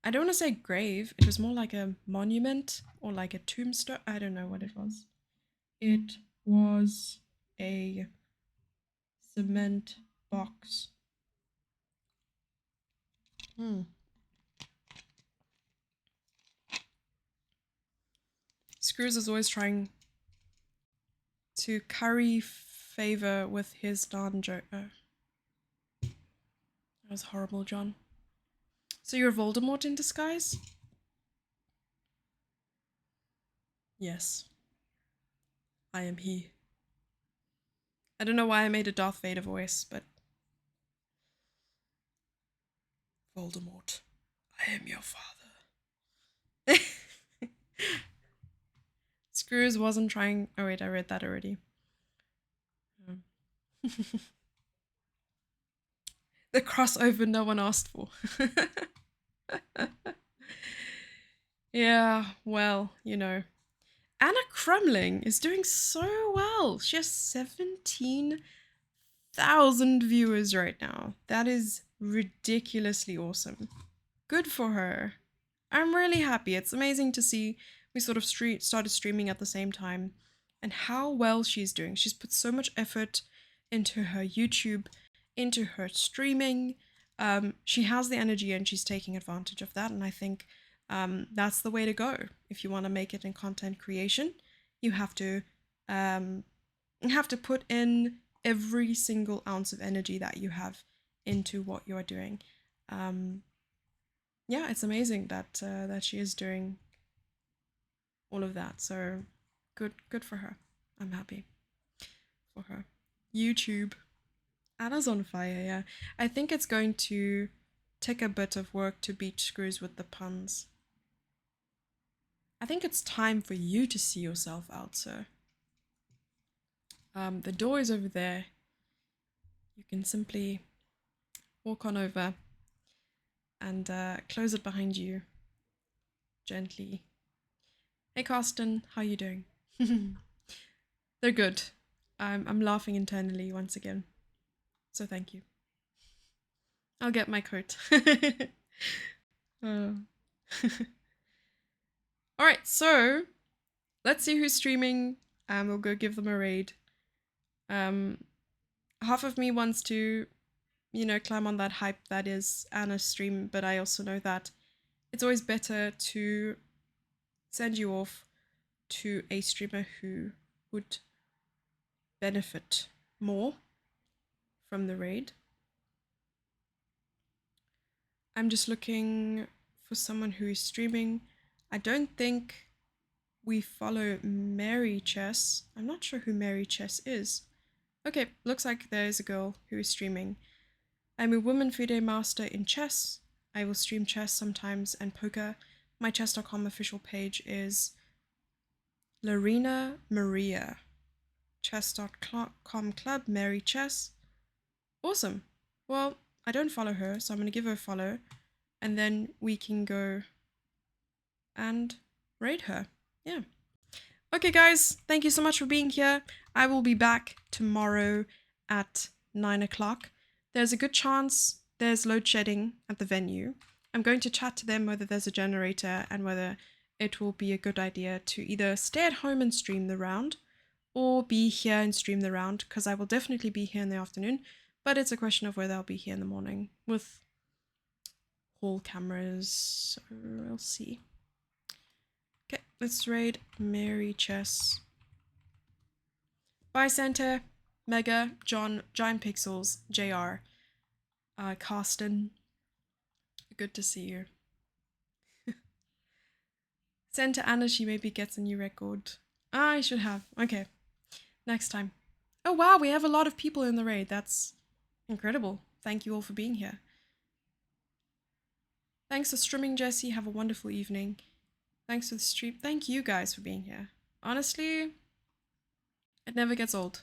I don't want to say grave. It was more like a monument or like a tombstone. I don't know what it was. It was a cement box. Screws is always trying to curry favor with his non-joke. That was horrible, John. So you're Voldemort in disguise? Yes. I am he. I don't know why I made a Darth Vader voice, but... Voldemort, I am your father. Screws wasn't trying... Oh wait, I read that already. The crossover no one asked for. Yeah, well, you know. Anna Crumling is doing so well. She has 17,000 viewers right now. That is ridiculously awesome. Good for her. I'm really happy. It's amazing to see we sort of started streaming at the same time and how well she's doing. She's put so much effort into her YouTube, into her streaming. She has the energy and she's taking advantage of that. And I think that's the way to go. If you want to make it in content creation, you have to put in every single ounce of energy that you have into what you're doing. Yeah, it's amazing that that she is doing all of that. So good for her. I'm happy for her. YouTube. Anna's on fire, yeah. I think it's going to take a bit of work to beat Screws with the puns. I think it's time for you to see yourself out, sir. The door is over there. You can simply walk on over and close it behind you gently. Hey, Carsten, how you doing? They're good. I'm laughing internally once again. So thank you. I'll get my coat. All right, so let's see who's streaming. We'll go give them a raid. Half of me wants to, you know, climb on that hype that is Anna's stream, but I also know that it's always better to send you off to a streamer who would benefit more from the raid. I'm just looking for someone who is streaming. I don't think we follow Mary Chess. I'm not sure who Mary Chess is. Okay, looks like there's a girl who is streaming. I'm a woman FIDE master in chess. I will stream chess sometimes and poker. My chess.com official page is Larina Maria. Chess.com club Mary Chess. Awesome. Well, I don't follow her, so I'm going to give her a follow. And then we can go and raid her. Yeah. Okay, guys. Thank you so much for being here. I will be back tomorrow at 9 o'clock. There's a good chance there's load shedding at the venue. I'm going to chat to them whether there's a generator and whether it will be a good idea to either stay at home and stream the round or be here and stream the round, because I will definitely be here in the afternoon, but it's a question of whether I'll be here in the morning with hall cameras, so we'll see. Okay, Let's raid Mary Chess. Bye, Santa, Mega, John, Giant Pixels, JR, Carsten. Good to see you. Send to Anna, she maybe gets a new record. I should have. Okay, next time. Oh wow, we have a lot of people in the raid. That's incredible. Thank you all for being here. Thanks for streaming, Jesse. Have a wonderful evening. Thanks for the stream. Thank you guys for being here. Honestly, it never gets old.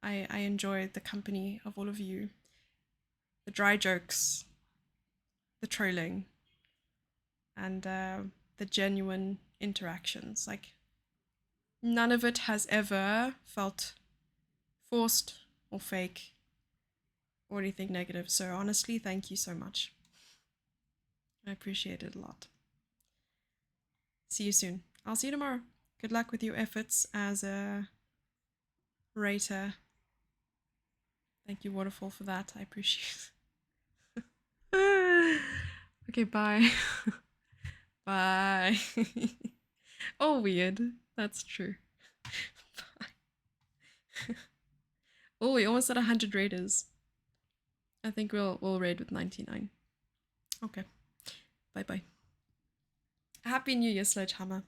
I enjoy the company of all of you. The dry jokes, the trolling, and the genuine interactions. Like, none of it has ever felt forced or fake or anything negative. So honestly, thank you so much. I appreciate it a lot. See you soon. I'll see you tomorrow. Good luck with your efforts as a rater. Thank you, Waterfall, for that. I appreciate it. Okay, bye. Bye. Oh, weird. That's true. Bye. Oh, we almost at 100 raiders. I think we'll raid with 99. Okay. Bye bye. Happy New Year, Sledgehammer.